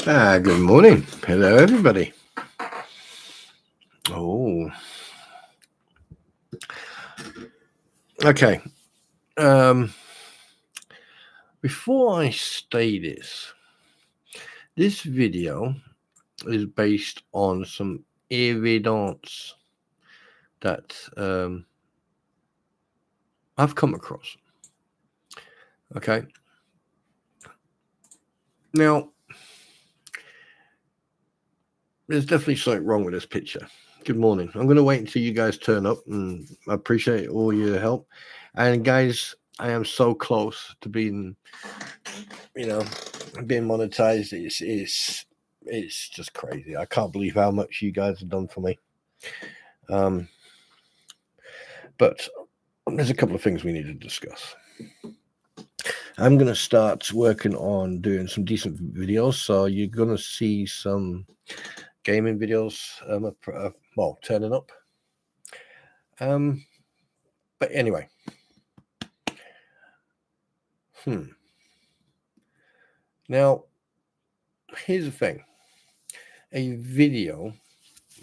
Good morning. Hello, everybody. Oh, okay. Before I say this video is based on some evidence that I've come across. Okay. Now, there's definitely something wrong with this picture. Good morning. I'm going to wait until you guys turn up, and I appreciate all your help. And guys, I am so close to being monetized. It's just crazy. I can't believe how much you guys have done for me. But there's a couple of things we need to discuss. I'm going to start working on doing some decent videos. So you're going to see some gaming videos, turning up. But anyway. Now, here's the thing. A video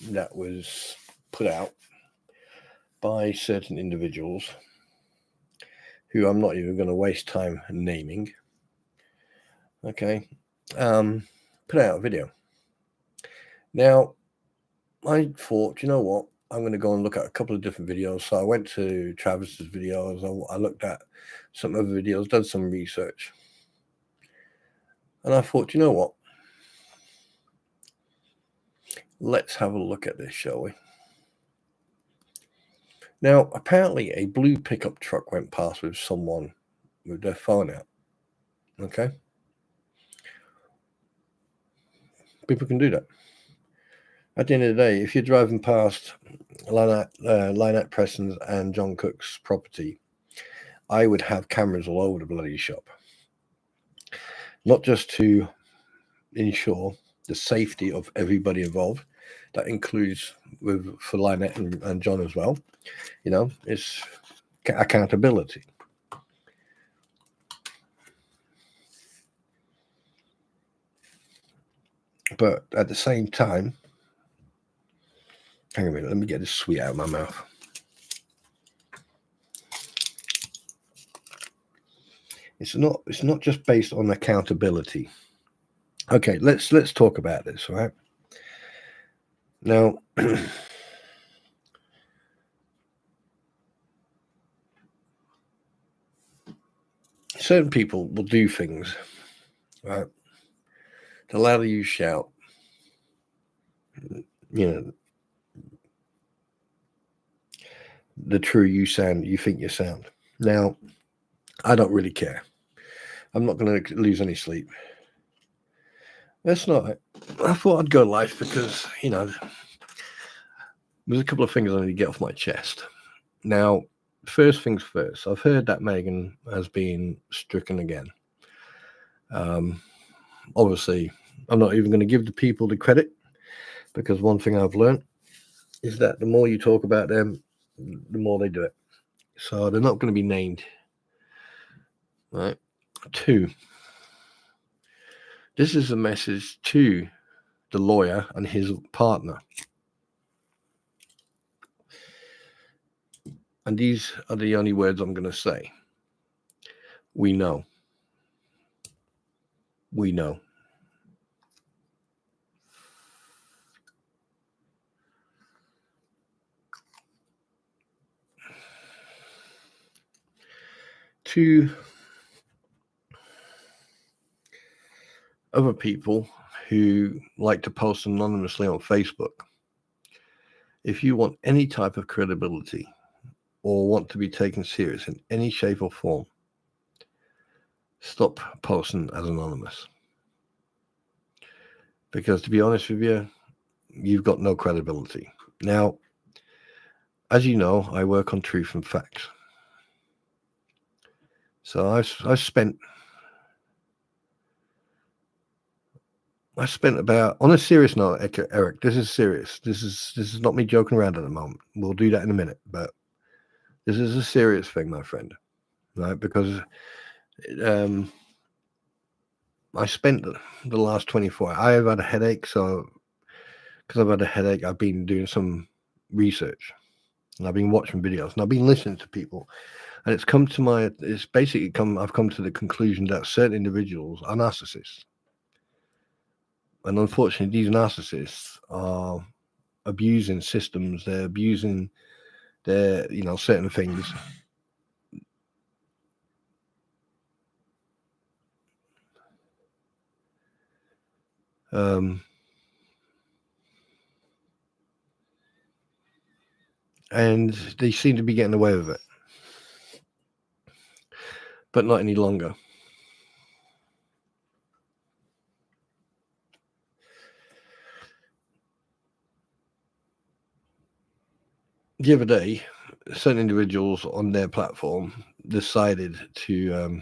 that was put out by certain individuals who I'm not even going to waste time naming. Okay. Put out a video. Now, I thought, you know what? I'm going to go and look at a couple of different videos. So I went to Travis's videos. I looked at some other videos, done some research. And I thought, you know what? Let's have a look at this, shall we? Now, apparently a blue pickup truck went past with someone with their phone out. Okay? People can do that. At the end of the day, if you're driving past Lynette Preston's and John Cook's property, I would have cameras all over the bloody shop. Not just to ensure the safety of everybody involved. That includes for Lynette and John as well. It's accountability. But at the same time, hang on a minute, let me get this sweet out of my mouth. It's not just based on accountability. Okay, let's talk about this, all right? Now, certain people will do things, right, the louder you shout, the truer you think you sound. Now, I don't really care. I'm not going to lose any sleep. That's not. I thought I'd go live because, there's a couple of things I need to get off my chest. Now, first things first, I've heard that Meghan has been stricken again. Obviously, I'm not even going to give the people the credit, because one thing I've learned is that the more you talk about them, the more they do it. So they're not going to be named. Right? 2, this is a message to the lawyer and his partner. And these are the only words I'm going to say. We know. We know. to other people who like to post anonymously on Facebook, if you want any type of credibility or want to be taken serious in any shape or form, stop posting as anonymous. Because to be honest with you, you've got no credibility. Now, as you know, I work on truth and facts. So I've spent about, on a serious note, Eric, this is serious. This is not me joking around at the moment. We'll do that in a minute, but this is a serious thing, my friend, right? Because I spent the last 24 hours. I have had a headache, so because I've had a headache, I've been doing some research, and I've been watching videos, and I've been listening to people, and I've come to the conclusion that certain individuals are narcissists. And unfortunately, these narcissists are abusing systems. They're abusing certain things. And they seem to be getting away with it, but not any longer. The other day, certain individuals on their platform decided to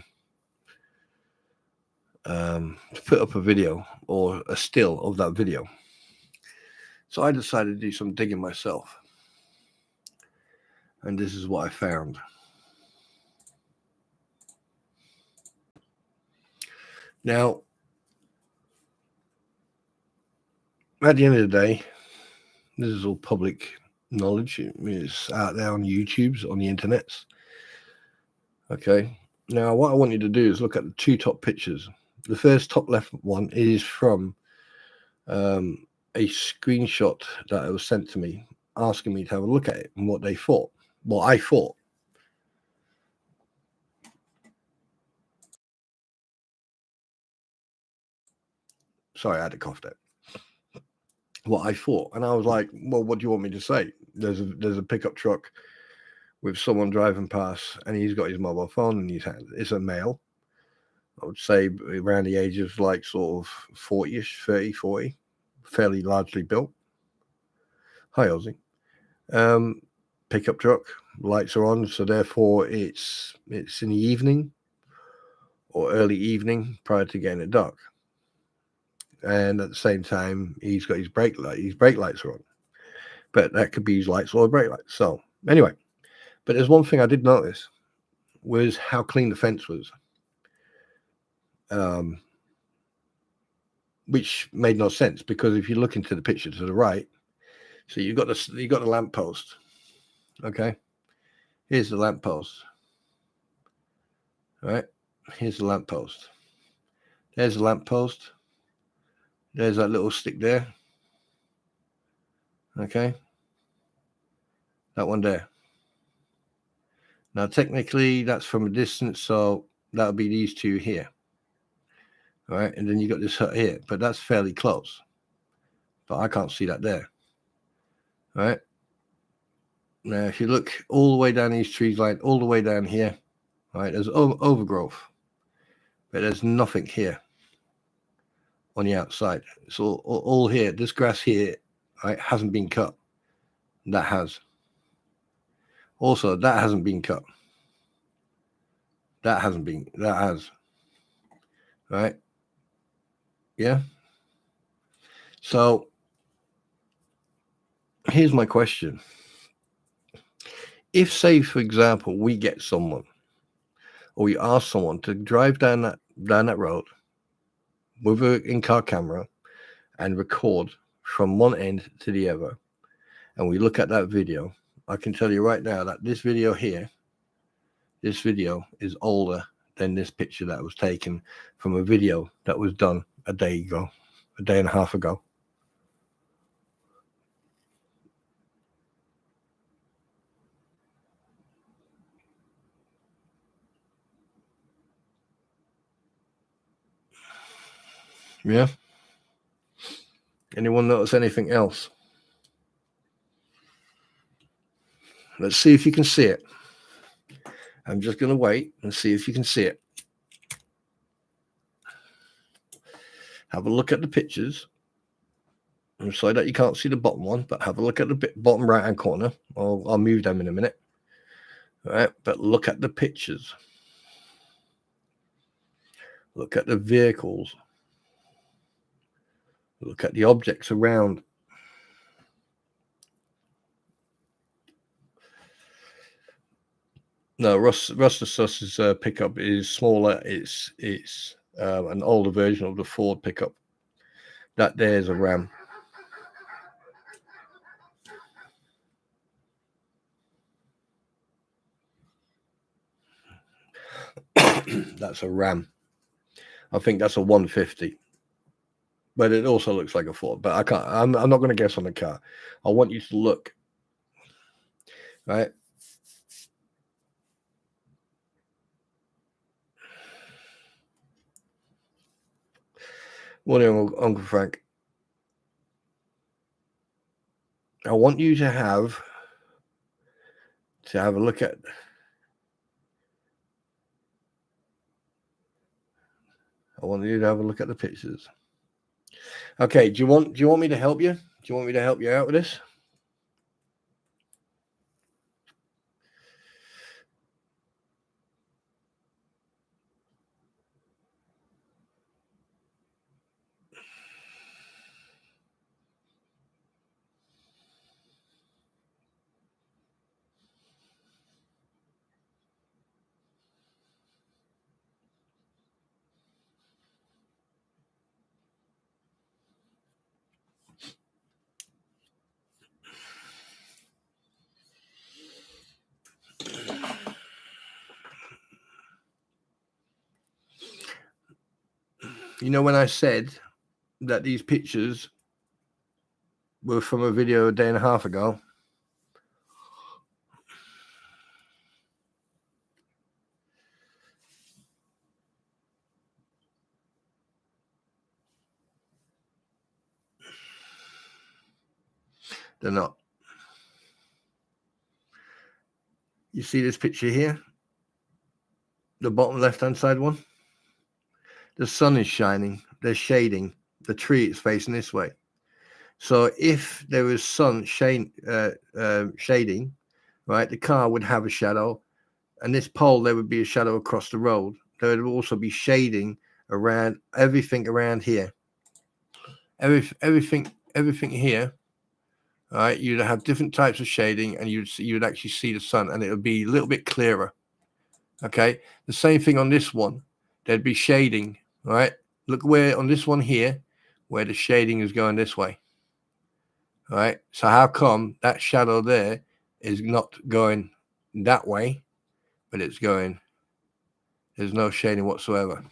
put up a video or a still of that video. So I decided to do some digging myself. And this is what I found. Now, at the end of the day, this is all public knowledge. It's out there on YouTube's, on the internets. Okay. Now, what I want you to do is look at the two top pictures. The first top left one is from a screenshot that was sent to me, asking me to have a look at it and what they thought. Well, I thought. Sorry, I had to cough there. What I thought, and I was like, "Well, what do you want me to say?" There's a pickup truck with someone driving past, and he's got his mobile phone in his hand. It's a male. I would say around the age of like sort of 40-ish, 30, 40, fairly largely built. Hi, Ozzy. Pickup truck, lights are on, so therefore it's in the evening or early evening prior to getting it dark. And at the same time, he's got his brake lights are on. But that could be his lights or brake lights. So anyway, but there's one thing I did notice was how clean the fence was. Which made no sense, because if you look into the picture to the right, so you got the lamppost. Okay, here's the lamppost. All right, here's the lamppost. There's the lamppost. There's that little stick there. Okay, that one there. Now technically that's from a distance, so that'll be these two here. All right, and then you got this hut here, but that's fairly close. But I can't see that there. All right. Now, if you look all the way down these trees, like all the way down here, right, there's overgrowth, but there's nothing here on the outside. It's all here. This grass here, right, hasn't been cut. That has. Also, that hasn't been cut. That has. Right? Yeah. So, here's my question. If, say, for example, we get someone, or we ask someone to drive down that road with an in-car camera and record from one end to the other, and we look at that video, I can tell you right now that this video is older than this picture that was taken from a video that was done a day and a half ago. Yeah. Anyone notice anything else? Let's see if you can see it. I'm just going to wait and see if you can see it. Have a look at the pictures. I'm sorry that you can't see the bottom one, but have a look at the bottom right-hand corner. I'll move them in a minute. All right, but look at the pictures. Look at the vehicles. Look at the objects around. No, Rustersus's pickup is smaller. It's an older version of the Ford pickup. That there's a Ram. That's a Ram. I think that's a 150. But it also looks like a Ford. But I can't. I'm not going to guess on the car. I want you to look. Right. Morning, Uncle Frank. I want you to have a look at. I want you to have a look at the pictures. Okay. Do you want me to help you? Do you want me to help you out with this? You know, when I said that these pictures were from a video a day and a half ago, they're not. You see this picture here? The bottom left-hand side one? The sun is shining. There's shading. The tree is facing this way. So if there was sun shading, right, the car would have a shadow, and this pole, there would be a shadow across the road. There would also be shading around everything around here. Everything here, right? You'd have different types of shading, and you'd actually see the sun, and it would be a little bit clearer. Okay, the same thing on this one. There'd be shading, right? Look where on this one here, where the shading is going this way. All right. So how come that shadow there is not going that way, but it's going? There's no shading whatsoever.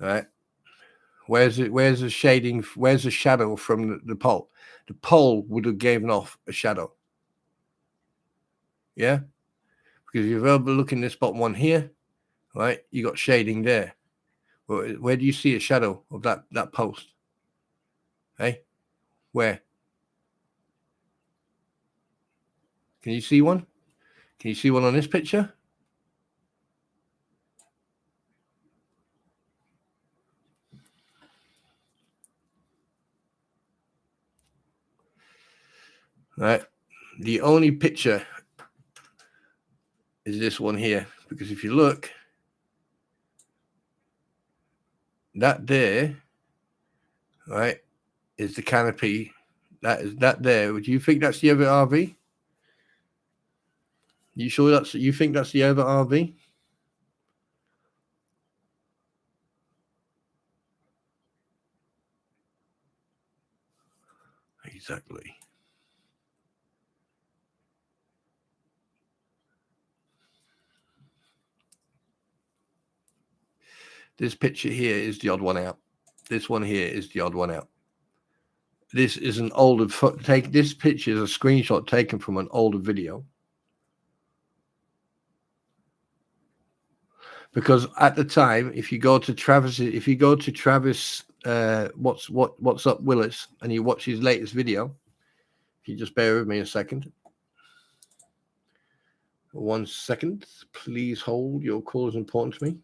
All right. Where's it? Where's the shading? Where's the shadow from the pole? The pole would have given off a shadow. Yeah. Because if you're overlooking this bottom one here, right, you got shading there. Where do you see a shadow of that post? Hey, where? Can you see one? Can you see one on this picture? Right. The only picture is this one here, because if you look, that there, right, is the canopy. That is that there. Would you think that's the other RV? You sure you think that's the other RV? Exactly. This picture here is the odd one out. This one here is the odd one out. This is an older this picture is a screenshot taken from an older video. Because at the time, if you go to Travis, what's up Willis, and you watch his latest video, if you just bear with me a second. 1 second, please hold. Your call is important to me.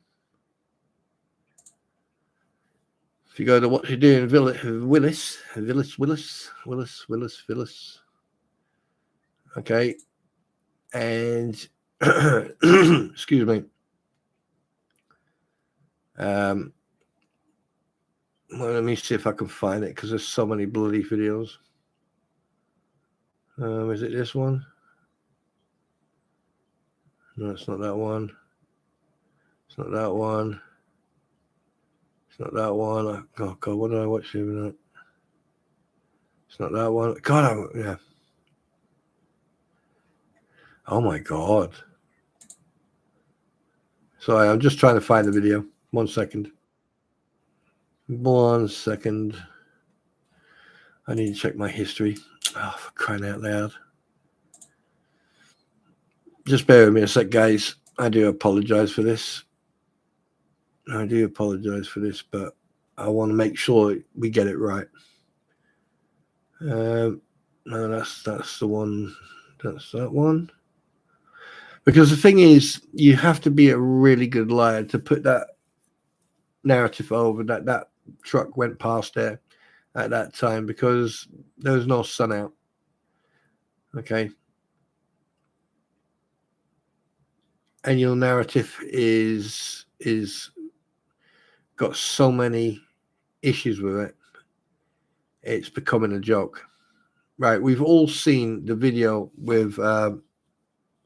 If you go to what you're doing, Willis. Okay, and excuse me. Well, let me see if I can find it because there's so many bloody videos. Is it this one? No, it's not that one. It's not that one. It's not that one. Oh God, what did I watch the other night? It's not that one. God, yeah. Oh my God. Sorry, I'm just trying to find the video. 1 second. 1 second. I need to check my history. Oh, for crying out loud. Just bear with me a sec, guys. I do apologize for this. But I want to make sure we get it right. No, that's the one. That's that one. Because the thing is, you have to be a really good liar to put that narrative over that truck went past there at that time, because there was no sun out. Okay. And your narrative is got so many issues with it. It's becoming a joke. Right. We've all seen the video with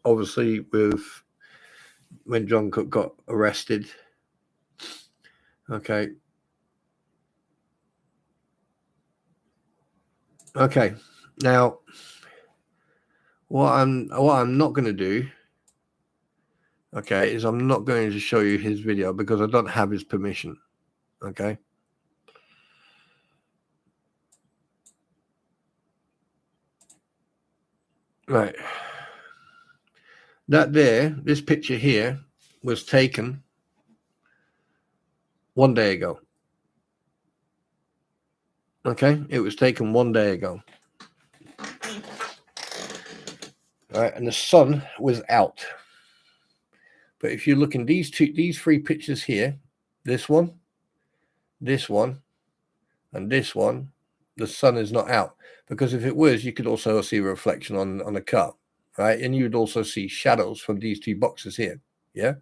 obviously with when John Cook got arrested. Okay. Okay. Now, what I'm not going to do, okay, is I'm not going to show you his video because I don't have his permission. Okay. Right. This picture here was taken 1 day ago. Okay, it was taken 1 day ago. All right, and the sun was out. But if you look in these three pictures here, this one, and this one, the sun is not out. Because if it was, you could also see a reflection on a car, right? And you would also see shadows from these two boxes here, yeah?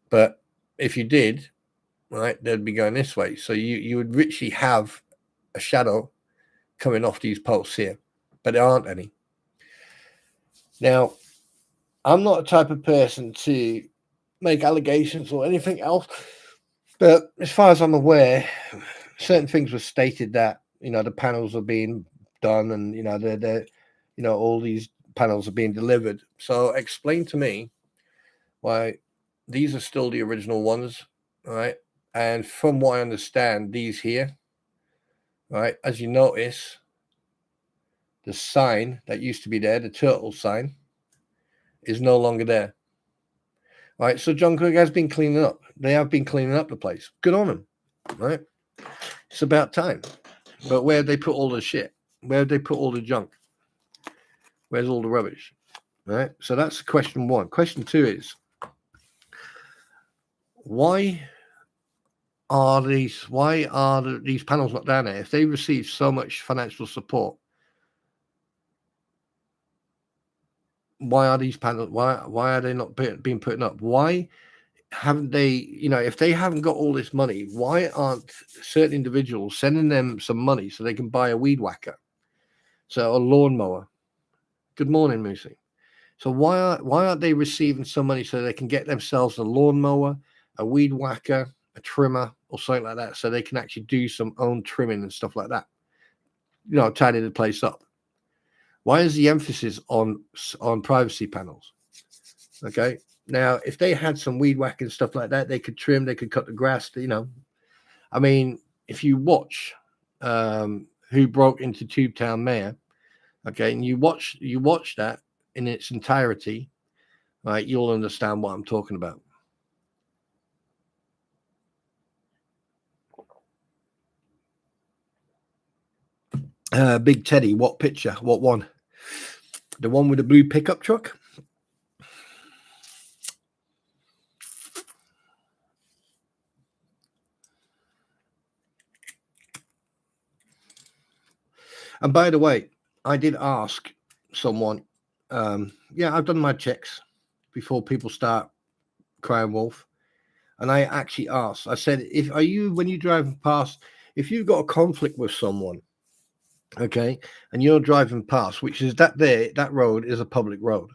But if you did, right, they'd be going this way. So you would literally have a shadow coming off these posts here, but there aren't any. Now, I'm not a type of person to make allegations or anything else, but as far as I'm aware, certain things were stated that, the panels are being done and, they're all these panels are being delivered. So explain to me why these are still the original ones, right? And from what I understand, these here, right, as you notice, the sign that used to be there, the turtle sign, is no longer there. Right, so John Cook has been cleaning up. They have been cleaning up the place. Good on them, right? It's about time. But where they put all the shit? Where they put all the junk? Where's all the rubbish? Right. So that's question one. Question two is, why are these panels not down there? If they receive so much financial support, why are these panels? Why are they not being put up? Why haven't they? If they haven't got all this money, why aren't certain individuals sending them some money so they can buy a weed whacker, so a lawnmower? Good morning, Moosey. So why aren't they receiving some money so they can get themselves a lawnmower, a weed whacker, a trimmer, or something like that, so they can actually do some own trimming and stuff like that? Tidy the place up. Why is the emphasis on privacy panels? Okay. Now, if they had some weed whacking stuff like that, they could trim, they could cut the grass. I mean, if you watch Who Broke into Tubetown Mayor, okay, and you watch that in its entirety, right, you'll understand what I'm talking about. Big Teddy, what picture? What one? The one with the blue pickup truck? And by the way, I did ask someone, yeah, I've done my checks before people start crying wolf. And I actually asked, I said, when you drive past, if you've got a conflict with someone, okay, and you're driving past, which is that road is a public road.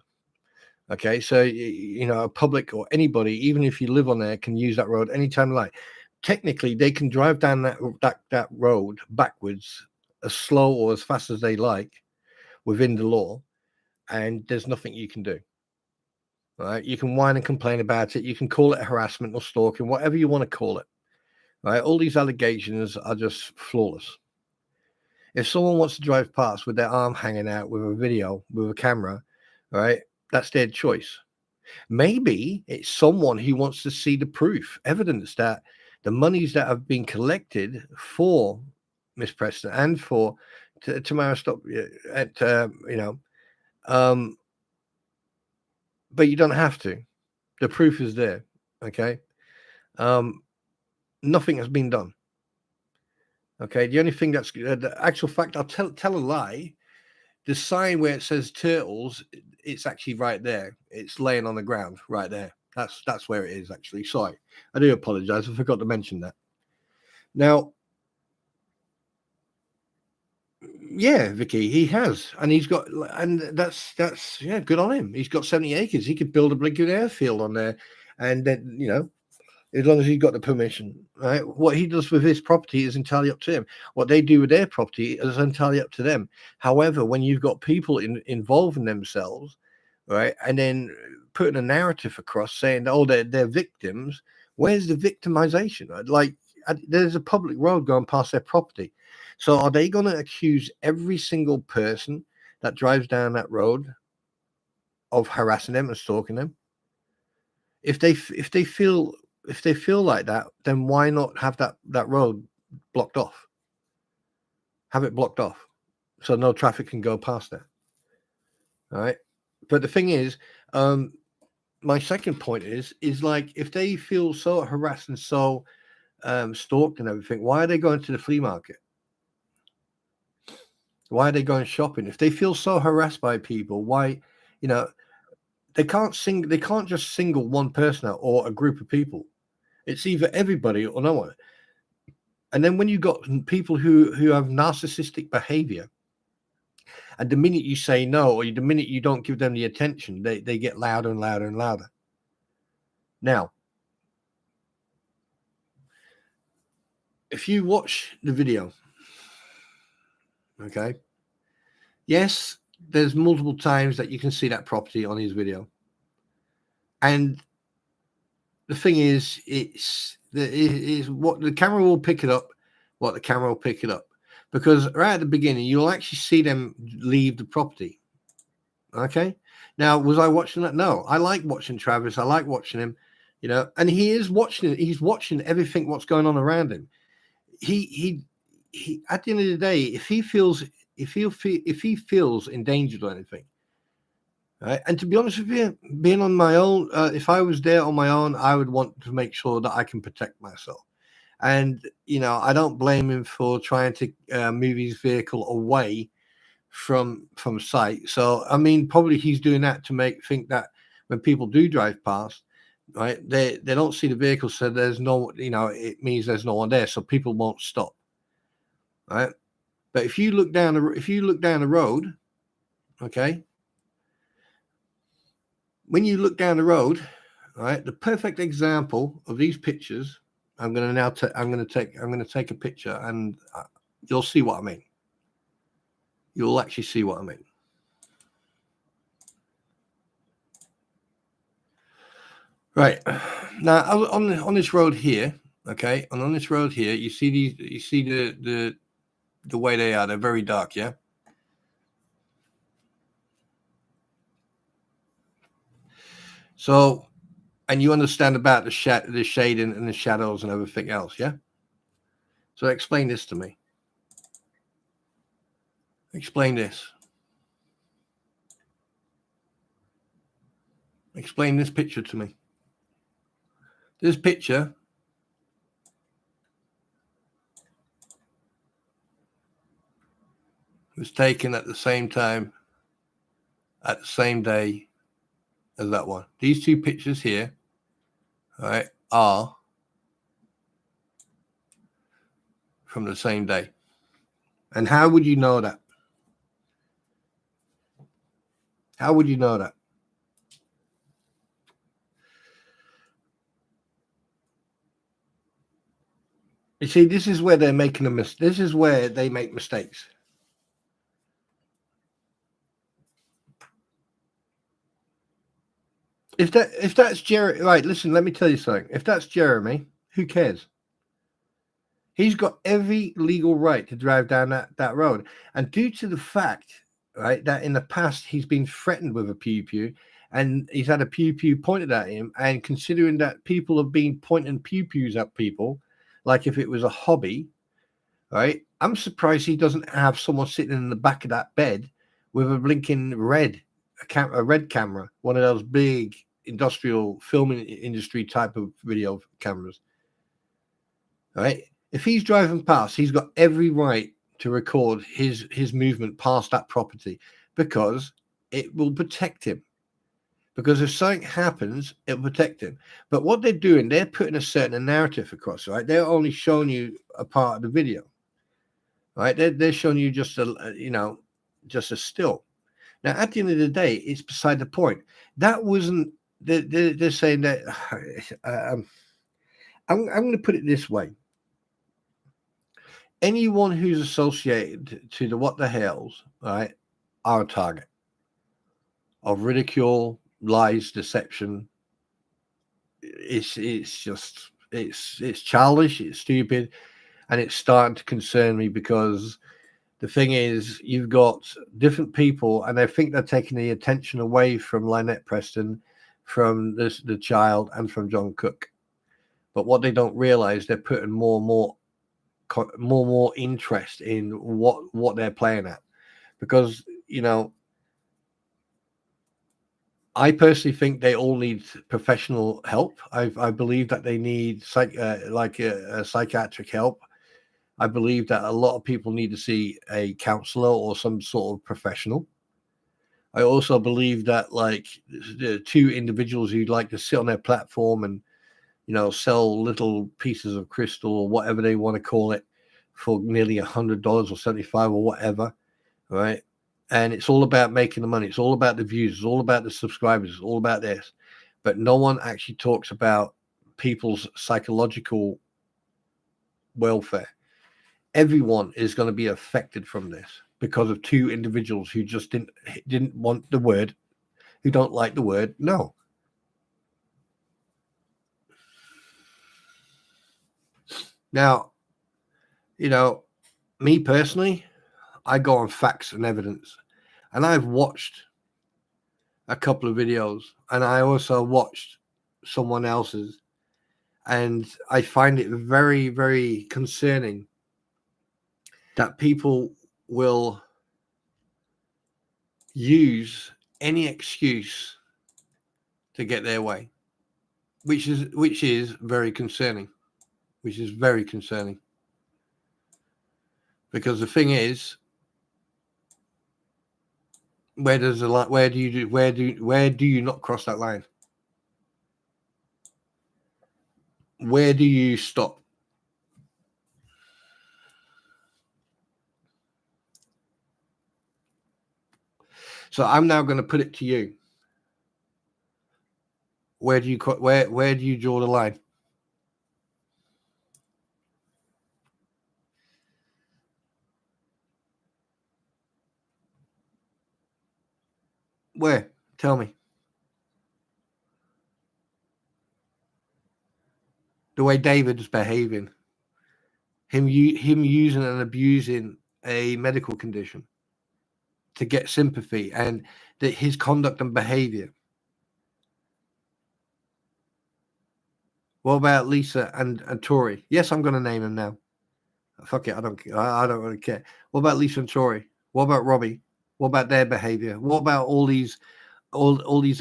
Okay, so a public or anybody, even if you live on there, can use that road anytime they like. Technically, they can drive down that road backwards as slow or as fast as they like within the law, and there's nothing you can do. Right? You can whine and complain about it. You can call it harassment or stalking, whatever you want to call it. Right? All these allegations are just flawless. If someone wants to drive past with their arm hanging out with a video, with a camera, right, that's their choice. Maybe it's someone who wants to see the proof, evidence that the monies that have been collected for Miss Preston and for Tamara Stop, but you don't have to. The proof is there. Okay. Nothing has been done. Okay. The only thing that's the actual fact, I'll tell a lie. The sign where it says turtles, it's actually right there. It's laying on the ground right there. That's where it is actually. Sorry, I do apologize. I forgot to mention that. Now, yeah, Vicky, he has, and that's yeah, good on him. He's got 70 acres. He could build a big airfield on there, and then as long as he's got the permission, right? What he does with his property is entirely up to him. What they do with their property is entirely up to them. However, when you've got people involving themselves, right, and then putting a narrative across saying, "Oh, they're victims," where's the victimization? Like, there's a public road going past their property, so are they going to accuse every single person that drives down that road of harassing them and stalking them? If they feel like that, then why not have that road blocked off? Have it blocked off so no traffic can go past there. All right. But the thing is, my second point is like, if they feel so harassed and so stalked and everything, why are they going to the flea market? Why are they going shopping? If they feel so harassed by people, why, they can't just single one person out or a group of people. It's either everybody or no one. And then when you got people who have narcissistic behavior, and the minute you say no, or the minute you don't give them the attention, they get louder and louder and louder. Now, if you watch the video, okay, yes, there's multiple times that you can see that property on his video. And the thing is, it's what the camera will pick it up, because right at the beginning, you'll actually see them leave the property. Okay. Now, was I watching that? No. I like watching Travis. I like watching him, and he is watching it. He's watching everything what's going on around him. He at the end of the day, if he feels endangered or anything, right? And to be honest with you, being on my own, if I was there on my own, I would want to make sure that I can protect myself. And I don't blame him for trying to move his vehicle away from sight. So I mean, probably he's doing that to think that when people do drive past, right, they don't see the vehicle, so there's no, it means there's no one there, so people won't stop, right? But if you look down the road, okay, when you look down the road, right, the perfect example of these pictures, I'm going to take a picture, and you'll see what I mean. You'll actually see what I mean. Right. Now on this road here, okay, and on this road here, you see the way they are. They're very dark, yeah. So, and you understand about the shading and the shadows and everything else, yeah. So explain this to me. Explain this. Explain this picture to me. This picture was taken at the same time, at the same day as that one. These two pictures here, all right, are from the same day. And how would you know that? How would you know that? You see, this is where they're making a mistake. This is where they make mistakes. If that's Jeremy, right? Listen, let me tell you something. If that's Jeremy, who cares? He's got every legal right to drive down that road, and due to the fact, right, that in the past he's been threatened with a pew pew, and he's had a pew pew pointed at him, and considering that people have been pointing pew pews at people, like if it was a hobby, right? I'm surprised he doesn't have someone sitting in the back of that bed with a blinking a red camera, one of those big industrial filming industry type of video cameras, right? If he's driving past, he's got every right to record his movement past that property because it will protect him. Because if something happens, it'll protect him. But what they're doing, they're putting a certain narrative across, right? They're only showing you a part of the video, right? They're showing you just just a still. Now, at the end of the day, it's beside the point. That wasn't. They're saying that. I'm going to put it this way. Anyone who's associated to the what the hells, right, are a target of ridicule, lies, deception. It's childish, it's stupid, and it's starting to concern me because the thing is, you've got different people, and I think they're taking the attention away from Lynette Preston, from the child, and from John Cook. But what they don't realize, they're putting more and more interest in what they're playing at, because I personally think they all need professional help. I believe that they need psychiatric help. I believe that a lot of people need to see a counselor or some sort of professional. I also believe that like the two individuals who'd like to sit on their platform and sell little pieces of crystal or whatever they want to call it for nearly $100 or 75 or whatever, right? And it's all about making the money. It's all about the views. It's all about the subscribers. It's all about this. But no one actually talks about people's psychological welfare. Everyone is going to be affected from this because of two individuals who just didn't want the word, who don't like the word no. Now, me personally, I go on facts and evidence. And I've watched a couple of videos, and I also watched someone else's, and I find it very, very concerning that people will use any excuse to get their way, which is very concerning. Which is very concerning. Because the thing is, where does the line? Where do you not cross that line? Where do you stop? So I'm now going to put it to you. Where do you draw the line? Where? Tell me. The way David's behaving, him using and abusing a medical condition to get sympathy, and his conduct and behavior. What about Lisa and Tori? Yes, I'm going to name him now. Fuck it, I don't really care. What about Lisa and Tori? What about Robbie? What about their behavior? What about all these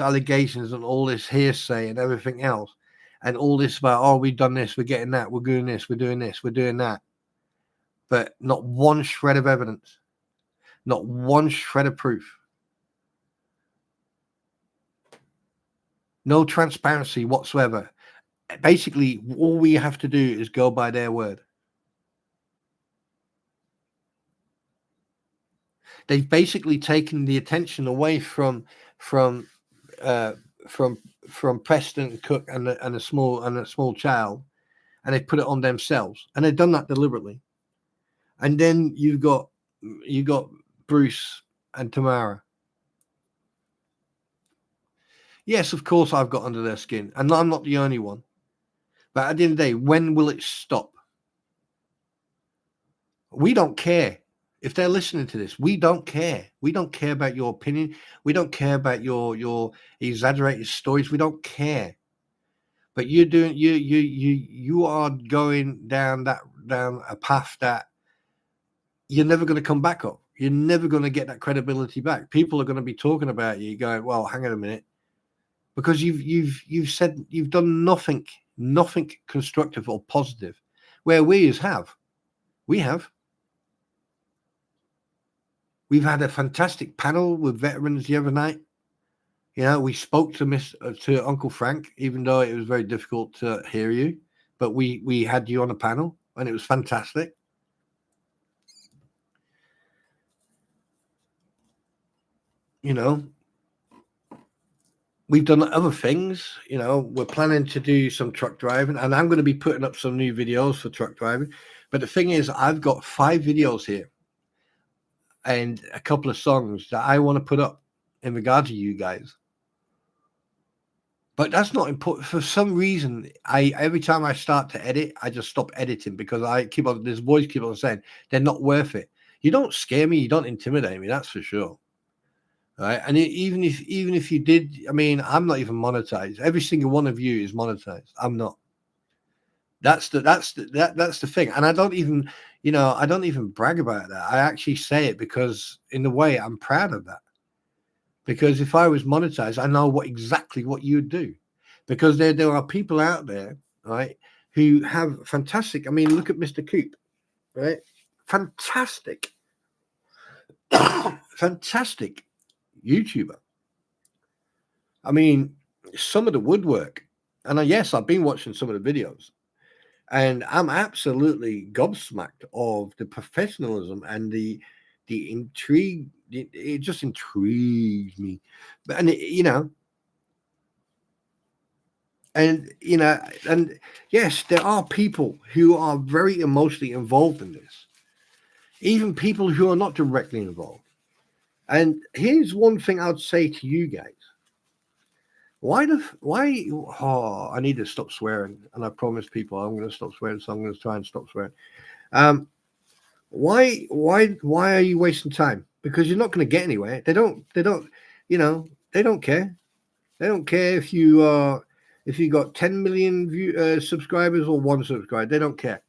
allegations and all this hearsay and everything else? And all this about, oh, we've done this, we're getting that, we're doing this, we're doing this, we're doing that. But not one shred of evidence, not one shred of proof. No transparency whatsoever. Basically, all we have to do is go by their word. They've basically taken the attention away from uh, from Preston Cook and a small child, and they put it on themselves, and they've done that deliberately. And then you got Bruce and Tamara. Yes, of course, I've got under their skin, and I'm not the only one. But at the end of the day, when will it stop? We don't care. If they're listening to this, we don't care. We don't care about your opinion. We don't care about your exaggerated stories. We don't care. But you are going down a path that you're never going to come back up. You're never going to get that credibility back. People are going to be talking about you, going, "Well, hang on a minute," because you've said you've done nothing constructive or positive. Where we have. We've had a fantastic panel with veterans the other night. You know, we spoke to Uncle Frank, even though it was very difficult to hear you, but we had you on a panel, and it was fantastic. You know, we've done other things. You know, we're planning to do some truck driving, and I'm going to be putting up some new videos for truck driving. But the thing is, I've got 5 videos here and a couple of songs that I want to put up in regard to you guys. But that's not important. For some reason, every time I start to edit, I just stop editing because this voice keeps on saying they're not worth it. You don't scare me, you don't intimidate me, that's for sure. Right? And even if you did, I mean, I'm not even monetized. Every single one of you is monetized. I'm not. That's the thing. And I don't even brag about that. I actually say it because in a way I'm proud of that. Because if I was monetized, I know exactly what you'd do. Because there are people out there, right, who have fantastic. I mean, look at Mr. Coop, right? Fantastic, fantastic YouTuber. I mean, some of the woodwork, and yes, I've been watching some of the videos, and I'm absolutely gobsmacked of the professionalism and the intrigue. It just intrigues me, and and yes, there are people who are very emotionally involved in this, even people who are not directly involved. And here's one thing I'd say to you guys. I need to stop swearing, and I promise people I'm going to stop swearing, so I'm going to try and stop swearing. Why are you wasting time? Because you're not going to get anywhere. They don't they don't care. They don't care if you got 10 million subscribers or 1 subscriber. They don't care,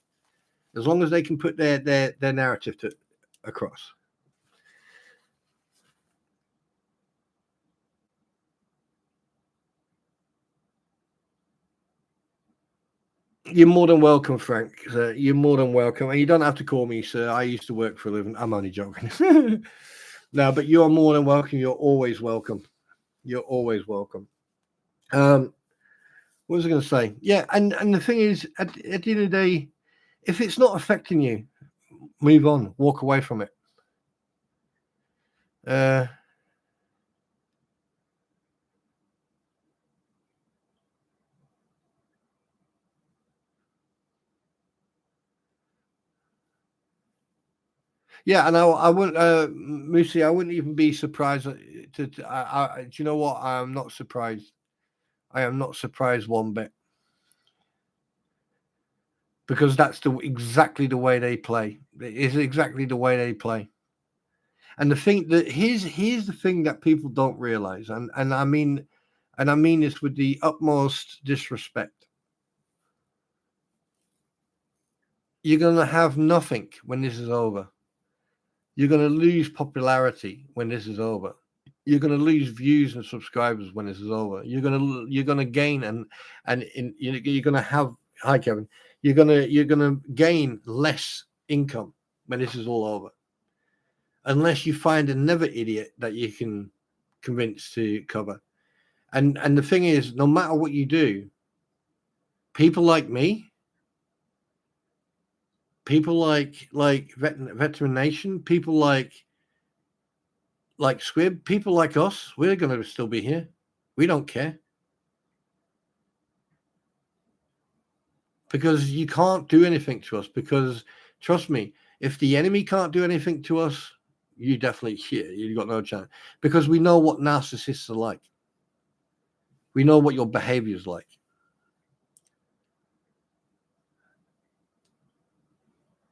as long as they can put their narrative across. You're more than welcome, Frank. Sir. You're more than welcome, and you don't have to call me sir. I used to work for a living. I'm only joking. No, but you're more than welcome. You're always welcome. You're always welcome. What was I going to say? Yeah, and the thing is, at the end of the day, if it's not affecting you, move on. Walk away from it. Yeah, and I wouldn't, Moosey, I wouldn't even be surprised. Do you know what? I am not surprised. I am not surprised one bit, because that's exactly the way they play. It is exactly the way they play. And the thing that here's the thing that people don't realize, and I mean this with the utmost disrespect. You're gonna have nothing when this is over. You're going to lose popularity when this is over. You're going to lose views and subscribers when this is over. You're going to gain you're going to have, hi Kevin, you're going to gain less income when this is all over, unless you find another idiot that you can convince to cover. And the thing is, no matter what you do, people like me, people like Veteran Nation, people like Squib, people like us, we're going to still be here. We don't care. Because you can't do anything to us. Because trust me, if the enemy can't do anything to us, you definitely you've got no chance. Because we know what narcissists are like. We know what your behavior is like.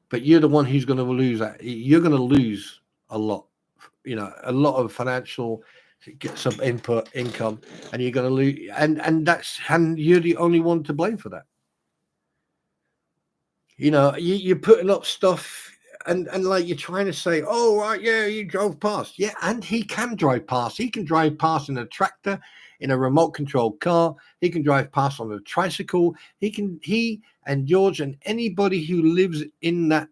But you're the one who's going to lose that. You're going to lose a lot. A lot of financial, get some income, and you're going to lose. And you're the only one to blame for that. You're putting up stuff and like you're trying to say, oh, right, yeah, you drove past. Yeah, and he can drive past. He can drive past in a tractor, in a remote controlled car. He can drive past on a tricycle. He and George and anybody who lives in that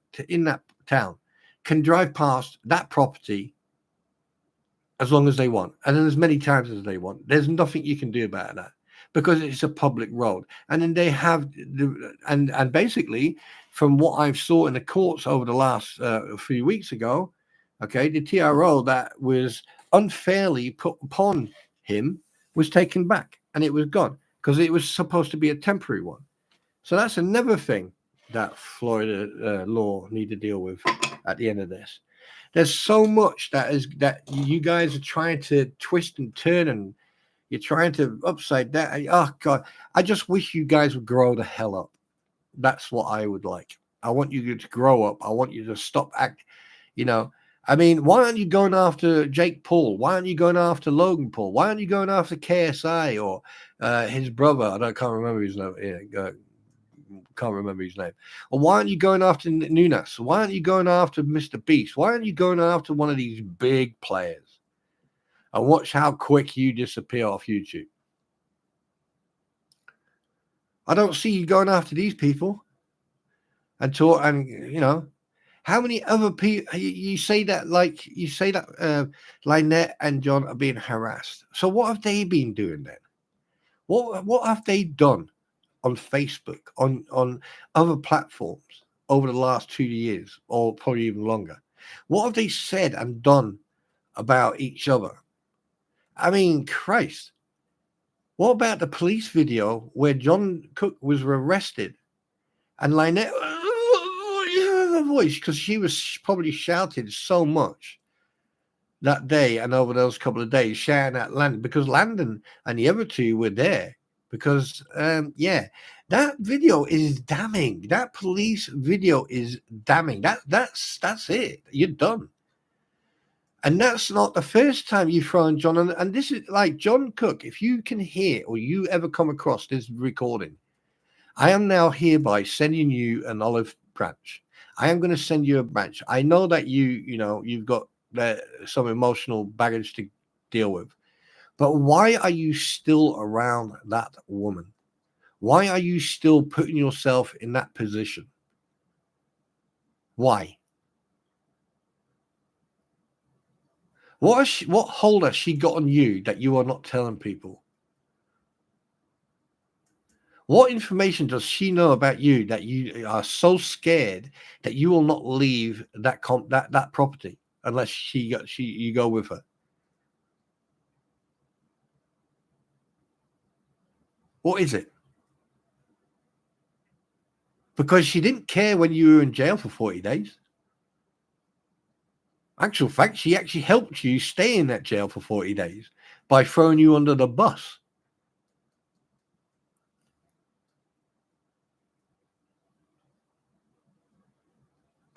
town can drive past that property as long as they want, and as many times as they want. There's nothing you can do about that, because it's a public road. And then they have and basically, from what I've saw in the courts over the last few weeks ago, okay, the TRO that was unfairly put upon him was taken back, and it was gone, because it was supposed to be a temporary one. So that's another thing that Florida law need to deal with at the end of this. There's so much that you guys are trying to twist and turn, and you're trying to upside down. Oh God, I just wish you guys would grow the hell up. That's what I would like. I want you to grow up. I want you to stop act. I mean, why aren't you going after Jake Paul? Why aren't you going after Logan Paul? Why aren't you going after KSI or his brother? Can't remember his name. Can't remember his name. Or why aren't you going after Nunes? Why aren't you going after Mr. Beast? Why aren't you going after one of these big players? And watch how quick you disappear off YouTube. I don't see you going after these people and talk. And how many other people you say that Lynette and John are being harassed? So what have they been doing then? What have they done on Facebook, on other platforms over the last 2 years, or probably even longer? What have they said and done about each other? I mean, Christ. What about the police video where John Cook was arrested and Lynette voice, because she was probably shouted so much that day and over those couple of days, shouting at Landon, because Landon and the other two were there. Because that video is damning. That police video is damning. That's it. You're done. And that's not the first time you've thrown John. And this is like John Cook. If you can hear or you ever come across this recording, I am now hereby sending you an olive branch. I am going to send you a branch. I know that you've got some emotional baggage to deal with. But why are you still around that woman? Why are you still putting yourself in that position? Why? What hold has she got on you that you are not telling people? What information does she know about you that you are so scared that you will not leave that property unless you go with her? What is it? Because she didn't care when you were in jail for 40 days. Actual fact, she actually helped you stay in that jail for 40 days by throwing you under the bus.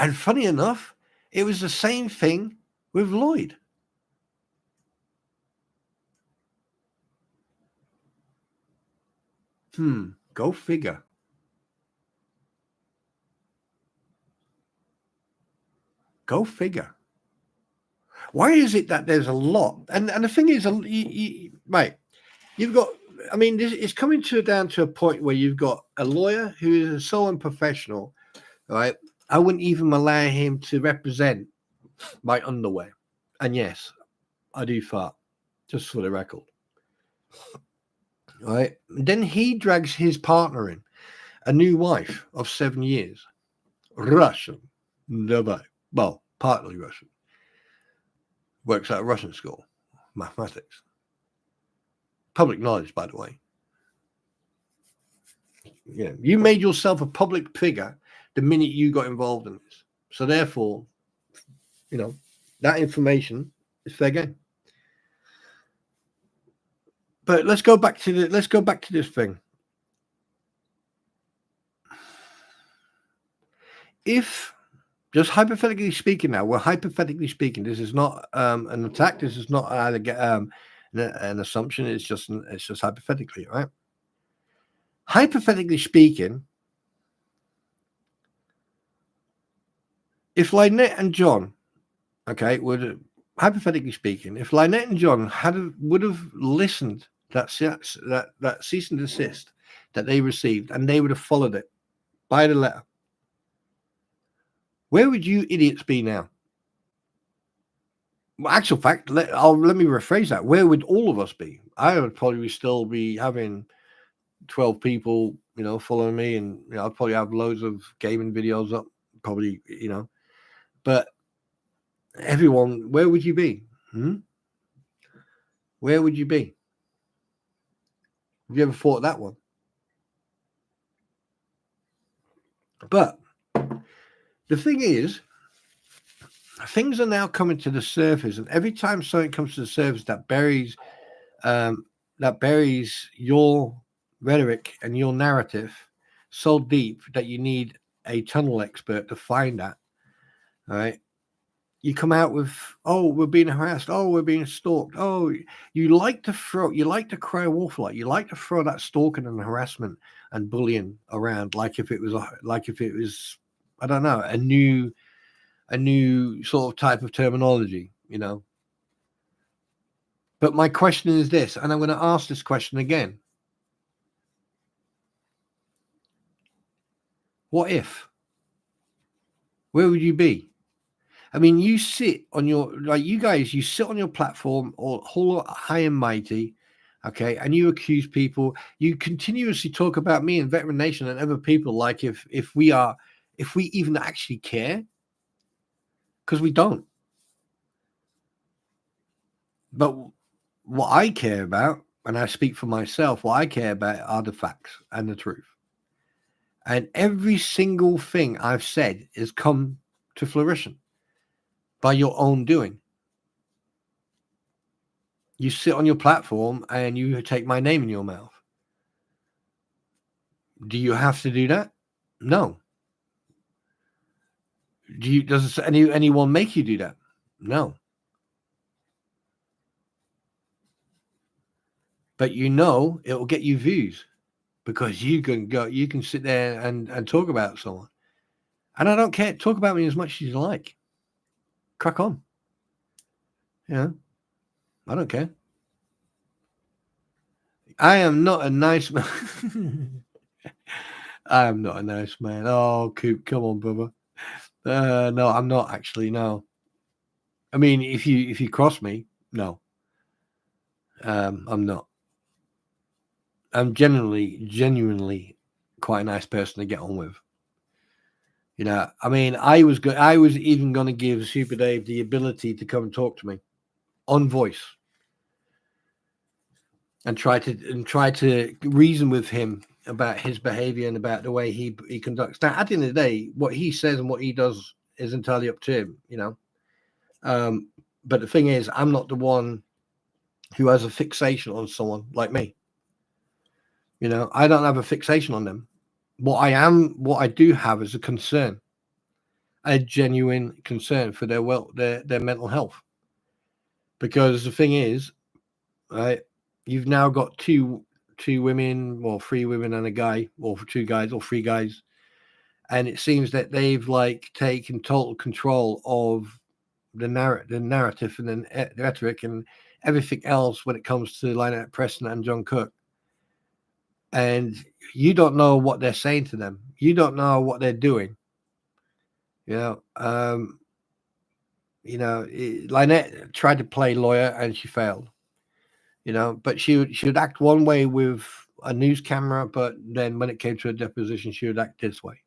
And funny enough, it was the same thing with Lloyd. Go figure. Go figure. Why is it that there's a lot? And the thing is, mate, you've got. I mean, it's coming down to a point where you've got a lawyer who is so unprofessional, right? I wouldn't even allow him to represent my underwear. And yes, I do fart, just for the record. Right? Then he drags his partner in, a new wife of 7 years, Russian, never, well, partly Russian, works at a Russian school, mathematics. Public knowledge, by the way. Yeah, you made yourself a public figure the minute you got involved in this. So therefore, that information is fair game. But let's go back to this thing. If, just hypothetically speaking, now we're hypothetically speaking, this is not an attack. This is not an assumption. It's just hypothetically, right? Hypothetically speaking, if Lynette and John, hypothetically speaking, if Lynette and John would have listened that cease and desist that they received, and they would have followed it by the letter, where would you idiots be now? Well, actual fact, let me rephrase that. Where would all of us be? I would probably still be having 12 people, following me, and I'd probably have loads of gaming videos up, probably, but everyone, where would you be? Where would you be? Have you ever thought that one? But the thing is, things are now coming to the surface, and every time something comes to the surface that buries your rhetoric and your narrative so deep that you need a tunnel expert to find that. All right. You come out with, oh, we're being harassed. Oh, we're being stalked. Oh, you like to cry wolf, you like to throw that stalking and harassment and bullying around like if it was, I don't know, a new sort of type of terminology, But my question is this, and I'm going to ask this question again. What if? Where would you be? I mean, you sit on your, you sit on your platform all high and mighty, okay, and you accuse people. You continuously talk about me and Veteran Nation and other people like if we even actually care, because we don't. But what I care about, and I speak for myself, what I care about are the facts and the truth. And every single thing I've said has come to fruition by your own doing. You sit on your platform and you take my name in your mouth. Do you have to do that? No. Does anyone make you do that? No. But it will get you views because you can sit there and talk about someone. And I don't care. Talk about me as much as you like. Crack on. I don't care. I am not a nice man. I am not a nice man. Oh, Coop, come on, brother. No, I'm not actually. No. I mean, if you cross me, no. I'm not. I'm genuinely quite a nice person to get on with. I mean, I was even going to give Super Dave the ability to come and talk to me on voice and try to reason with him about his behavior and about the way he conducts. Now, at the end of the day, what he says and what he does is entirely up to him, but the thing is, I'm not the one who has a fixation on someone like me. I don't have a fixation on them. What I do have is a concern, a genuine concern for their mental health. Because the thing is, right, you've now got two women, or three women and a guy, or two guys, or three guys, and it seems that they've taken total control of the narrative and the rhetoric and everything else when it comes to Lionel Preston and John Cook. And you don't know what they're saying to them. You don't know what they're doing. Lynette tried to play lawyer and she failed. But she would act one way with a news camera, but then when it came to a deposition, she would act this way.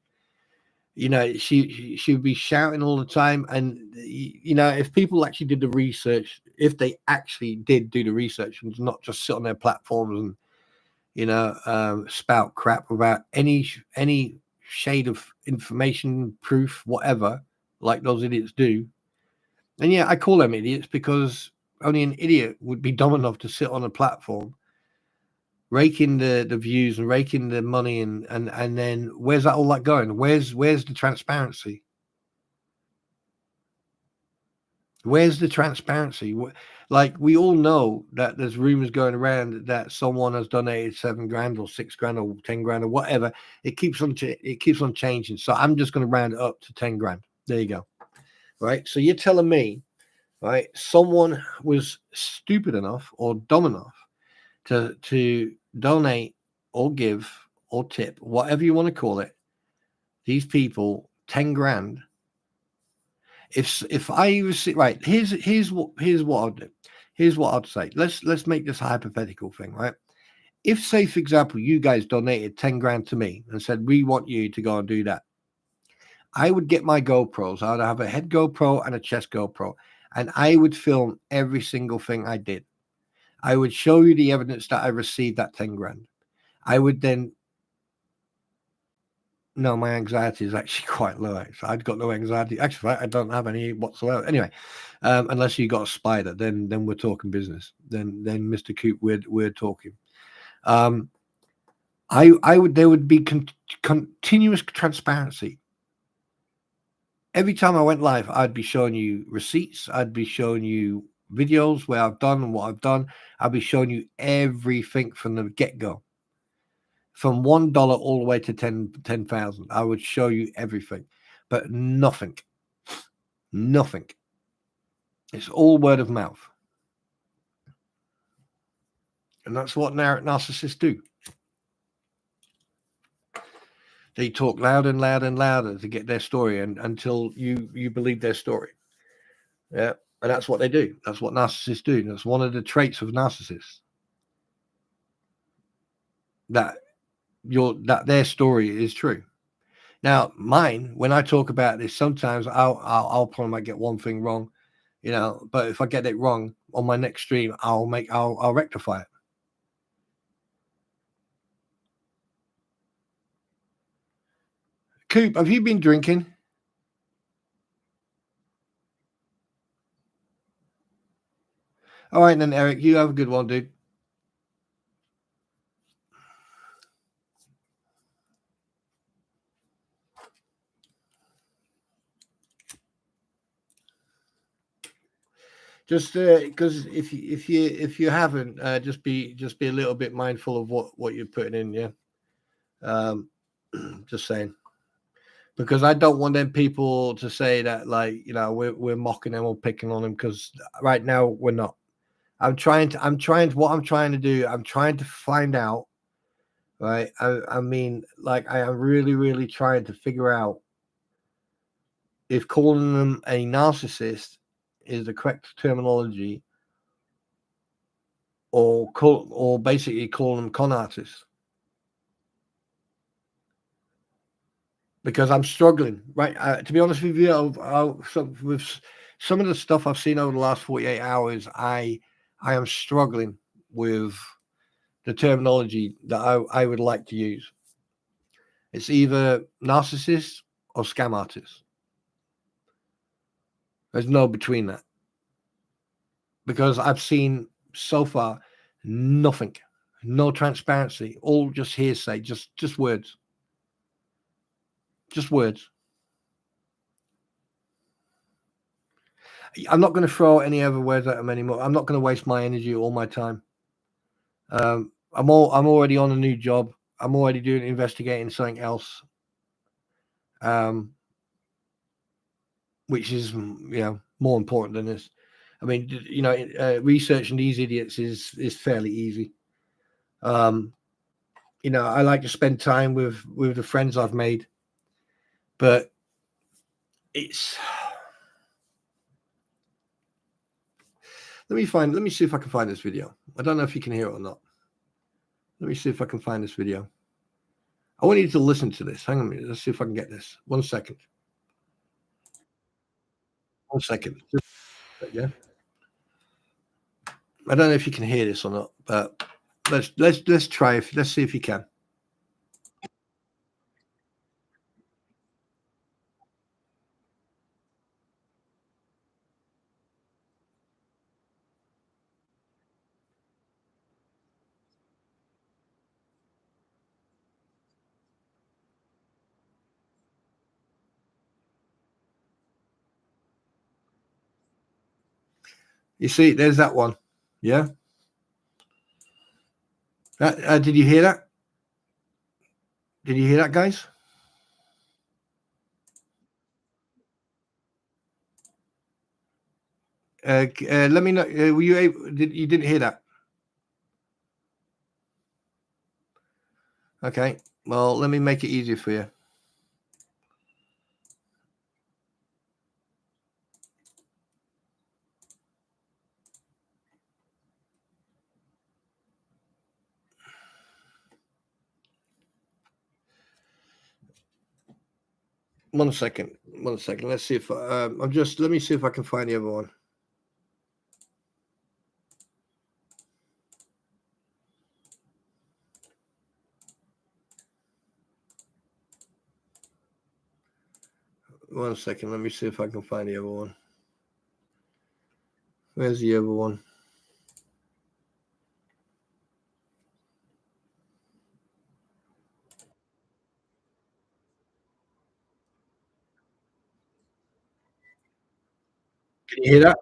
She would be shouting all the time. And if people actually did the research, if they actually did do the research and not just sit on their platforms and spout crap without any shade of information, proof, whatever, like those idiots do. And yeah, I call them idiots because only an idiot would be dumb enough to sit on a platform, raking the views and raking the money, and then where's that all that going? Where's the transparency? Where's the transparency? Like, we all know that there's rumors going around that someone has donated $7,000 or $6,000 or $10,000 or whatever. It keeps on changing. So I'm just going to round it up to $10,000. There you go. Right. So you're telling me, right, someone was stupid enough or dumb enough to donate or give or tip, whatever you want to call it, these people $10,000. If I was right, here's what I'll do. Here's what I'd say. Let's make this a hypothetical thing, right? If, say, for example, you guys donated $10,000 to me and said we want you to go and do that, I would get my GoPros. I would have a head GoPro and a chest GoPro, and I would film every single thing I did. I would show you the evidence that I received that $10,000. I would then. No, my anxiety is actually quite low. So I've got no anxiety. Actually, I don't have any whatsoever. Anyway, unless you got a spider, then we're talking business. Then Mr. Coop, we're talking. There would be continuous transparency. Every time I went live, I'd be showing you receipts. I'd be showing you videos where I've done and what I've done. I'd be showing you everything from the get-go. From $1 all the way to 10,000. I would show you everything, but nothing. It's all word of mouth. And that's what narcissists do. They talk louder and louder and louder to get their story, and until you believe their story. Yeah. And that's what they do. That's what narcissists do. That's one of the traits of narcissists. That their story is true. Now, mine, when I talk about this, sometimes I'll probably might get one thing wrong, but if I get it wrong on my next stream, I'll rectify it. Coop, have you been drinking? All right, then, Eric, you have a good one, dude. Just because if you haven't, just be a little bit mindful of what you're putting in. Yeah, just saying, because I don't want them people to say that, like, we're mocking them or picking on them, because right now we're not. What I'm trying to do, I'm trying to find out, right? I mean, like, I am really, really trying to figure out if calling them a narcissist is the correct terminology, or basically calling them con artists. Because I'm struggling, right? To be honest with you, with some of the stuff I've seen over the last 48 hours, I am struggling with the terminology that I would like to use. It's either narcissist or scam artist. There's no between that. Because I've seen so far nothing, no transparency, all just hearsay, just words. Just words. I'm not going to throw any other words at them anymore. I'm not going to waste my energy or my time. I'm already on a new job. I'm already investigating something else, which is more important than this. I mean, researching these idiots is fairly easy. I like to spend time with the friends I've made, but it's. Let me see if I can find this video. I don't know if you can hear it or not. Let me see if I can find this video. I want you to listen to this. Hang on a minute. Let's see if I can get this. 1 second. 1 second. Yeah. I don't know if you can hear this or not, but let's try. Let's see if you can. You see, there's that one. Yeah. Did you hear that? Did you hear that, guys? Let me know. Were you able? You didn't hear that? Okay. Well, let me make it easier for you. One second. 1 second. Let's see if let me see if I can find the other one. One second. Let me see if I can find the other one. Where's the other one? Can you hear that?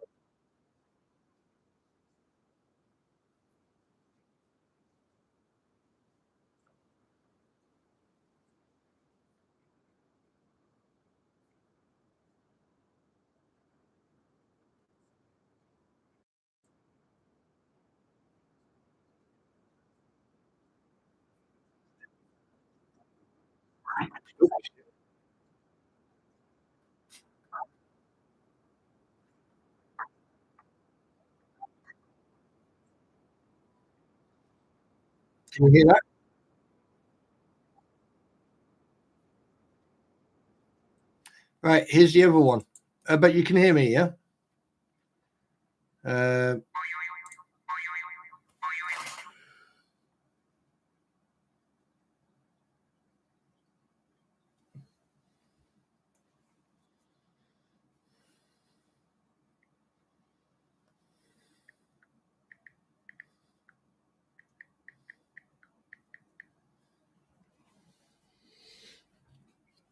Can you hear that? Right. Here's the other one. But you can hear me, yeah? Uh,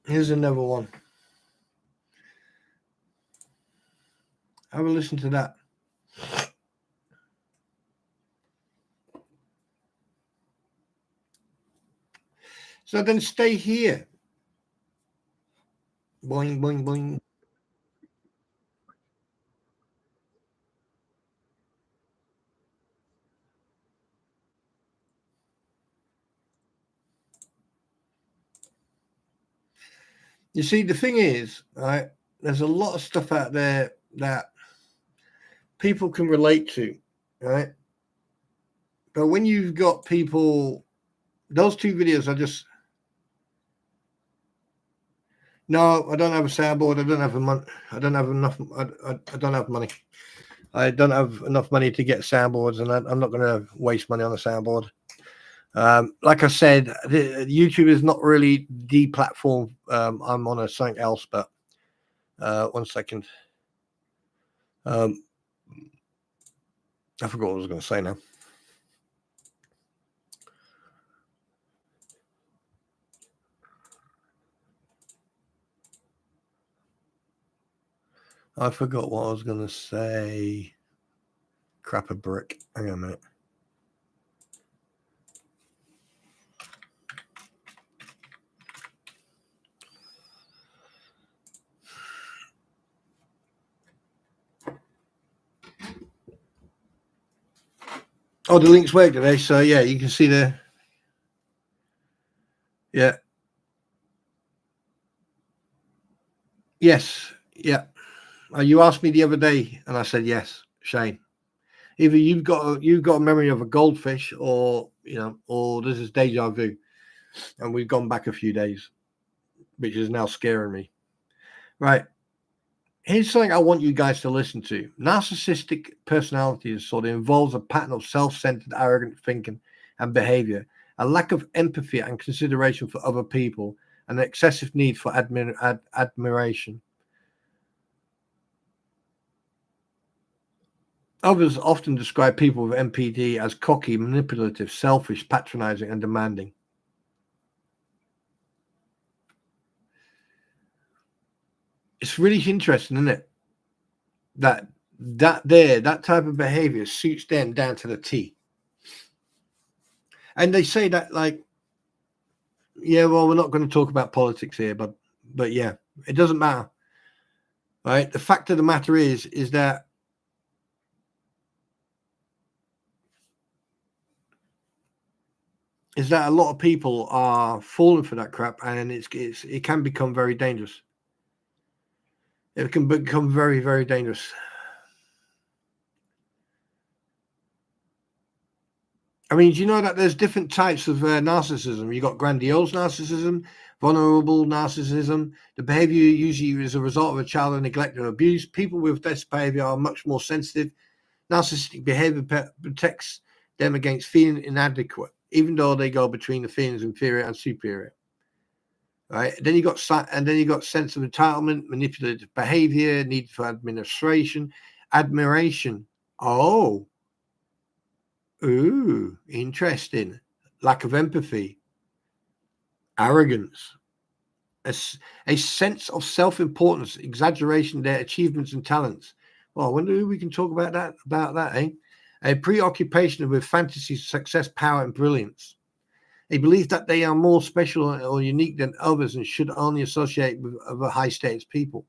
Here's another one. Have a listen to that. So then stay here. Boing, boing, boing. You see, the thing is, right, there's a lot of stuff out there that people can relate to, right? But when you've got people, those two videos are just, no, I don't have a soundboard. I don't have I don't have enough. I don't have money. I don't have enough money to get soundboards, and I'm not going to waste money on a soundboard. Like I said, YouTube is not really the platform. I'm on something else, but 1 second. I forgot what I was going to say now. I forgot what I was going to say. Crap a brick. Hang on a minute. Oh, the links work today, so yeah, you can see the yeah. Yes, yeah. You asked me the other day, and I said yes, Shane. Either you've got a memory of a goldfish, or or this is deja vu, and we've gone back a few days, which is now scaring me. Right. Here's something I want you guys to listen to. Narcissistic personality disorder involves a pattern of self-centered, arrogant thinking and behavior, a lack of empathy and consideration for other people, and an excessive need for admiration. Others often describe people with MPD as cocky, manipulative, selfish, patronizing, and demanding. It's really interesting, isn't it? That type of behavior suits them down to the T. And they say that, like, yeah, well, we're not going to talk about politics here, but yeah, it doesn't matter, right? The fact of the matter is that a lot of people are falling for that crap, and it can become very dangerous. It can become very, very dangerous. I mean, do you know that there's different types of narcissism? You got grandiose narcissism, vulnerable narcissism. The behavior usually is a result of a childhood neglect or abuse. People with this behavior are much more sensitive. Narcissistic behavior protects them against feeling inadequate, even though they go between the feelings inferior and superior. Right? Then you got sense of entitlement, manipulative behavior, need for administration, admiration. Oh, ooh, interesting. Lack of empathy, arrogance, a sense of self-importance, exaggeration of their achievements and talents. Well, I wonder who we can talk about that, eh? A preoccupation with fantasies, success, power, and brilliance. A belief that they are more special or unique than others and should only associate with other high status people.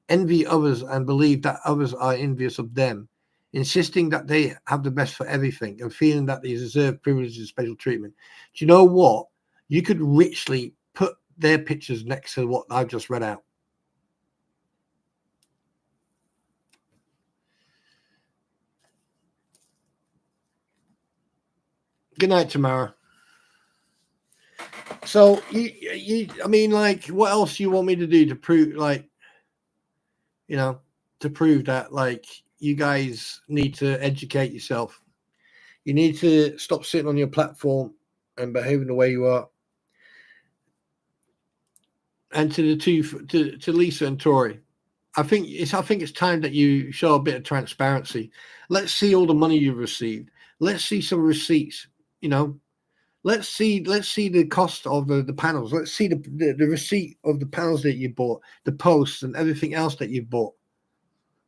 Envy others and believe that others are envious of them. Insisting that they have the best for everything and feeling that they deserve privileges and special treatment. Do you know what? You could richly put their pictures next to what I've just read out. Good night, Tamara. So I mean, like, what else do you want me to do to prove, like, to prove that, like, you guys need to educate yourself. You need to stop sitting on your platform and behaving the way you are. And to the two, to Lisa and Tori, I think it's time that you show a bit of transparency. Let's see all the money you've received. Let's see some receipts. You know, let's see the cost of the panels. Let's see the receipt of the panels that you bought, the posts and everything else that you bought.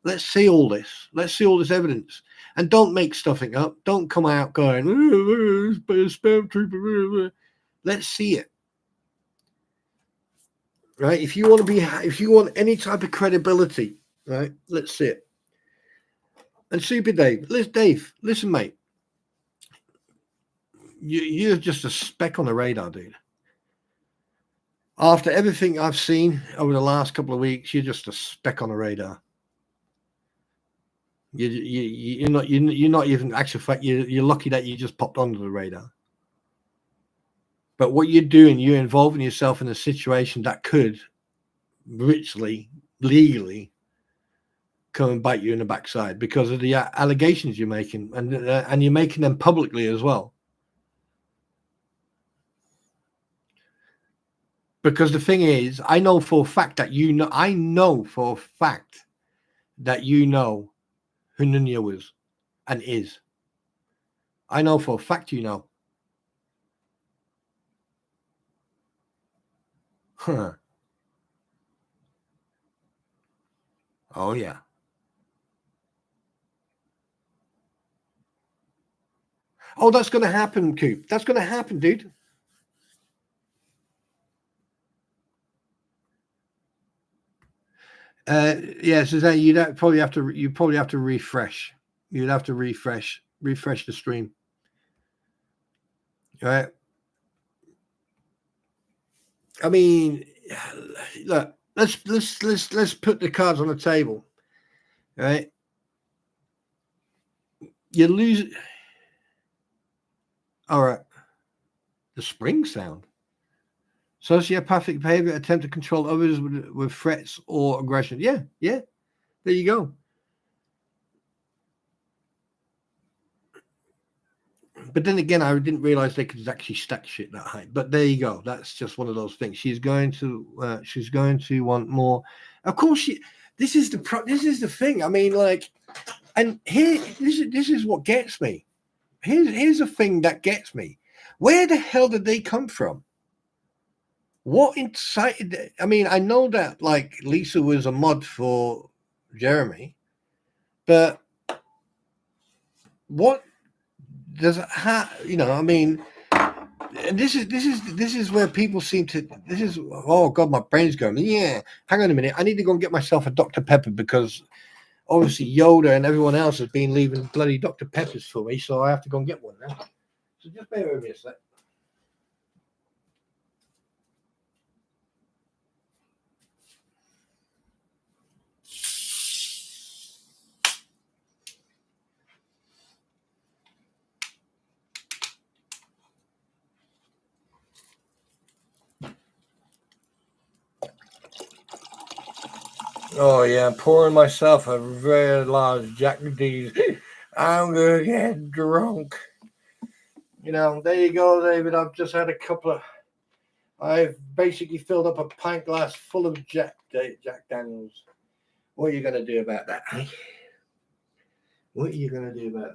Let's see all this. Let's see all this evidence. And don't make stuffing up. Don't come out going, spam trooper. Let's see it. Right? If you want any type of credibility, right? Let's see it. And Super Dave, listen, mate. You're just a speck on the radar, dude. After everything I've seen over the last couple of weeks, you're just a speck on the radar. You're not even actually fact. You're lucky that you just popped onto the radar. But what you're doing, you're involving yourself in a situation that could richly, legally, come and bite you in the backside because of the allegations you're making, and you're making them publicly as well. Because the thing is, I know for a fact that you know who Nunya was and is. I know for a fact you know. Huh. Oh, yeah. Oh, that's going to happen, Coop. That's going to happen, dude. Yeah, Suzanne, you probably have to refresh. You'd have to refresh the stream. right? I mean, look, let's put the cards on the table, right? You lose. All right, the spring sound. Sociopathic behavior, attempt to control others with threats or aggression. Yeah, yeah. There you go. But then again, I didn't realize they could actually stack shit that high. But there you go. That's just one of those things. She's going to want more. Of course, this is the thing. I mean, like, and here, this is what gets me. Here's a thing that gets me. Where the hell did they come from? What incited? I mean, I know that like Lisa was a mod for Jeremy, but what does it have? You know, I mean, and this is where people seem to. This is, oh god, my brain's going. Yeah, hang on a minute. I need to go and get myself a Dr. Pepper because obviously Yoda and everyone else has been leaving bloody Dr. Peppers for me, so I have to go and get one now. So just bear with me a sec. Oh yeah, I'm pouring myself a very large Jack D's. I'm gonna get drunk. You know, there you go, David. I've just had a couple of. I've basically filled up a pint glass full of Jack Daniels. What are you gonna do about that? Eh? What are you gonna do about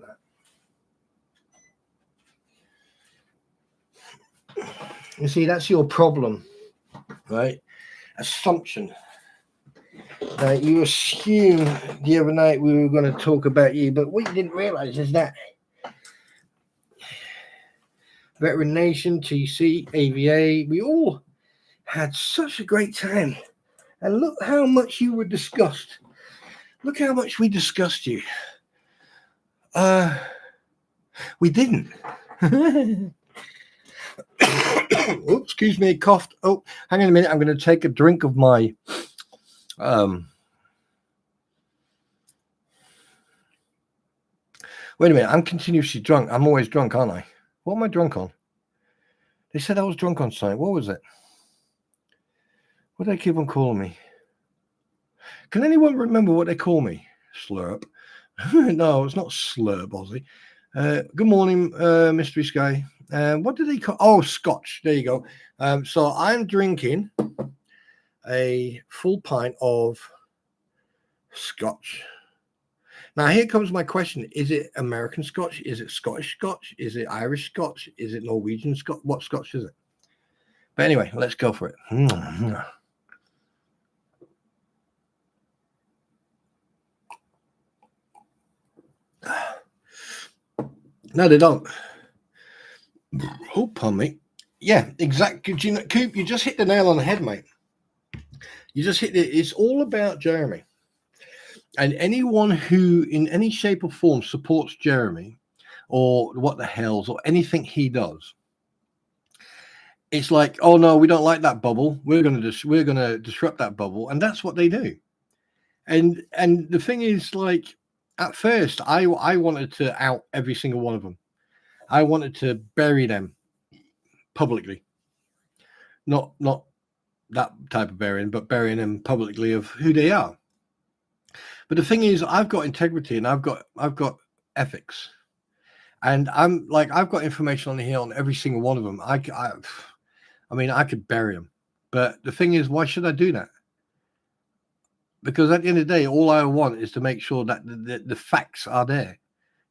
that? You see, that's your problem, right? Assumption. You assumed the other night we were going to talk about you, but what you didn't realize is that Veteran Nation, TC, AVA, we all had such a great time. And look how much you were discussed. Look how much we discussed you. We didn't. Oh, excuse me, coughed. Oh, hang on a minute. I'm going to take a drink of my wait a minute, I'm continuously drunk. I'm always drunk, aren't I? What am I drunk on? They said I was drunk on something. What was it? What do they keep on calling me? Can anyone remember what they call me? Slurp. No, it's not slurp, Ozzy. Good morning, Mystery Sky. What do they call? Oh, Scotch. There you go. So I'm drinking a full pint of Scotch. Now, here comes my question. Is it American Scotch? Is it Scottish Scotch? Is it Irish Scotch? Is it Norwegian Scotch? What Scotch is it? But anyway, let's go for it. No, they don't. Oh, pardon me. Yeah, exactly. You know, Coop, you just hit the nail on the head, mate. You just hit it. It's all about Jeremy. And anyone who, in any shape or form, supports Jeremy or what the hells or anything he does, it's like, oh no, we don't like that bubble. We're gonna disrupt that bubble, and that's what they do. And the thing is, like, at first, I wanted to out every single one of them. I wanted to bury them publicly, not that type of burying, but burying them publicly of who they are. But the thing is, I've got integrity and I've got ethics, and I'm like, I've got information on here on every single one of them. I mean, I could bury them, but the thing is, why should I do that? Because at the end of the day, all I want is to make sure that the facts are there.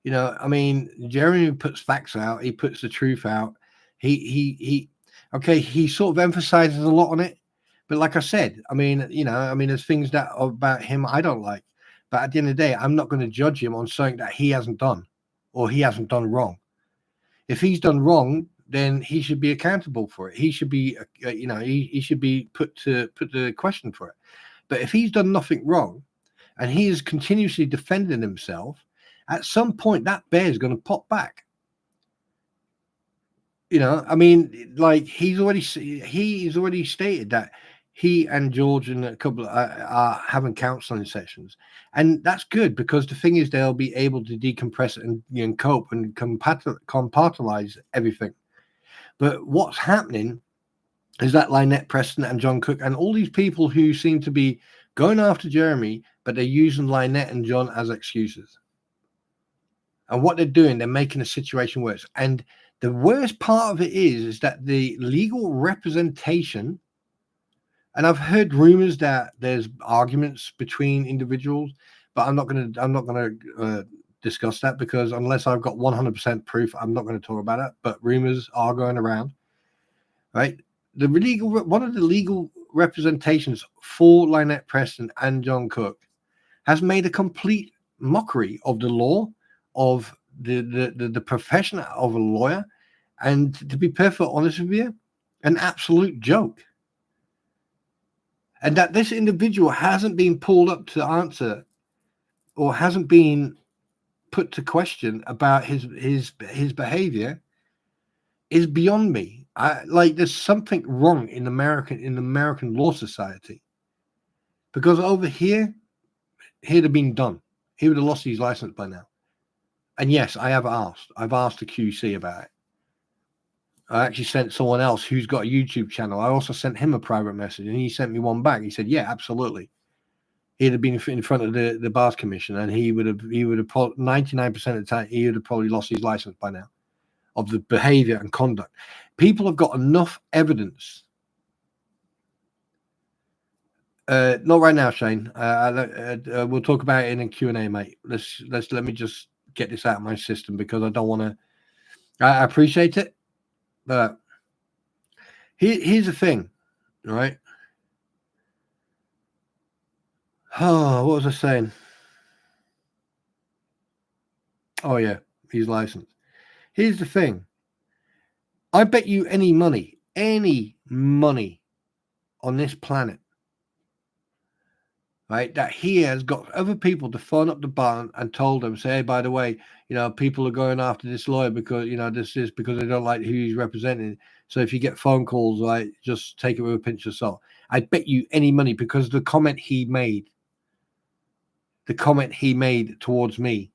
You know, I mean, Jeremy puts facts out. He puts the truth out. He sort of emphasizes a lot on it. But like I said, I mean, there's things that are about him I don't like. But at the end of the day, I'm not going to judge him on something that he hasn't done or he hasn't done wrong. If he's done wrong, then he should be accountable for it. He should be, he should be put the question for it. But if he's done nothing wrong and he is continuously defending himself, at some point that bear is going to pop back. I mean, like he's already stated that he and George and a couple are having counseling sessions, and that's good because the thing is they'll be able to decompress and cope and compartmentalize everything. But what's happening is that Lynette Preston and John Cook and all these people who seem to be going after Jeremy, but they're using Lynette and John as excuses. And what they're doing, they're making the situation worse. And the worst part of it is that the legal representation, and I've heard rumors that there's arguments between individuals, but I'm not gonna discuss that because unless I've got 100% proof, I'm not going to talk about it. But rumors are going around, right? One of the legal representations for Lynette Preston and John Cook has made a complete mockery of the law, of the profession of a lawyer, and to be perfectly honest with you, an absolute joke. And that this individual hasn't been pulled up to answer or hasn't been put to question about his behavior is beyond me. There's something wrong in American law society, because over here, he'd have been done. He would have lost his license by now. And yes, I've asked the QC about it. I actually sent someone else who's got a YouTube channel. I also sent him a private message, and he sent me one back. He said, "Yeah, absolutely." He'd have been in front of the bars commission, and he would have 99% of the time he would have probably lost his license by now of the behavior and conduct. People have got enough evidence. Not right now, Shane. We'll talk about it in a Q&A, mate. Let me just get this out of my system because I don't want to. I appreciate it, but here's the thing, right? Oh, what was I saying? Oh yeah, he's licensed. Here's the thing. I bet you any money on this planet, right, that he has got other people to phone up the bar and told them, say, hey, by the way, people are going after this lawyer because, this is because they don't like who he's representing. So if you get phone calls, right, just take it with a pinch of salt. I bet you any money because the comment he made towards me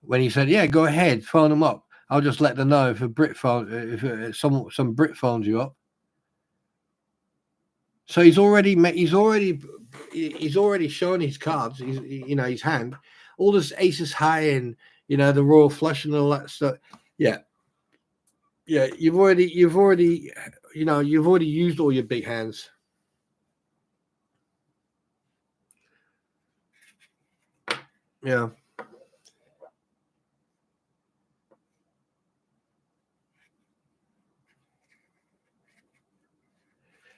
when he said, yeah, go ahead, phone them up. I'll just let them know if some Brit phones you up. So he's already shown his cards. His hand, all this aces high and the royal flush and all that stuff. Yeah. You've already used all your big hands. Yeah.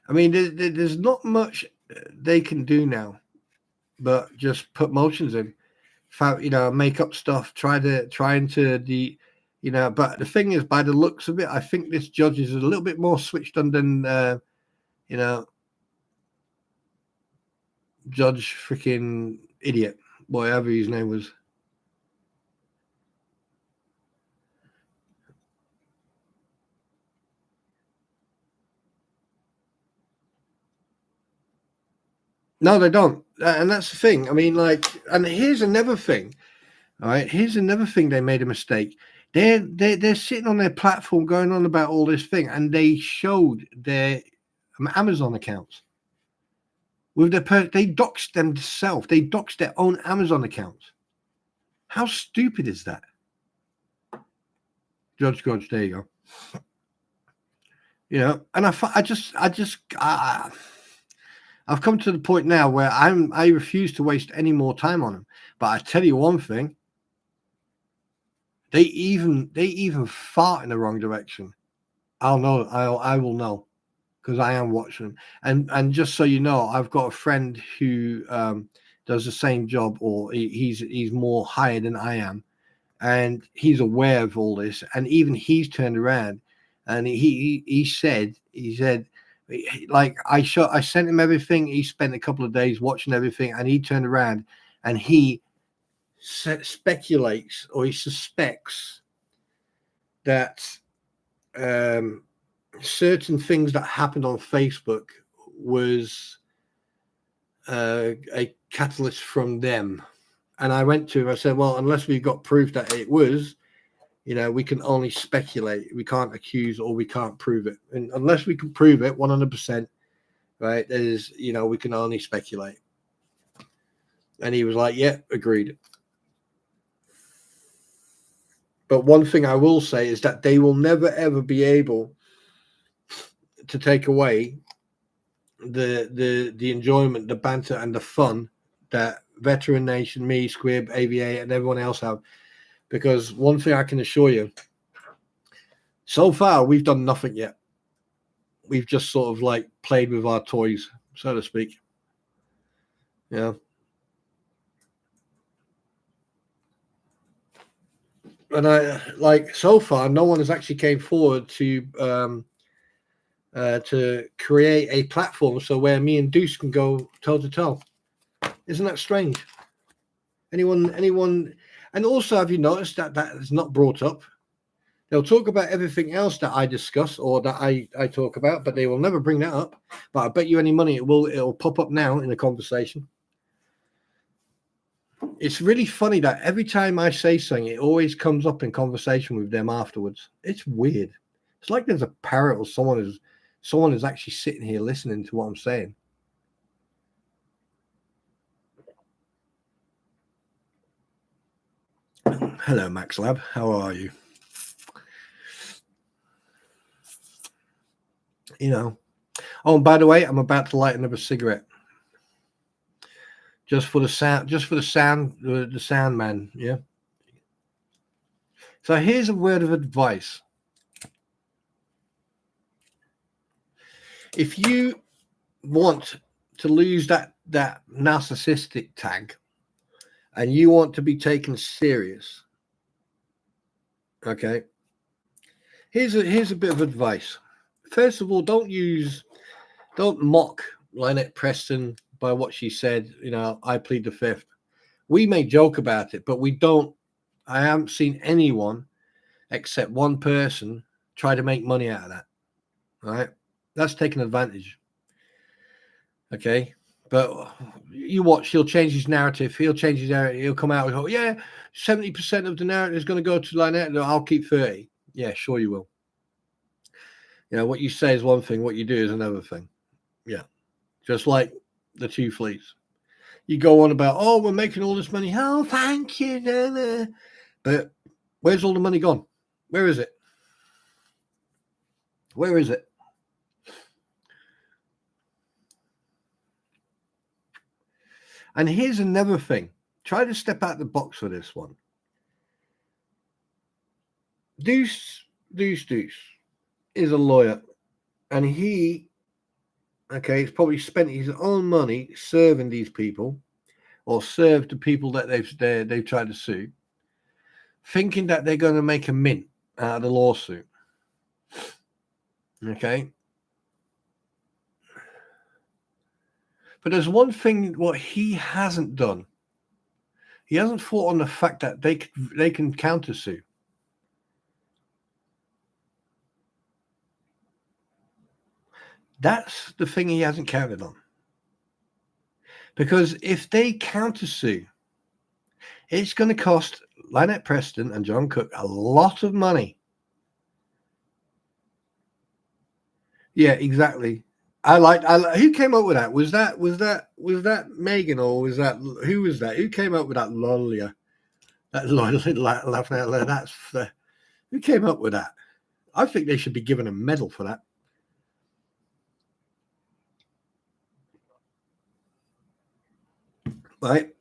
I mean, there's not much they can do now, but just put motions in, make up stuff, trying to But the thing is, by the looks of it, I think this judge is a little bit more switched on than Judge freaking idiot, whatever his name was. No, they don't, and that's the thing. I mean, and here's another thing. All right, here's another thing. They made a mistake. They're sitting on their platform going on about all this thing, and they showed their Amazon accounts with they doxed themselves. They doxed their own Amazon accounts. How stupid is that? Judge Godge, there you go. And I've come to the point now where I refuse to waste any more time on them. But I tell you one thing, they even fart in the wrong direction. I will know because I am watching them. And just so you know, I've got a friend who does the same job, or he's more hired than I am, and he's aware of all this. And even he's turned around and he said like I sent him everything. He spent a couple of days watching everything, and he turned around and he speculates, or he suspects that certain things that happened on Facebook was a catalyst from them. And I went to him, I said, well, unless we've got proof that it was, we can only speculate. We can't accuse or we can't prove it. And unless we can prove it 100%, right, we can only speculate. And he was like, yeah, agreed. But one thing I will say is that they will never, ever be able to take away the enjoyment, the banter, and the fun that Veteran Nation, me, Squib, AVA, and everyone else have. Because one thing I can assure you, so far we've done nothing yet. We've just sort of like played with our toys, so to speak. Yeah. And I so far, no one has actually came forward to create a platform so where me and Deuce can go toe to toe. Isn't that strange? Anyone? And also, have you noticed that is not brought up? They'll talk about everything else that I discuss or that I talk about, but they will never bring that up. But I bet you any money it'll pop up now in the conversation. It's really funny that every time I say something, it always comes up in conversation with them afterwards. It's weird. It's like there's a parrot or someone is actually sitting here listening to what I'm saying. Hello, Max Lab. How are you? Oh, and by the way, I'm about to light another cigarette. Just for the sound, the sound man. Yeah. So here's a word of advice. If you want to lose that narcissistic tag and you want to be taken serious, okay, here's a bit of advice. First of all, don't mock Lynette Preston by what she said. I plead the fifth. We may joke about it, but we don't. I haven't seen anyone except one person try to make money out of that. Right? That's taking advantage. Okay. But you watch, he'll change his narrative. He'll come out and go, yeah, 70% of the narrative is going to go to Lynette. I'll keep 30. Yeah, sure you will. What you say is one thing. What you do is another thing. Yeah. Just like the two fleets. You go on about, oh, we're making all this money. Oh, thank you. But where's all the money gone? Where is it? Where is it? And here's another thing. Try to step out the box for this one. Deuce is a lawyer. And he's probably spent his own money serving these people or served the people that they've tried to sue, thinking that they're going to make a mint out of the lawsuit. Okay. But there's one thing what he hasn't done. He hasn't thought on the fact that they can countersue. That's the thing he hasn't counted on. Because if they countersue, it's going to cost Lynette Preston and John Cook a lot of money. Yeah, exactly. I like who came up with that? Was that Megan or was that who was that? Who came up with that lollia? That laughing out loud. That's who came up with that? I think they should be given a medal for that. Right.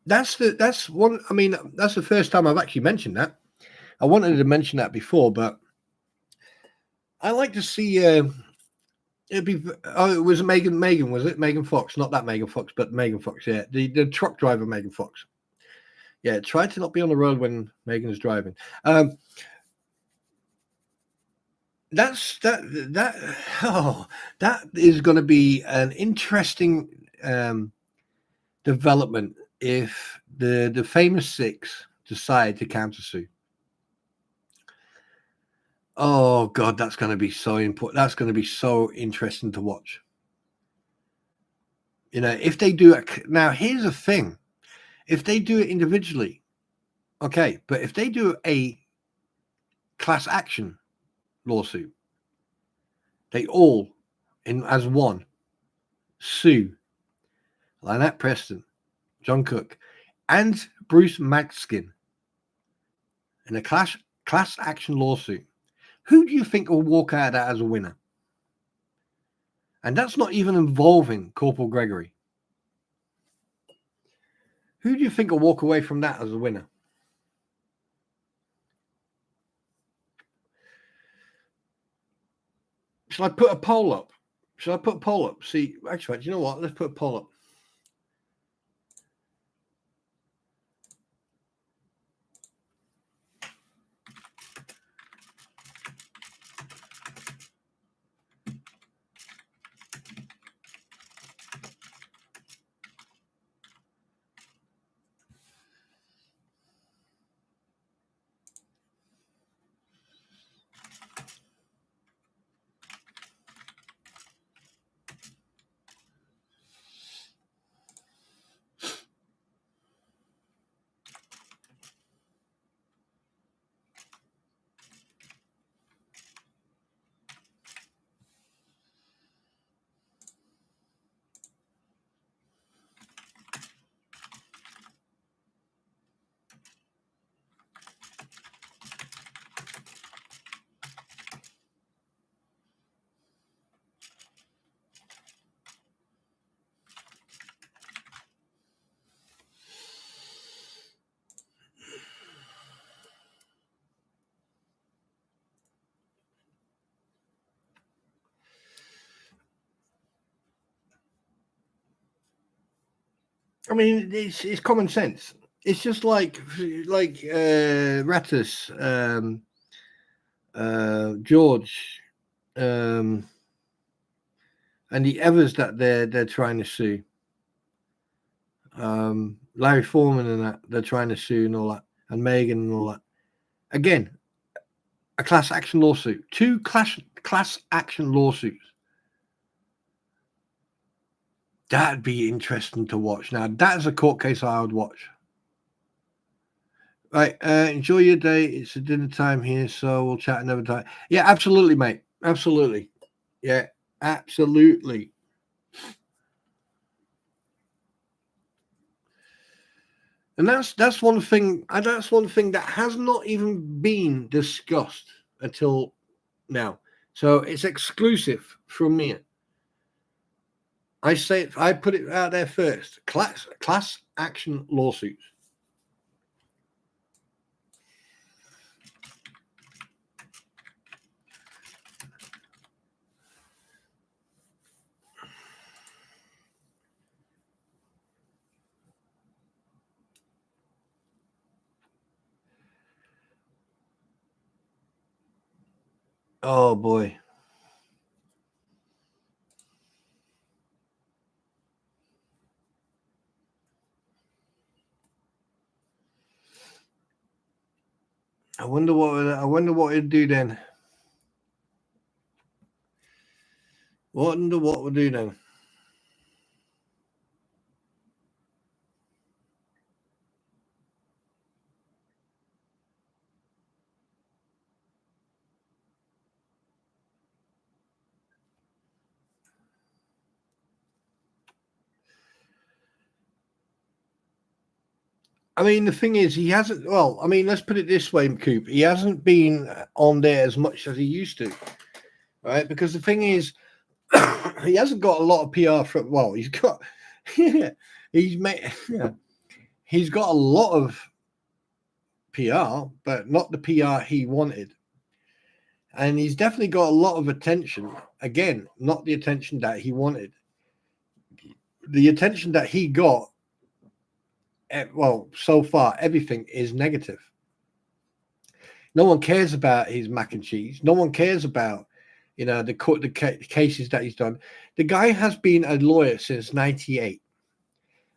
That's one. I mean, that's the first time I've actually mentioned that. I wanted to mention that before, but I like to see. It'd be. Oh, it was Megan. Was it Megan Fox? Not that Megan Fox, but Megan Fox. Yeah, the truck driver Megan Fox. Yeah, try to not be on the road when Megan is driving. That is going to be an interesting development if the famous six decide to countersue. Oh God, that's going to be so important. That's going to be so interesting to watch. If they do it now, here's the thing: if they do it individually, okay, but if they do a class action lawsuit, they all, in as one, sue Lynette Preston, John Cook, and Bruce Magskin in a class action lawsuit. Who do you think will walk out of that as a winner? And that's not even involving Corporal Gregory. Who do you think will walk away from that as a winner? Shall I put a poll up? See, actually, do you know what? Let's put a poll up. I mean, it's common sense. It's just like Rattus, George, and the others that they're trying to sue. Larry Foreman and that they're trying to sue and all that, and Megan and all that. Again, a class action lawsuit. 2 class action lawsuits. That'd be interesting to watch. Now, that is a court case I would watch. Right. Enjoy your day. It's a dinner time here, so we'll chat another time. Yeah, absolutely, mate. Absolutely. Yeah, absolutely. And that's one thing. That's one thing that has not even been discussed until now. So it's exclusive from me. I say it, I put it out there first. Class action lawsuits. Oh boy. I wonder what it'd do then. Wonder what we'll do then. I mean, the thing is, he hasn't. Well, I mean, let's put it this way, Coop. He hasn't been on there as much as he used to, right? Because the thing is, he hasn't got a lot of PR from. Well, he's got. Yeah, he's made. Yeah, he's got a lot of PR, but not the PR he wanted. And he's definitely got a lot of attention. Again, not the attention that he wanted. The attention that he got, well, so far, everything is negative. No one cares about his mac and cheese. No one cares about, the cases that he's done. The guy has been a lawyer since 98,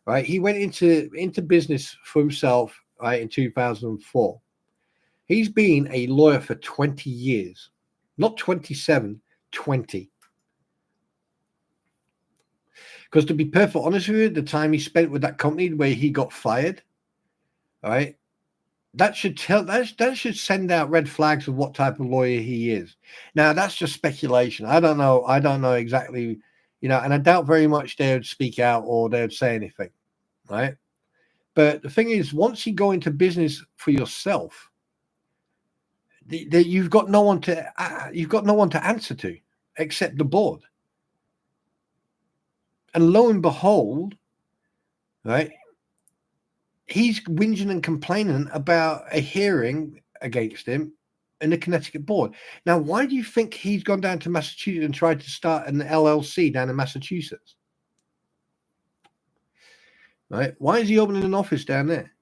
right? He went into business for himself, right, in 2004. He's been a lawyer for 20 years. Not 27, 20. Because to be perfectly honest with you, the time he spent with that company where he got fired, all right, that should send out red flags of what type of lawyer he is. Now that's just speculation. I don't know exactly, and I doubt very much they would speak out or they would say anything, right? But the thing is, once you go into business for yourself, you've got no one to answer to except the board. And lo and behold, right, he's whinging and complaining about a hearing against him in the Connecticut board. Now, why do you think he's gone down to Massachusetts and tried to start an LLC down in Massachusetts? Right? Why is he opening an office down there?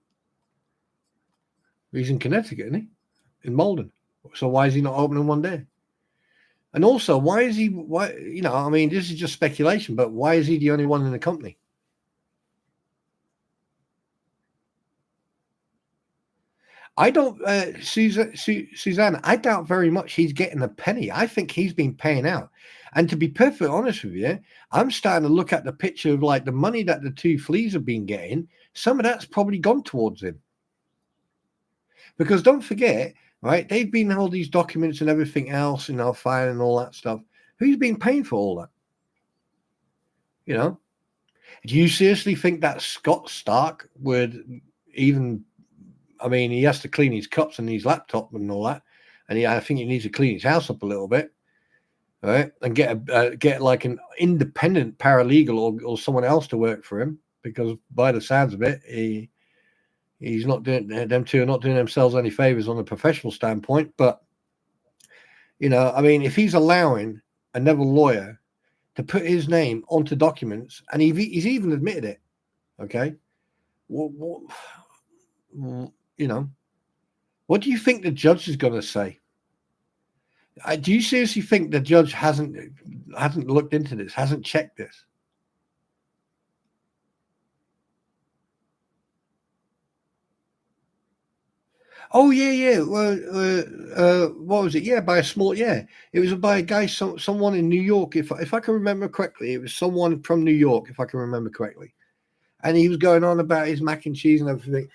He's in Connecticut, isn't he? In Malden. So why is he not opening one there? And also, why is he? Why I mean, this is just speculation, but why is he the only one in the company? I don't, Suzanne, I doubt very much he's getting a penny. I think he's been paying out. And to be perfectly honest with you, I'm starting to look at the picture of like the money that the two fleas have been getting. Some of that's probably gone towards him. Because don't forget, right, they've been all these documents and everything else, filing and all that stuff. Who's been paying for all that? Do you seriously think that Scott Stark would even... I mean, he has to clean his cups and his laptop and all that, and I think he needs to clean his house up a little bit, right? And get like an independent paralegal or someone else to work for him, because by the sounds of it, he's not doing... them two are not doing themselves any favors on a professional standpoint. But I mean, if he's allowing another lawyer to put his name onto documents, and he's even admitted it, okay, what do you think the judge is going to say? Do you seriously think the judge hasn't looked into this, hasn't checked this? Oh yeah. What was it? Yeah, by a small... Yeah, it was by a guy, someone in New York. If I can remember correctly, it was someone from New York, if I can remember correctly. And he was going on about his mac and cheese and everything,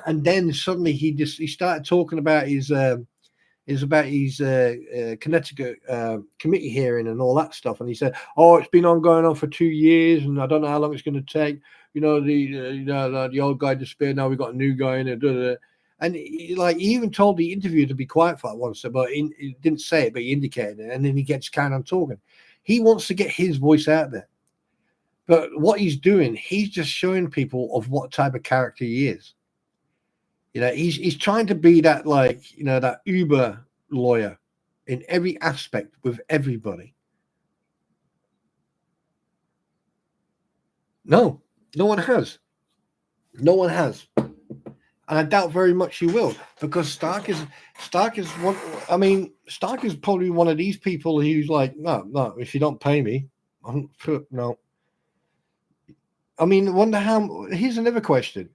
and then suddenly he started talking about his Connecticut committee hearing and all that stuff. And he said, "Oh, it's been going on for 2 years, and I don't know how long it's going to take. The old guy disappeared. Now we've got a new guy in it." And he even told the interviewer to be quiet for that once, but he didn't say it, but he indicated it. And then he gets kind of talking. He wants to get his voice out there. But what he's doing, he's just showing people of what type of character he is. He's trying to be that, that Uber lawyer in every aspect with everybody. No one has. No one has. And I doubt very much he will, because Stark is one... I mean, Stark is probably one of these people who's like, no, if you don't pay me, no. I mean, wonder how... Here's another question.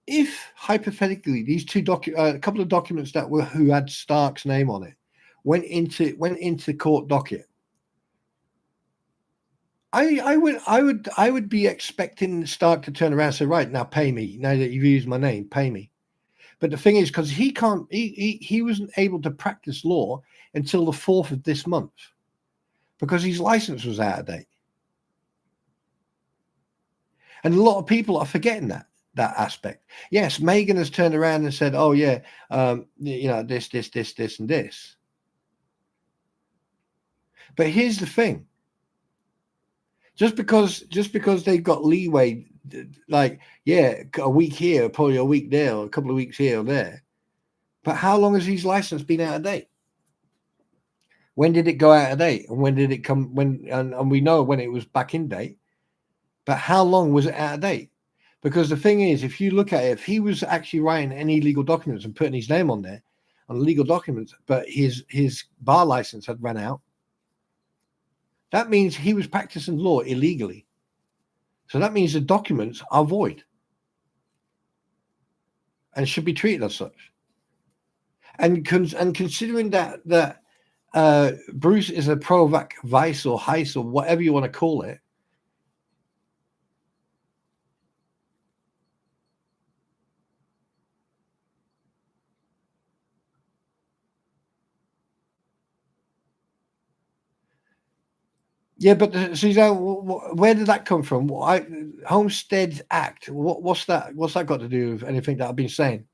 If hypothetically these two a couple of documents who had Stark's name on it went into court docket, I would be expecting Stark to turn around and say, "Right, now pay me. Now that you've used my name, pay me." But the thing is, because he wasn't able to practice law until the 4th of this month, because his license was out of date. And a lot of people are forgetting that aspect. Yes, Megan has turned around and said, "Oh yeah, this, and this." But here's the thing: just because they've got leeway, a week here, probably a week there, or a couple of weeks here or there. But how long has his license been out of date? When did it go out of date? And when did it come? And we know when it was back in date. But how long was it out of date? Because the thing is, if you look at it, if he was actually writing any legal documents and putting his name on there, on legal documents, but his bar license had run out, that means he was practicing law illegally. So that means the documents are void and should be treated as such. And considering that Bruce is a Provac vice or heist or whatever you want to call it. Yeah, but Suzanne, where did that come from? Homestead Act. What's that? What's that got to do with anything that I've been saying?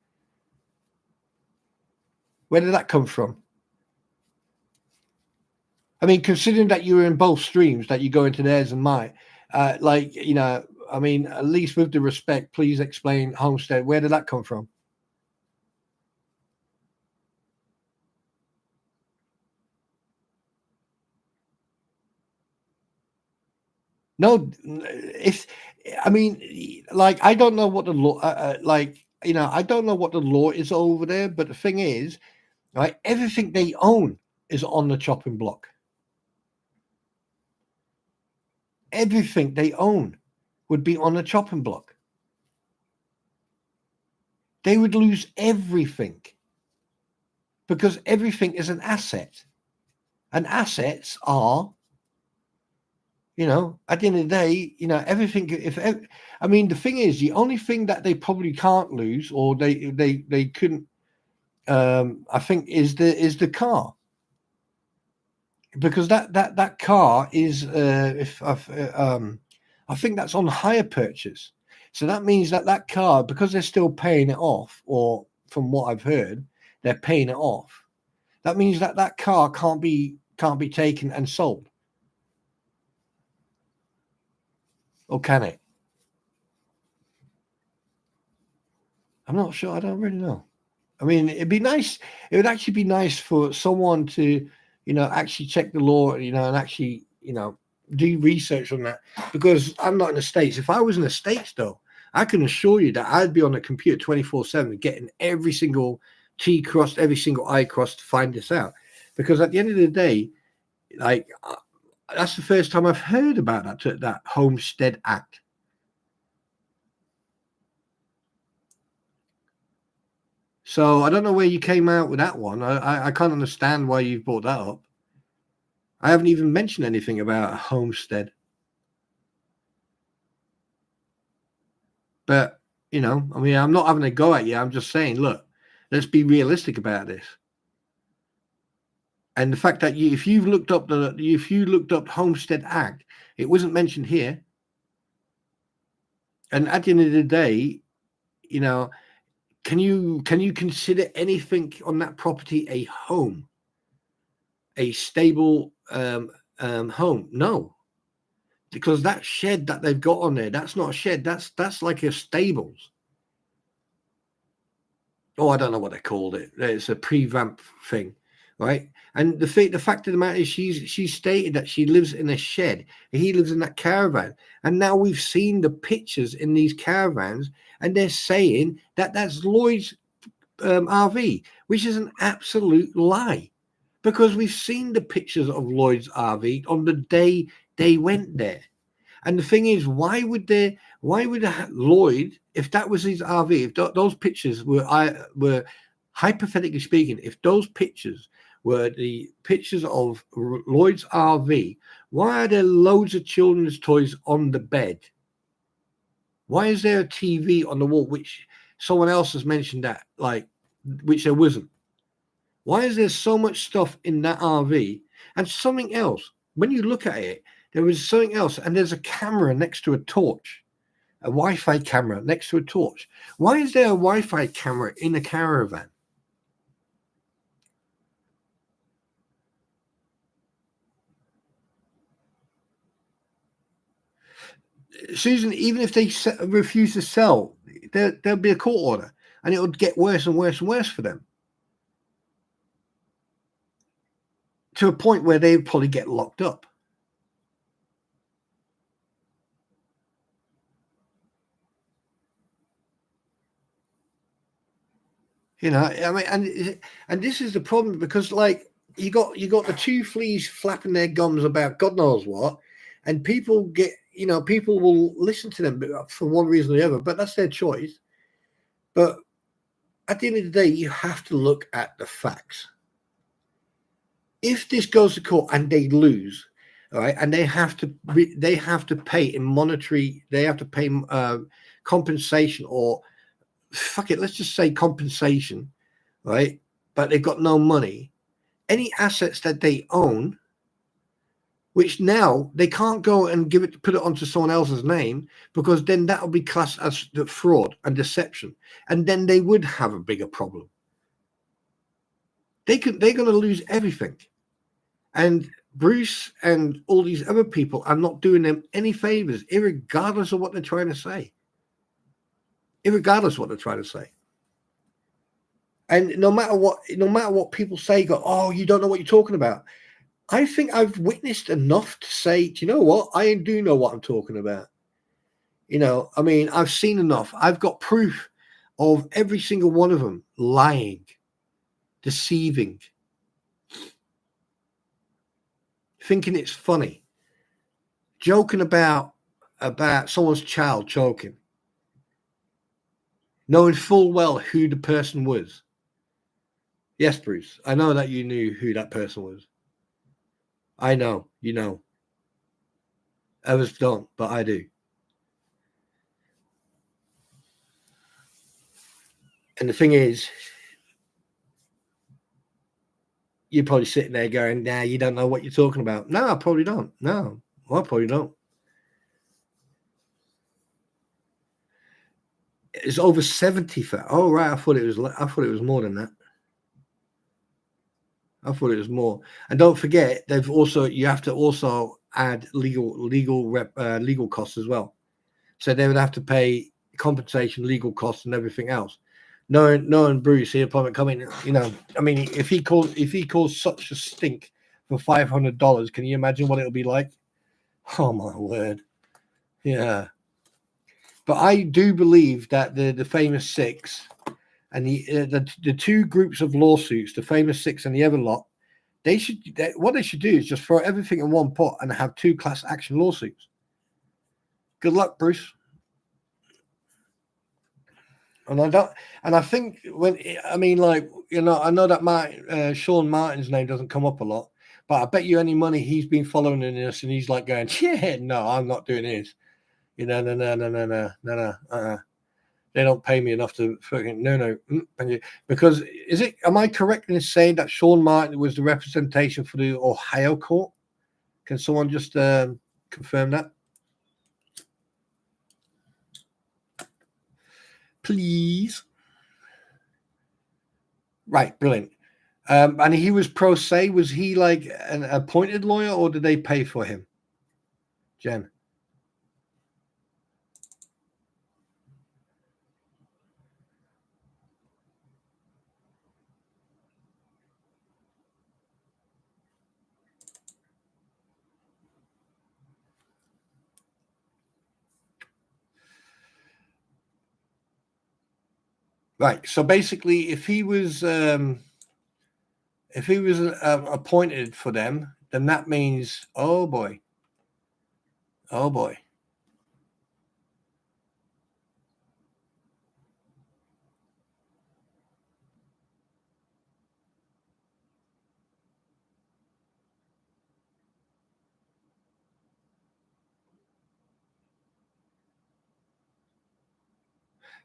Where did that come from? I mean, considering that you were in both streams, that you go into theirs and mine, I mean, at least with the respect, please explain Homestead. Where did that come from? No, if I mean, like, I don't know what the law, I don't know what the law is over there. But the thing is, right, everything they own is on the chopping block. Everything they own would be on the chopping block. They would lose everything because everything is an asset, and assets are, at the end of the day, everything. I mean, the thing is, the only thing that they probably can't lose, or they couldn't, I think, is the car, because that car is, if I think that's on hire purchase. So that means that car, because they're still paying it off, or from what I've heard, they're paying it off. That means that car can't be taken and sold, or can it? I'm not sure. I don't really know. I mean, it'd be nice. It would actually be nice for someone to, actually check the law, and actually, do research on that. Because I'm not in the States. If I was in the States, though, I can assure you that I'd be on the computer 24/7, getting every single T crossed, every single I crossed to find this out. Because at the end of the day, like, that's the first time I've heard about that Homestead Act. So I don't know where you came out with that one. I can't understand why you brought that up. I haven't even mentioned anything about a homestead. But, I mean, I'm not having a go at you. I'm just saying, look, let's be realistic about this. And the fact that if you looked up Homestead Act, it wasn't mentioned here. And at the end of the day, can you consider anything on that property a home, a stable home? No, because that shed that they've got on there, that's not a shed. That's like a stables. Oh, I don't know what they called it. It's a pre-vamp thing, right? And the fact of the matter is, she stated that she lives in a shed. He lives in that caravan, and now we've seen the pictures in these caravans, and they're saying that that's Lloyd's RV, which is an absolute lie, because we've seen the pictures of Lloyd's RV on the day they went there. And the thing is, why would Lloyd, if that was his RV, if those pictures were hypothetically speaking, if those pictures were the pictures of Lloyd's RV, why are there loads of children's toys on the bed? Why is there a TV on the wall, which someone else has mentioned that, like, which there wasn't? Why is there so much stuff in that RV? And something else, when you look at it, there was something else, and there's a camera next to a torch, a Wi-Fi camera next to a torch. Why is there a Wi-Fi camera in a caravan? Susan, even if they refuse to sell, there'll be a court order, and it would get worse and worse and worse for them, to a point where they'd probably get locked up. I mean, and this is the problem, because, like, you got the two fleas flapping their gums about God knows what, and people will listen to them for one reason or the other, but that's their choice. But at the end of the day, you have to look at the facts. if this goes to court and they lose, all right, and they have to pay in monetary, they have to pay compensation, or fuck it, let's just say compensation, right? But they've got no money. Any assets that they own, which now they can't go and put it onto someone else's name, because then that will be classed as the fraud and deception, and then they would have a bigger problem. They're going to lose everything, and Bruce and all these other people are not doing them any favors, irregardless of what they're trying to say. Irregardless of what they're trying to say. And no matter what people say, go, oh, you don't know what you're talking about. I think I've witnessed enough to say, do you know what? I do know what I'm talking about. You know, I mean, I've seen enough. I've got proof of every single one of them lying, deceiving, thinking it's funny, joking about someone's child choking, knowing full well who the person was. Yes, Bruce, I know that you knew who that person was. I know, you know. Others don't, but I do. And the thing is, you're probably sitting there going, nah, you don't know what you're talking about. No, I probably don't. No, I probably don't. It's over 70. Oh, right. I thought it was more than that. I thought it was more. And don't forget, you have to also add legal costs as well. So they would have to pay compensation, legal costs, and everything else. Knowing Bruce, he'll probably come in. You know, I mean, if he calls such a stink for $500, can you imagine what it'll be like? Oh my word, yeah. But I do believe that the famous six and the two groups of lawsuits, the famous six and the other lot, what they should do is just throw everything in one pot and have two class action lawsuits. Good luck, Bruce. And I think I know that Sean Martin's name doesn't come up a lot, but I bet you any money he's been following this, and he's like going, yeah, no, I'm not doing this. You know, no. They don't pay me enough to fucking no. Because am I correct in saying that Sean Martin was the representation for the Ohio court? Can someone just confirm that? Please. Right, brilliant. And he was pro se. Was he like an appointed lawyer, or did they pay for him? Jen. Right. So basically, if he was appointed for them, then that means, oh boy.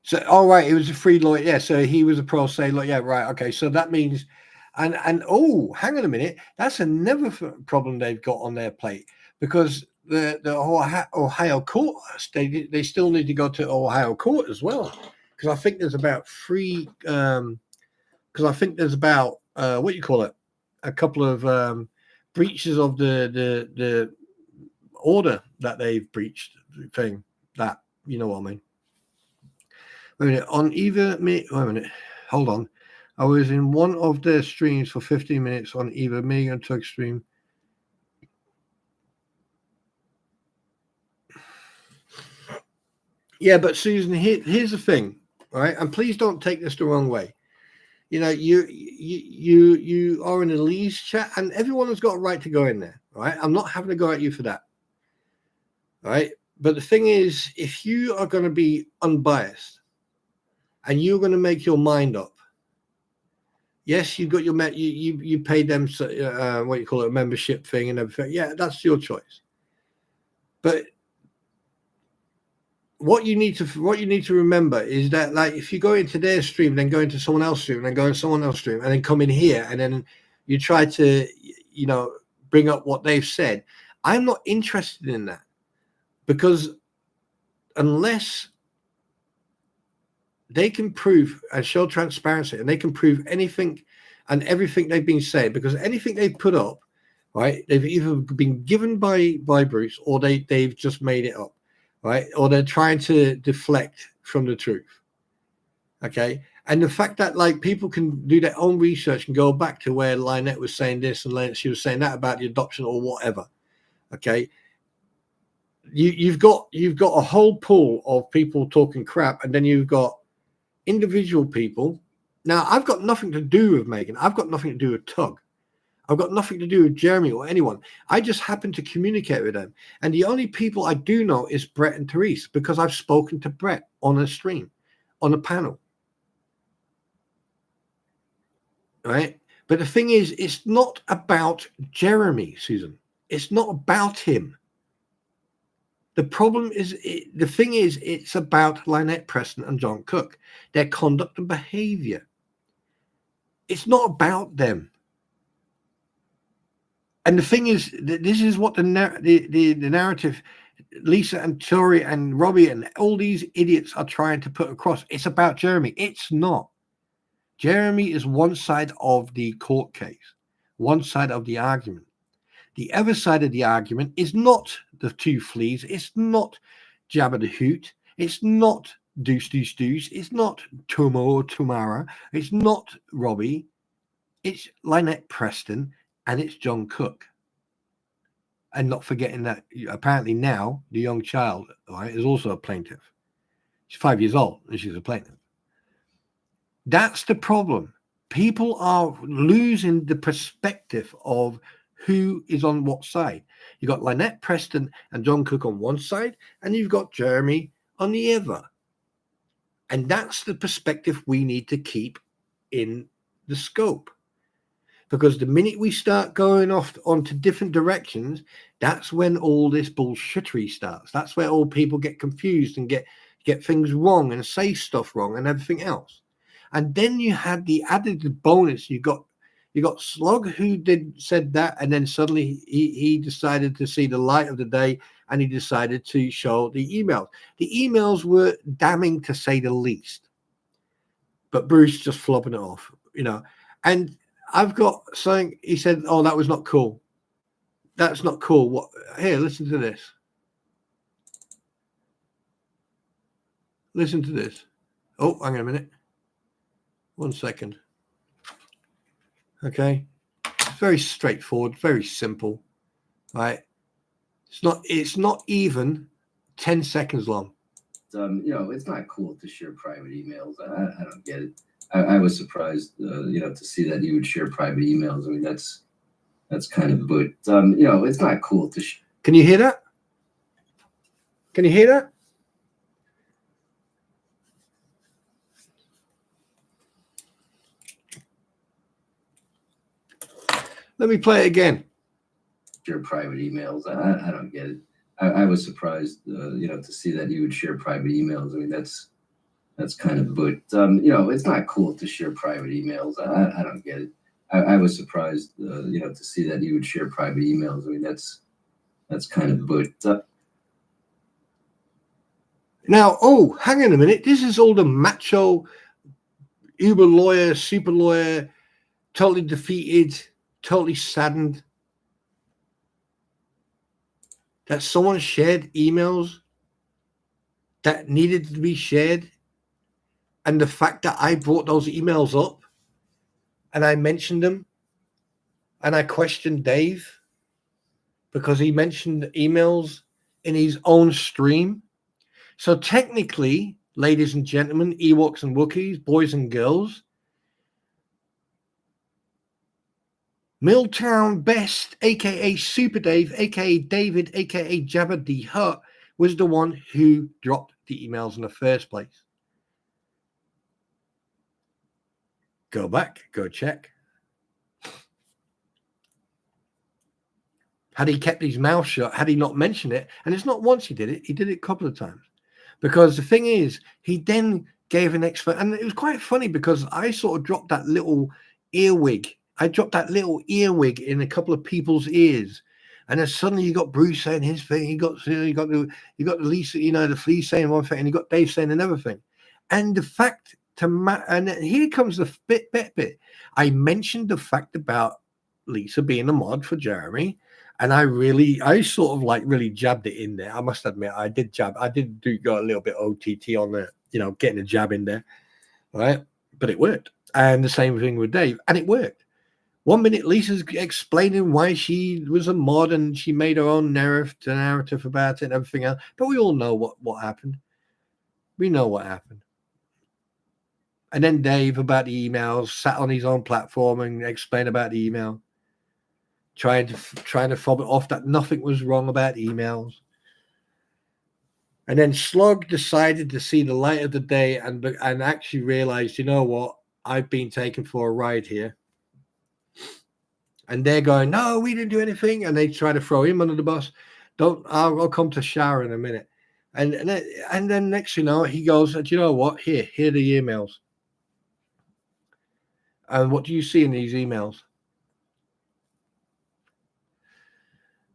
So, all right, he was a free lawyer. Yeah, so he was a pro se lawyer. Yeah, right. Okay, so that means, and oh, hang on a minute. That's another problem they've got on their plate, because the Ohio court, they still need to go to Ohio court as well, because I think there's about three. Because I think there's about what you call it, a couple of breaches of the order that they've breached. Thing that, you know what I mean. Wait a minute, on either me. Wait a minute, hold on. I was in one of their streams for 15 minutes on either me and Tug stream. Yeah, but Susan, here's the thing, right? And please don't take this the wrong way. You know, you are in a Lee's chat, and everyone has got a right to go in there, right? I'm not having to go at you for that, right? But the thing is, if you are going to be unbiased and you're going to make your mind up, Yes, you've got your you paid them what you call it, a membership thing and everything. Yeah, that's your choice. But what you need to remember is that, like, if you go into their stream, then go into someone else's stream, and then go into someone else's stream, and then come in here, and then you try to, bring up what they've said. I'm not interested in that, because unless they can prove and show transparency, and they can prove anything and everything they've been saying, because anything they've put up, right, they've either been given by Bruce, or they've just made it up, right, or they're trying to deflect from the truth. Okay, and the fact that, like, people can do their own research and go back to where Lynette was saying this and she was saying that about the adoption or whatever. Okay, you've got a whole pool of people talking crap, and then you've got individual people. Now, I've got nothing to do with Megan. I've got nothing to do with Tug. I've got nothing to do with Jeremy or anyone. I just happen to communicate with them. And the only people I do know is Brett and Therese, because I've spoken to Brett on a stream, on a panel. Right? But the thing is, it's not about Jeremy, Susan. It's not about him. The problem is, it's about Lynette Preston and John Cook, their conduct and behavior. It's not about them. And the thing is, this is what the narrative Lisa and Tori and Robbie and all these idiots are trying to put across. It's about Jeremy. It's not. Jeremy is one side of the court case, one side of the argument. The other side of the argument is not the two fleas. It's not Jabba the Hoot. It's not Deuce Deuce Deuce. It's not Tomo or Tamara. It's not Robbie. It's Lynette Preston and it's John Cook. And not forgetting that apparently now the young child, right, is also a plaintiff. She's 5 years old and she's a plaintiff. That's the problem. People are losing the perspective of who is on what side. You've got Lynette Preston and John Cook on one side, and you've got Jeremy on the other. And that's the perspective we need to keep in the scope. Because the minute we start going off onto different directions, that's when all this bullshittery starts. That's where all people get confused and get things wrong and say stuff wrong and everything else. And then you had the added bonus. You got Slug, who said that, and then suddenly he decided to see the light of the day, and he decided to show the emails. The emails were damning, to say the least. But Bruce just flopping it off, And I've got something. He said, "Oh, that was not cool. That's not cool." What? Here, listen to this. Listen to this. Oh, hang on a minute. 1 second. Okay, it's very straightforward, very simple, right? It's not even 10 seconds long. It's not cool to share private emails. I don't get it. I was surprised, to see that you would share private emails. I mean, that's kind of, but it's not cool to. Can you hear that? Can you hear that? Let me play it again. Share private emails. I don't get it. I was surprised, to see that you would share private emails. I mean, that's kind of, but it's not cool to share private emails. I don't get it. I was surprised, to see that you would share private emails. I mean, that's kind of, but. Now, hang on a minute. This is all the macho, uber lawyer, super lawyer, totally defeated, totally saddened that someone shared emails that needed to be shared. And the fact that I brought those emails up and I mentioned them and I questioned Dave because he mentioned emails in his own stream. So technically, ladies and gentlemen, Ewoks and Wookiees, boys and girls, Milltown Best, a.k.a. Super Dave, a.k.a. David, a.k.a. Jabba the Hutt, was the one who dropped the emails in the first place. Go back, go check. Had he kept his mouth shut, had he not mentioned it, and it's not once he did it a couple of times. Because the thing is, he then gave an expert, and it was quite funny because I sort of dropped that little earwig. I dropped that little earwig in a couple of people's ears, and then suddenly you got Bruce saying his thing. You got the Lisa, the Flea saying one thing, and you got Dave saying another thing. And the fact and here comes the bit. I mentioned the fact about Lisa being a mod for Jeremy. And I sort of like really jabbed it in there. I must admit, I did jab. I did go a little bit OTT on the, getting a jab in there, right? But it worked. And the same thing with Dave, and it worked. 1 minute, Lisa's explaining why she was a mod and she made her own narrative about it and everything else. But we all know what happened. We know what happened. And then Dave about the emails, sat on his own platform and explained about the email. Trying to fob it off that nothing was wrong about emails. And then Slug decided to see the light of the day and actually realized, you know what, I've been taken for a ride here. And they're going, no, we didn't do anything. And they try to throw him under the bus. I'll come to shower in a minute. And then next, he goes, do you know what? Here are the emails. And what do you see in these emails?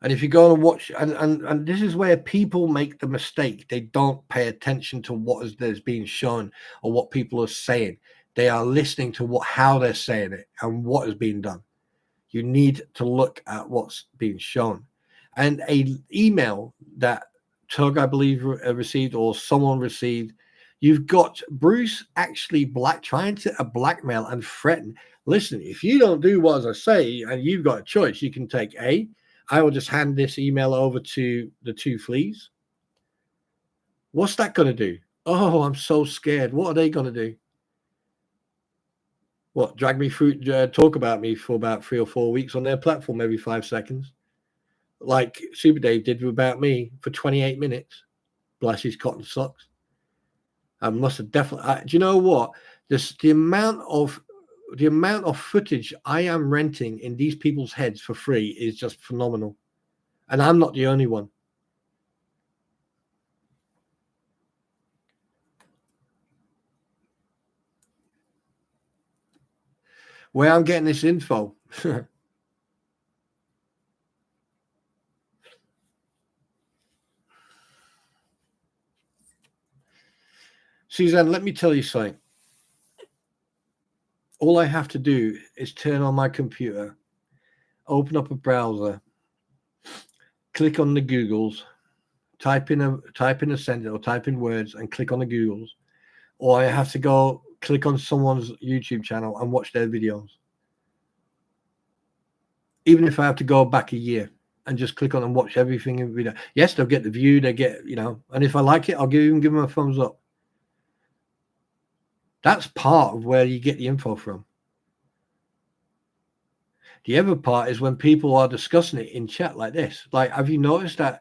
And if you go and watch, and this is where people make the mistake. They don't pay attention to what is being shown or what people are saying. They are listening to how they're saying it and what is being done. You need to look at what's being shown. And a email that Tug, I believe, received, or someone received, you've got Bruce actually trying to blackmail and threaten. Listen, if you don't do what I say, and you've got a choice, you can take I will just hand this email over to the two fleas. What's that going to do? Oh, I'm so scared. What are they going to do? What, drag me through, talk about me for about 3 or 4 weeks on their platform every 5 seconds? Like Super Dave did about me for 28 minutes. Bless his cotton socks. I must have definitely. Do you know what? The amount of footage I am renting in these people's heads for free is just phenomenal. And I'm not the only one. Where I'm getting this info. Suzanne, let me tell you something. All I have to do is turn on my computer, open up a browser, click on the Googles, type in a sentence or type in words and click on the Googles, or I have to go click on someone's YouTube channel and watch their videos. Even if I have to go back a year and just click on and watch everything in video. Yes, they'll get the view, they get, and if I like it, I'll give them a thumbs up. That's part of where you get the info from. The other part is when people are discussing it in chat like this. Like, have you noticed that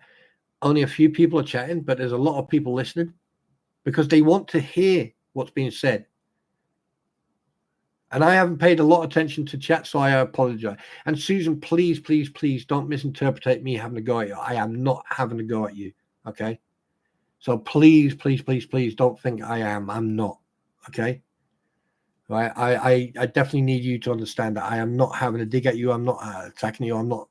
only a few people are chatting, but there's a lot of people listening? Because they want to hear what's being said. And I haven't paid a lot of attention to chat, so I apologize. And Susan, please, please, please don't misinterpret me having a go at you. I am not having a go at you, okay? So please, please, please, please don't think I am. I'm not, okay? Right? I definitely need you to understand that I am not having a dig at you. I'm not attacking you. I'm not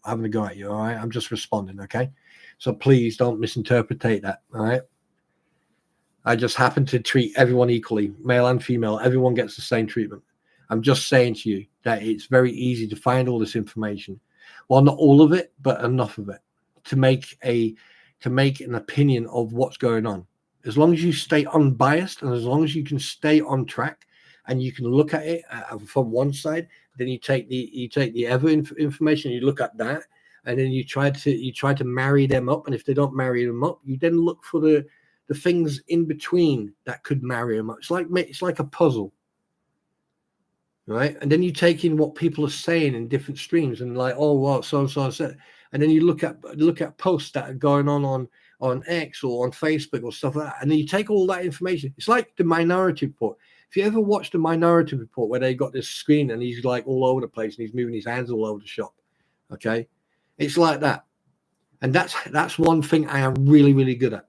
having a go at you, all right? I'm just responding, okay? So please don't misinterpret that, all right? I just happen to treat everyone equally, male and female. Everyone gets the same treatment. I'm just saying to you that it's very easy to find all this information. Well, not all of it, but enough of it to make an opinion of what's going on. As long as you stay unbiased and as long as you can stay on track and you can look at it from one side, then you take the other information, you look at that, and then you try to marry them up. And if they don't marry them up, you then look for the things in between that could marry them up. It's like a puzzle, right? And then you take in what people are saying in different streams and like, oh, well, so said, and then you look at posts that are going on X or on Facebook or stuff like that, and then you take all that information. It's like the Minority Report. If you ever watched the Minority Report where they got this screen and he's like all over the place and he's moving his hands all over the shop, okay, it's like that. And that's one thing I am really, really good at.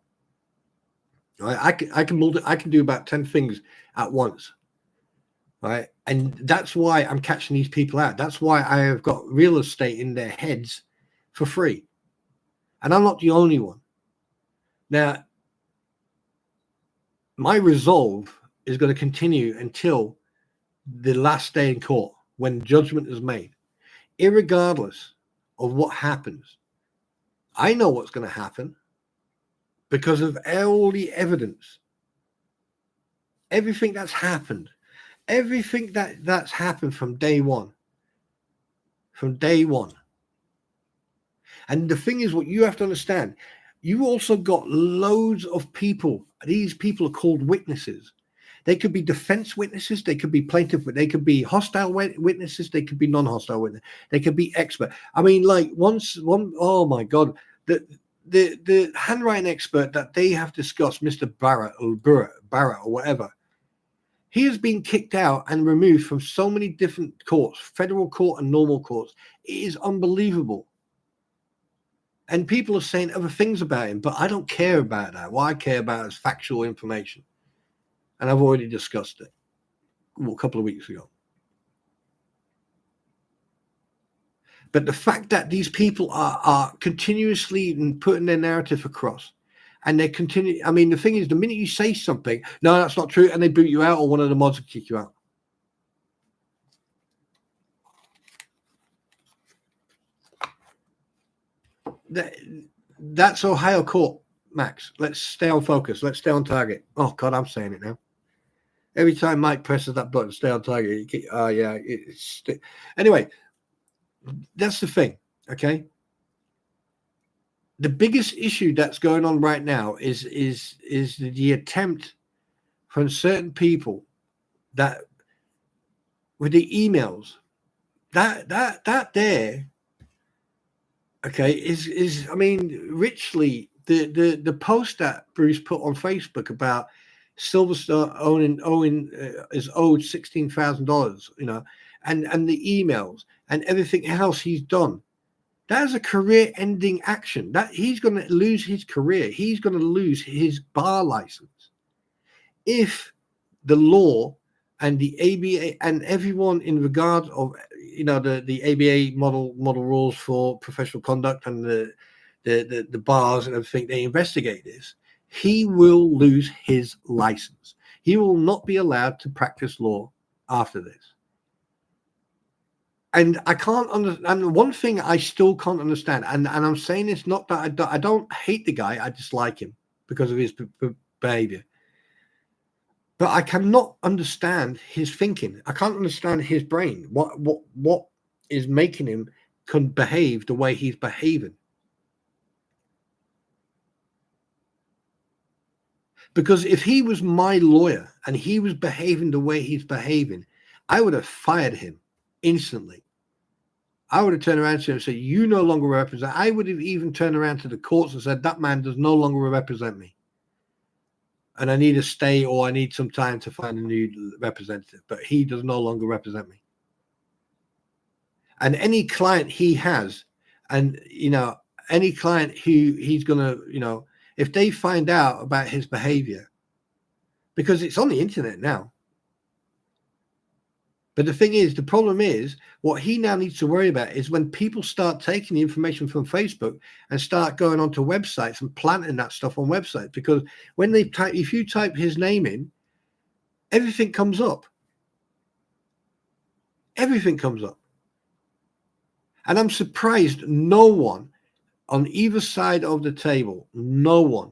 Right? I can do about 10 things at once. Right. And that's why I'm catching these people out. That's why I have got real estate in their heads for free. And I'm not the only one. Now, my resolve is going to continue until the last day in court when judgment is made. Irregardless of what happens, I know what's going to happen because of all the evidence. Everything that's happened. Everything that's happened from day one. From day one. And the thing is, what you have to understand, you also got loads of people. These people are called witnesses. They could be defense witnesses. They could be plaintiff. They could be hostile witnesses. They could be non-hostile witnesses. They could be expert. I mean, like oh my God, the handwriting expert that they have discussed, Mr. Barrett or whatever, he has been kicked out and removed from so many different courts, federal court and normal courts. It is unbelievable. And people are saying other things about him, but I don't care about that. What I care about is factual information. And I've already discussed it a couple of weeks ago. But the fact that these people are continuously putting their narrative across, and they continue. I mean, the thing is, the minute you say something, no, that's not true, and they boot you out, or one of the mods will kick you out. That's Ohio court, Max. Let's stay on focus. Let's stay on target. Oh, God, I'm saying it now. Every time Mike presses that button, stay on target. Yeah. Anyway, that's the thing, okay? The biggest issue that's going on right now is the attempt from certain people that with the emails that there, okay, is I mean, richly the post that Bruce put on Facebook about Silverstone owing is owed $16,000, you know, and the emails and everything else he's done. That is a career-ending action. That he's going to lose his career. He's going to lose his bar license if the law and the ABA and everyone in regard of, you know, the ABA model rules for professional conduct and the bars and everything, they investigate this. He will lose his license. He will not be allowed to practice law after this. And I can't understand. And one thing I still can't understand, and I'm saying this not that I don't hate the guy, I dislike him because of his behavior. But I cannot understand his thinking. I can't understand his brain. What is making him behave the way he's behaving? Because if he was my lawyer and he was behaving the way he's behaving, I would have fired him instantly. I would have turned around to him and said, you no longer represent. I would have even turned around to the courts and said, that man does no longer represent me. And I need a stay or I need some time to find a new representative. But he does no longer represent me. And any client he has, and, you know, any client who he's going to, you know, if they find out about his behavior, because it's on the internet now. But the thing is, the problem is, what he now needs to worry about is when people start taking the information from Facebook and start going onto websites and planting that stuff on websites. Because when they type, if you type his name in, everything comes up. Everything comes up. And I'm surprised no one on either side of the table, no one,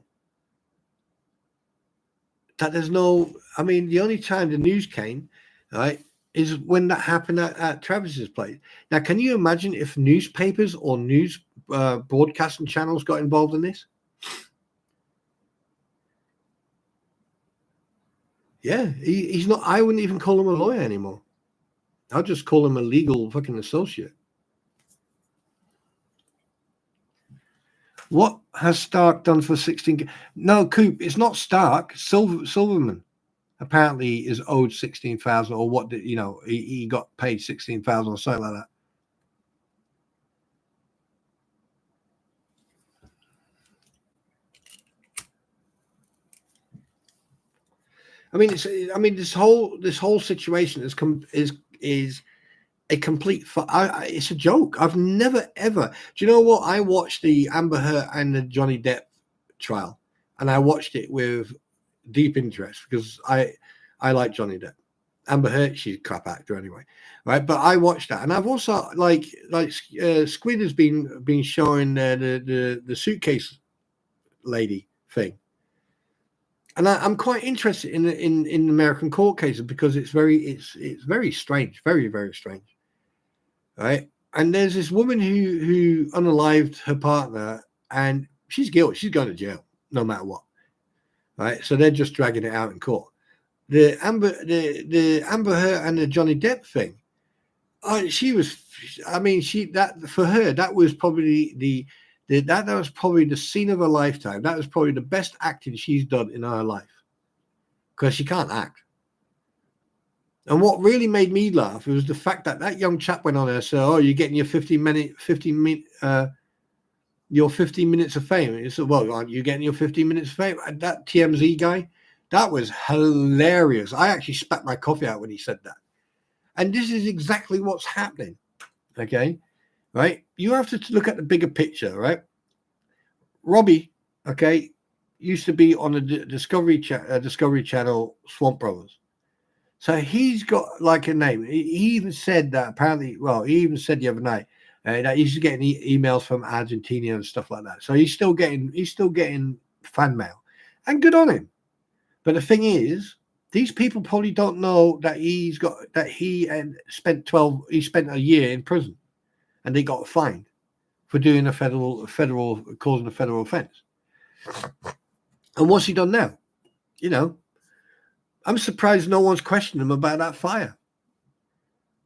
that there's no, I mean, the only time the news came, right, is when that happened at Travis's place. Now, can you imagine if newspapers or news broadcasting channels got involved in this? Yeah, he's not, I wouldn't even call him a lawyer anymore. I'll just call him a legal fucking associate. What has Stark done for 16? No, Coop, it's not Stark, Silverman. apparently is owed 16,000, or what did, he got paid 16,000 or something like that. I mean, this whole situation is a complete. It's a joke. I've never ever. Do you know what? I watched the Amber Heard and the Johnny Depp trial, and I watched it with deep interest because I like Johnny Depp. Amber Heard, she's a crap actor anyway, right? But I watched that, and I've also Squid has been showing the suitcase lady thing. And I'm quite interested in American court cases because it's very strange, very, very strange, right? And there's this woman who unalived her partner, and she's guilty. She's going to jail no matter what, right? So they're just dragging it out in court. The Amber Heard and the Johnny Depp thing. That for her, that was probably that was probably the scene of her lifetime. That was probably the best acting she's done in her life, because she can't act. And what really made me laugh was the fact that young chap went on there and said, "Oh, you're getting your 15 minutes of fame." And he said, "Well, aren't you getting your 15 minutes of fame?" And that TMZ guy, that was hilarious. I actually spat my coffee out when he said that. And this is exactly what's happening. Okay, right? You have to look at the bigger picture, right? Robbie, okay, used to be on the Discovery Channel Swamp Brothers. So he's got like a name. He even said that apparently, he even said the other night that he's getting emails from Argentina and stuff like that. So he's still getting fan mail, and good on him. But the thing is, these people probably don't know that he spent a year in prison, and they got fined for doing causing a federal offense. And what's he done now? I'm surprised no one's questioned him about that fire.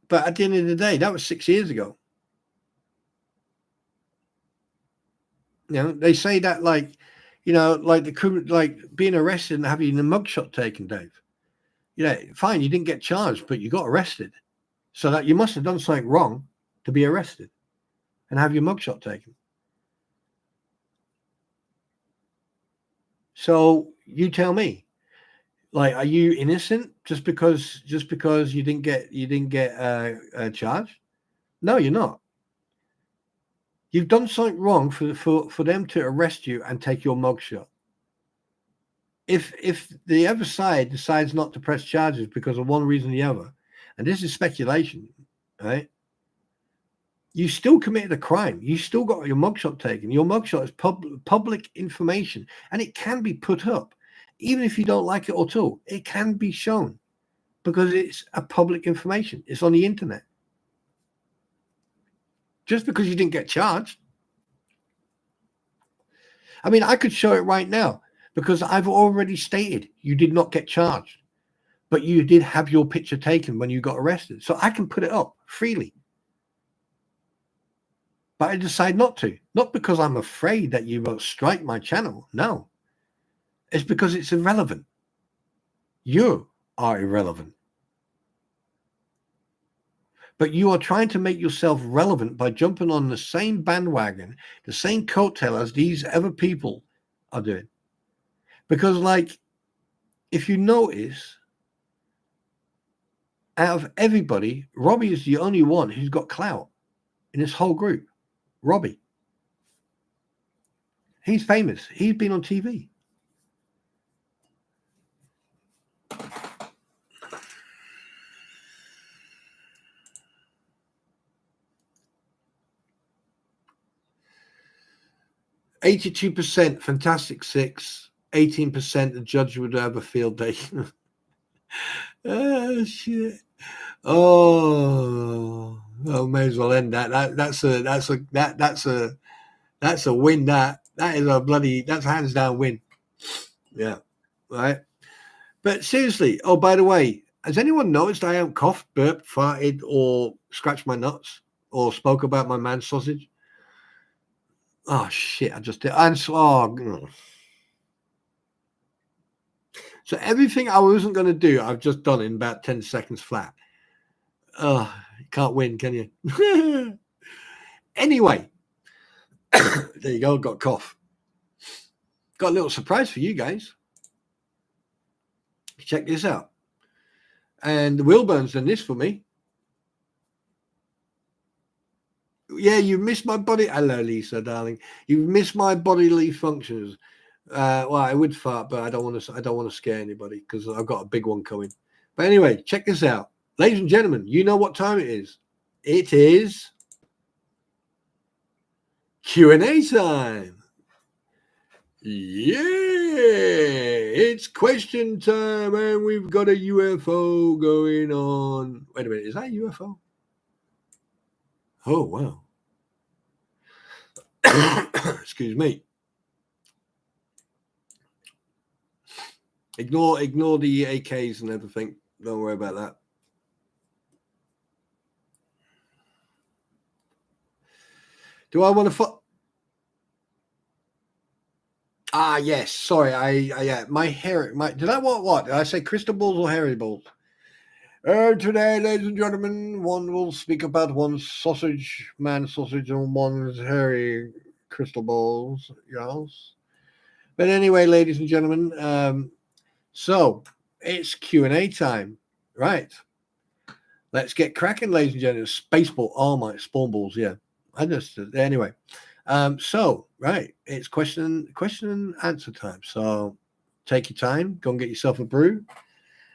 But at the end of the day, that was 6 years ago. They say that like being arrested and having a mugshot taken, Dave. Fine, you didn't get charged, but you got arrested. So that you must have done something wrong to be arrested and have your mugshot taken. So you tell me, are you innocent just because you didn't get charged? No, you're not. You've done something wrong for them to arrest you and take your mugshot. If the other side decides not to press charges because of one reason or the other, and this is speculation, right? You still committed a crime. You still got your mugshot taken. Your mugshot is public information, and it can be put up. Even if you don't like it at all, it can be shown because it's a public information. It's on the internet. Just because you didn't get charged. I mean, I could show it right now because I've already stated you did not get charged, but you did have your picture taken when you got arrested. So I can put it up freely. But I decide not to. Not because I'm afraid that you will strike my channel. No. It's because it's irrelevant. You are irrelevant. But you are trying to make yourself relevant by jumping on the same bandwagon, the same coattail as these other people are doing. Because, if you notice, out of everybody, Robbie is the only one who's got clout in this whole group. Robbie. He's famous. He's been on TV. %, Fantastic Six. 18% the judge would have a field day. Oh shit! Oh, may as well end that. That's a win. That is a bloody. That's a hands down win. Yeah, right. But seriously. Oh, by the way, has anyone noticed I haven't coughed, burped, farted, or scratched my nuts, or spoke about my man sausage? Oh shit! I just did. So everything I wasn't going to do, I've just done in about 10 seconds flat. You can't win, can you? Anyway, there you go. Got a cough. Got a little surprise for you guys. Check this out. And Wilburn's done this for me. Yeah, you missed my body. Hello, Lisa, darling. You've missed my bodily functions. Well, I would fart, but I don't want to scare anybody because I've got a big one coming. But anyway, check this out, ladies and gentlemen. You know what time it is? It is Q&A time. Yeah, it's question time, and we've got a UFO going on. Wait a minute, is that a UFO? Oh, wow. Excuse me. Ignore the AKs and everything. Don't worry about that. Do I want to... yes. Sorry. Yeah. My hair... Did I want what? Did I say crystal balls or hairy balls? Today, ladies and gentlemen, one will speak about one's sausage, man sausage, and one's hairy crystal balls. Yes. But anyway, ladies and gentlemen, so it's Q&A time. Right. Let's get cracking, ladies and gentlemen. Spaceball. Oh, my spawn balls. Yeah. Anyway. So, right. It's question and answer time. So take your time. Go and get yourself a brew.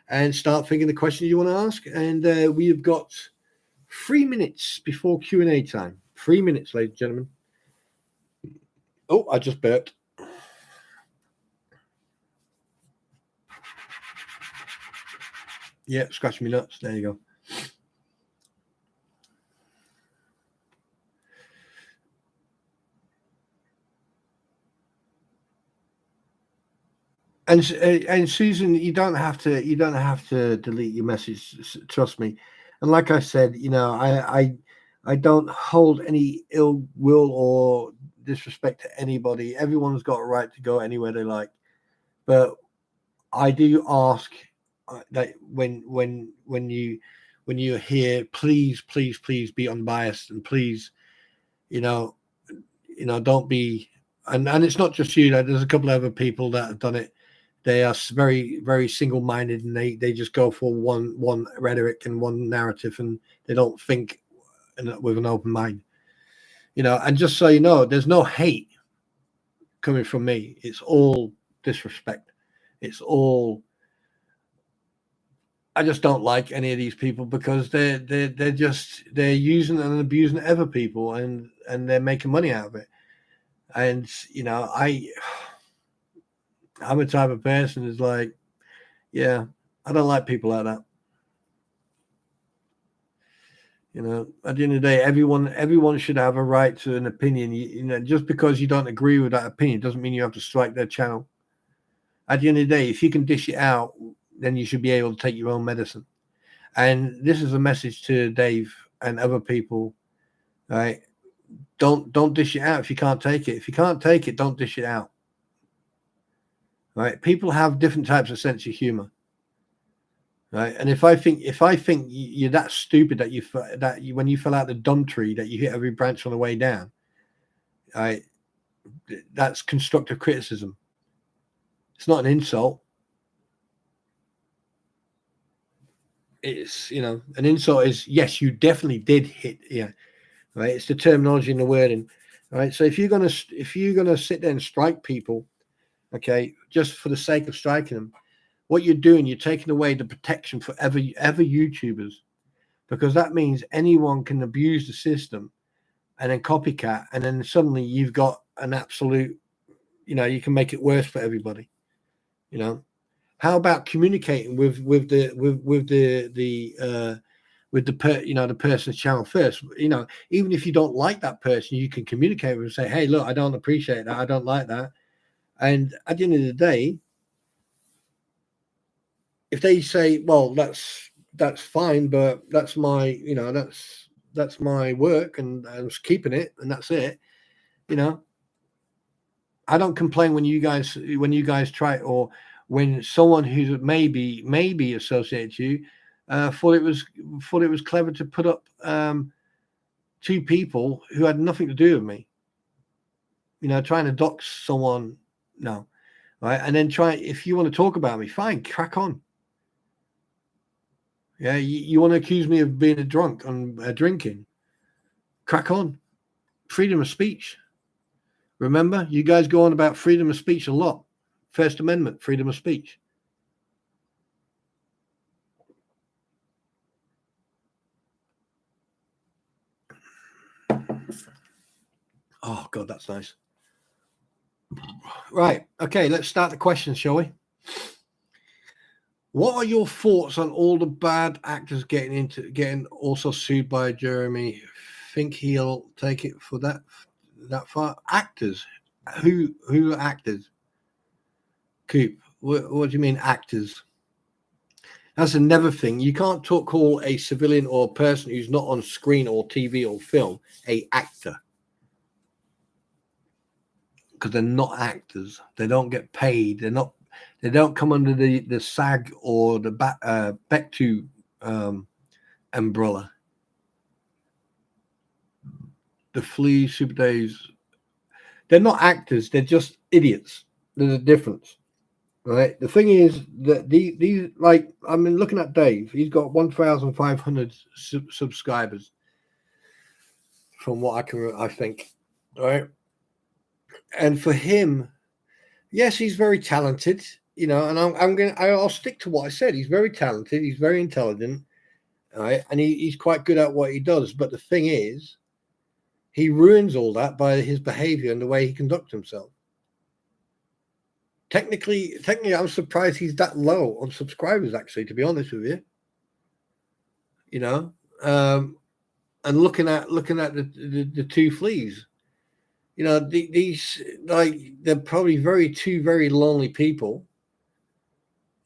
And start thinking the question you want to ask. And we have got 3 minutes before Q&A time. 3 minutes, ladies and gentlemen. Oh, I just burped. Yeah, scratch me nuts. There you go. And Susan, you don't have to delete your message. Trust me. And like I said, I don't hold any ill will or disrespect to anybody. Everyone's got a right to go anywhere they like. But I do ask that when you're here, please be unbiased, and please, don't be. And it's not just you. There's a couple of other people that have done it. They are very, very single-minded, and they just go for one rhetoric and one narrative, and they don't think with an open mind. And just so you know, there's no hate coming from me. It's all disrespect. It's all. I just don't like any of these people because they're using and abusing other people, and they're making money out of it. And I'm a type of person who's like, yeah, I don't like people like that. At the end of the day, everyone should have a right to an opinion. Just because you don't agree with that opinion doesn't mean you have to strike their channel. At the end of the day, if you can dish it out, then you should be able to take your own medicine. And this is a message to Dave and other people, right? Don't dish it out if you can't take it. If you can't take it, don't dish it out. Right? People have different types of sense of humor. Right? And if I think you're that stupid that when you fell out the dumb tree that you hit every branch on the way down, right? That's constructive criticism. It's not an insult. It's an insult is, yes, you definitely did hit. Yeah. Right. It's the terminology and the wording. Right. So if you're gonna sit there and strike people, okay, just for the sake of striking them, what you're doing, you're taking away the protection for ever YouTubers, because that means anyone can abuse the system and then copycat, and then suddenly you've got an absolute, you can make it worse for everybody. How about communicating with the person's channel first? Even if you don't like that person, you can communicate with them and say, hey, look, I don't appreciate that. I don't like that. And at the end of the day, if they say, well, that's fine, but that's my, that's my work, and I was keeping it, and that's it. I don't complain when you guys try, or when someone who's maybe associated to you thought it was clever to put up two people who had nothing to do with me. Trying to dox someone, no, right? And then if you want to talk about me, fine, crack on. Yeah, you want to accuse me of being a drunk and drinking, crack on. Freedom of speech. Remember, you guys go on about freedom of speech a lot. First Amendment, freedom of speech. Oh, God, that's nice. Right. Okay, let's start the questions, shall we? What are your thoughts on all the bad actors getting also sued by Jeremy? Think he'll take it for that far? Actors? Who are actors? Coop, what do you mean actors? That's another thing. You can't call a civilian or a person who's not on screen or TV or film a actor, because they're not actors. They don't get paid. They don't come under the SAG or the Bectu umbrella. The Flea, Super Days, they're not actors. They're just idiots. There's a difference, right? The thing is that these like, I mean, looking at Dave, he's got 1,500 subscribers, from what I think, right? And for him, yes, he's very talented, and I'll stick to what I said. He's very talented. He's very intelligent, right? And he's quite good at what he does. But the thing is, he ruins all that by his behavior and the way he conducts himself. Technically, I'm surprised he's that low on subscribers, actually, to be honest with you. And looking at the two fleas, these, like, they're probably two very lonely people.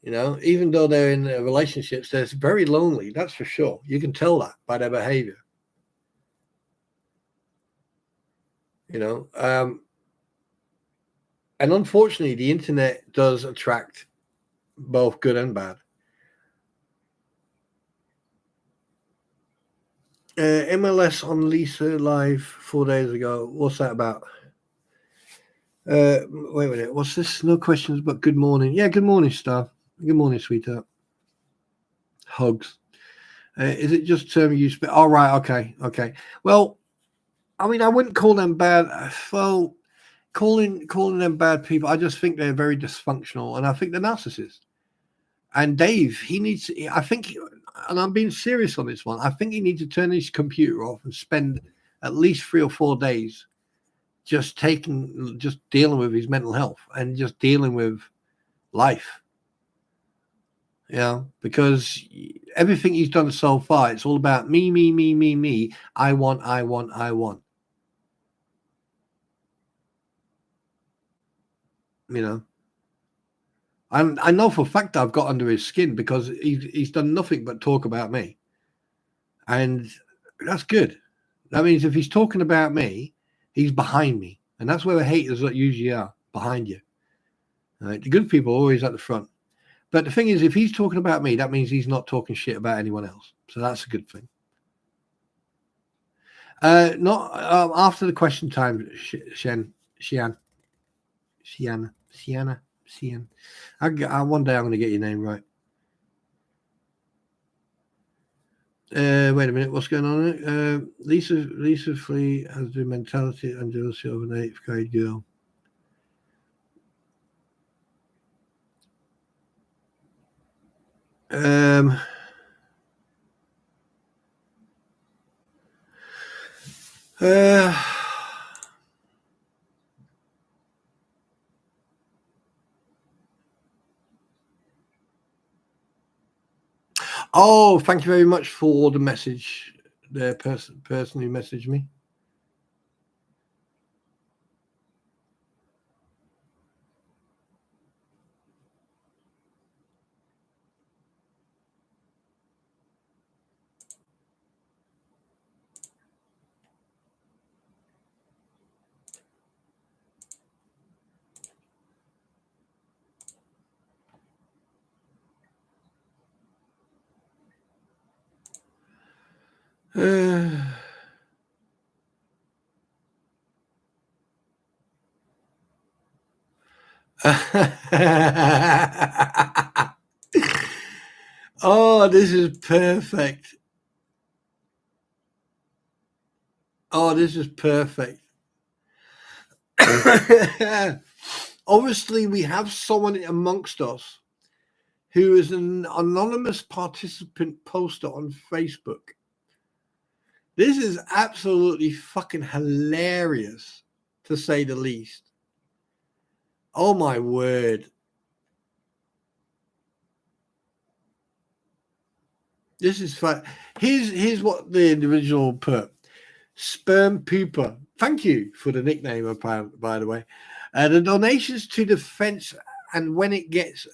Even though they're in relationships, they're very lonely. That's for sure. You can tell that by their behavior. And unfortunately, the internet does attract both good and bad. MLS on Lisa live 4 days ago. What's that about? Wait a minute. What's this? No questions, but good morning. Yeah, good morning, Star. Good morning, sweetheart. Hugs. Is it just term use? Oh, right. Okay. Well, I mean, I wouldn't call them bad. Well, calling them bad people, I just think they're very dysfunctional, and I think they're narcissists. And Dave, I think, and I'm being serious on this one, I think he needs to turn his computer off and spend at least 3 or 4 days just dealing with his mental health and just dealing with life. Because everything he's done so far, it's all about me. I want. And I know for a fact I've got under his skin, because he's done nothing but talk about me. And that's good. That means if he's talking about me, he's behind me. And that's where the haters usually are, behind you. Right? The good people are always at the front. But the thing is, if he's talking about me, that means he's not talking shit about anyone else. So that's a good thing. Not after the question time, Shian. One day I'm going to get your name right. Wait a minute, what's going on? Lisa Flea has the mentality and jealousy of an 8th grade girl. Oh, thank you very much for the message, the person who messaged me. Oh, this is perfect. Oh, this is perfect. Obviously, we have someone amongst us who is an anonymous participant poster on Facebook. This is absolutely fucking hilarious, to say the least. Oh my word. This is fun. Here's what the individual put. Sperm pooper. Thank you for the nickname, by the way. The donations to defense, and when it gets,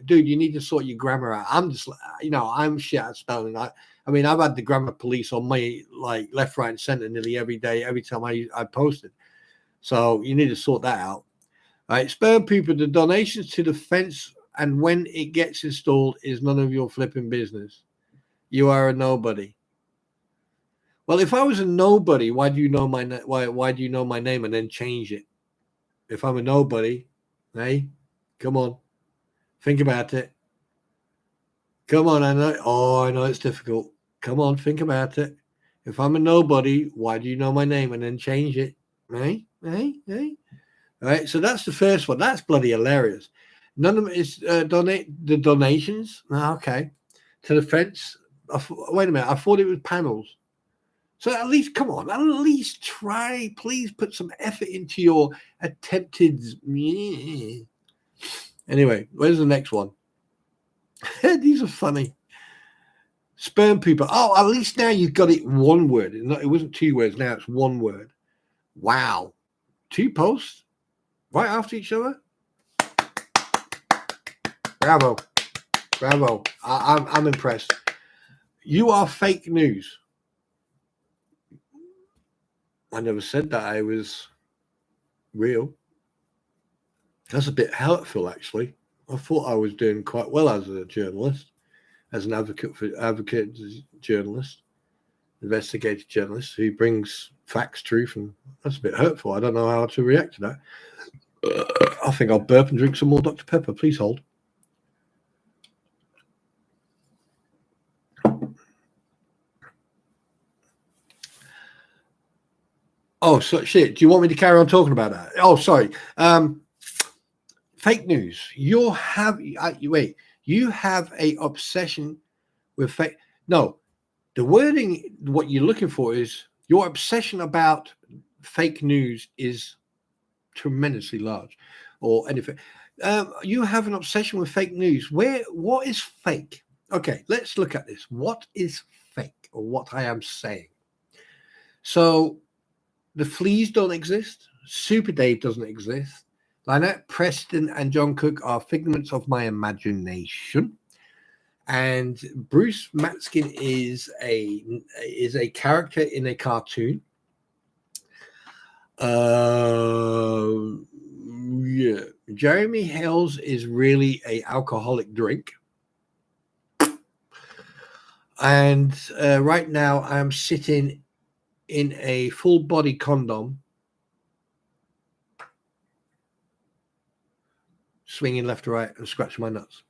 dude, you need to sort your grammar out. I'm just, I'm shit at spelling. I mean, I've had the grammar police on my like left, right, and center nearly every day, every time I posted. So you need to sort that out. All right, sperm pooper. The donations to defense, and when it gets installed, is none of your flipping business. You are a nobody. Well, if I was a nobody, why do you know my why do you know my name and then change it? If I'm a nobody, hey, come on, think about it. Come on, I know it's difficult. Come on, think about it. If I'm a nobody, why do you know my name and then change it? Hey. All right, so that's the first one. That's bloody hilarious. None of it is donate the donations. Okay, to the fence. Wait a minute, I thought it was panels. So at least, come on, at least try. Please put some effort into your attempted. Anyway, where's the next one? These are funny. Sperm people. Oh, at least now you've got it one word. It wasn't two words. Now it's one word. Wow. 2 posts right after each other. Bravo. I'm impressed. You are fake news. I never said that I was real. That's a bit hurtful, actually. I thought I was doing quite well as a journalist, as an advocate journalist, investigative journalist who brings facts, truth, and that's a bit hurtful. I don't know how to react to that. I think I'll burp and drink some more Dr. Pepper. Please hold. Oh, so shit. Do you want me to carry on talking about that? Oh, sorry. Fake news. You have a obsession with fake. No, the wording, what you're looking for is your obsession about fake news is tremendously large, or anything. You have an obsession with fake news. What is fake? Okay, let's look at this. What is fake, or what I am saying? So the fleas don't exist. Super Dave doesn't exist. Lynette Preston and John Cook are figments of my imagination. And Bruce Matskin is a character in a cartoon. Yeah. Jeremy Hales is really a alcoholic drink. And right now I'm sitting in a full body condom, swinging left to right and scratching my nuts.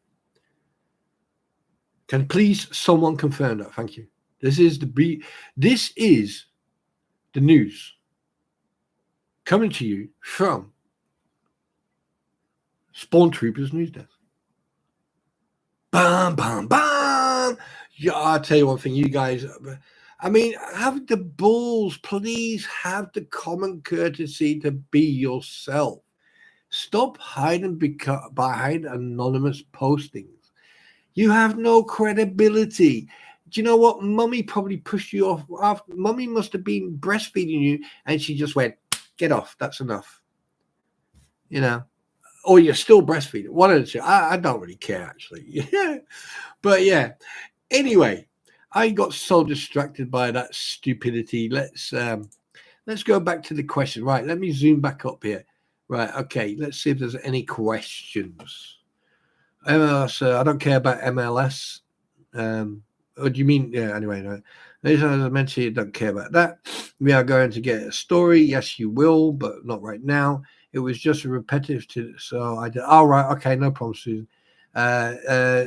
Can please someone confirm that? Thank you. This is the news coming to you from Spawn Troopers News Desk. Bam, bam, bam. Yeah, I'll tell you one thing, you guys. I mean, have the balls, please have the common courtesy to be yourself. Stop hiding behind anonymous postings. You have no credibility. Do you know what? Mummy probably pushed you off. Mummy must have been breastfeeding you, and she just went, "Get off. That's enough." Or you're still breastfeeding. One of the two. I don't really care, actually. Yeah, but yeah. Anyway, I got so distracted by that stupidity. Let's go back to the question. Right, let me zoom back up here. Right, okay. Let's see if there's any questions. MLS, I don't care about MLS. What do you mean? Yeah, anyway, no. As I mentioned, you don't care about that. We are going to get a story. Yes, you will, but not right now. It was just a repetitive to, so I did. All right, okay, no problem, Susan.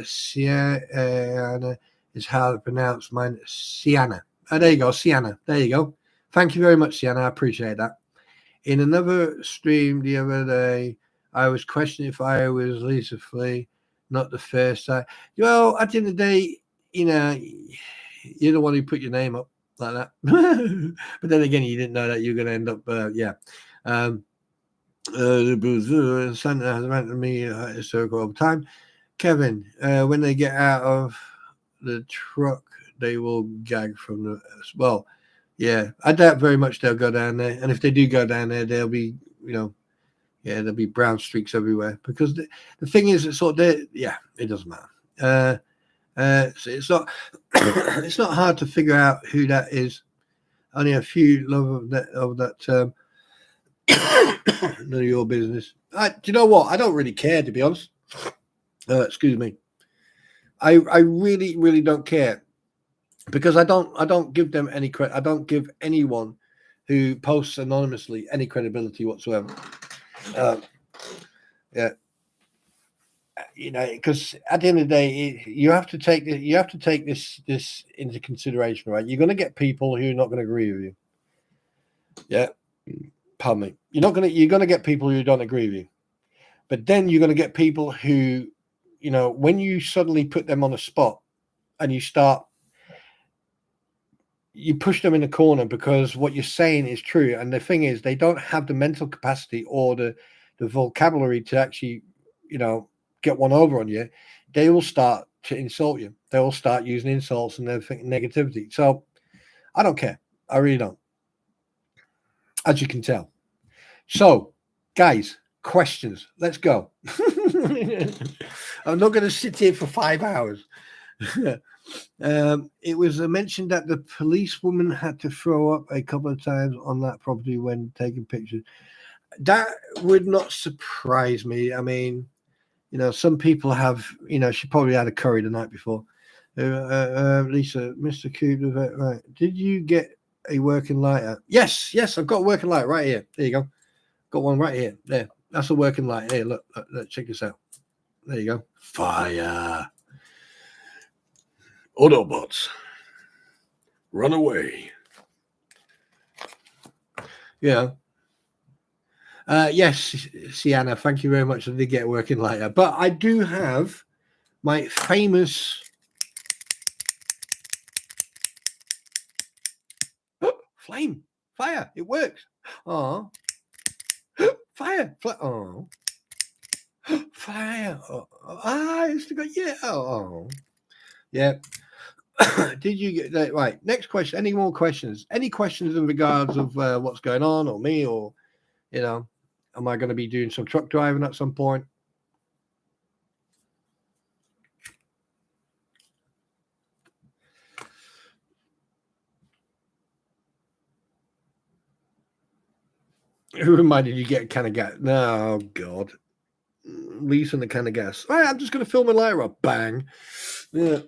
Sienna is how to pronounce mine. Sienna. Oh, there you go, Sienna. There you go. Thank you very much, Sienna. I appreciate that. In another stream the other day, I was questioning if I was Lisa Flea, not the first time. Well, at the end of the day, you know, you're the one who put your name up like that. But then again, you didn't know that you were going to end up, yeah. Santa has ranted me historical over time. Kevin, when they get out of the truck, they will gag from the well. Yeah, I doubt very much they'll go down there, and if they do go down there, they'll be, there'll be brown streaks everywhere because the thing is, it's sort of, yeah, it doesn't matter. So it's not it's not hard to figure out who that is. Only a few love of that term. None of your business. Do you know what? I don't really care, to be honest. Excuse me. I really, really don't care because I don't give them any credit. I don't give anyone who posts anonymously any credibility whatsoever. Yeah. Because at the end of the day, you have to take this into consideration, right? You're going to get people who are not going to agree with you. Yeah, pardon me. You're going to get people who don't agree with you, but then you're going to get people who, when you suddenly put them on a spot and you push them in a corner because what you're saying is true, and the thing is, they don't have the mental capacity or the vocabulary to actually, get one over on you. They will start to insult you. They will start using insults and everything, negativity. So I don't care. I really don't, as you can tell. So, guys, questions. Let's go. I'm not going to sit here for 5 hours. It was mentioned that the policewoman had to throw up a couple of times on that property when taking pictures. That would not surprise me. I mean, some people have, she probably had a curry the night before. Lisa, Mr. Cooper, right. Did you get a working lighter? Yes, I've got a working lighter right here. There you go. Got one right here. There. That's a working lighter. Here, look, check this out. There you go. Fire. Autobots. Run away. Yeah. Yes, Sienna, thank you very much. I did get a working lighter. But I do have my famous flame. Fire. It works. Oh. Fire. Oh. Fire. Oh. It's got, yeah. Oh. Yeah. Did you get that right? Next question. Any more questions? Any questions in regards of what's going on, or me, or am I going to be doing some truck driving at some point? Who reminded you get a can of gas? No, God. Lisa and the can of gas. All right, I'm just going to fill my lighter up. Bang. Yeah.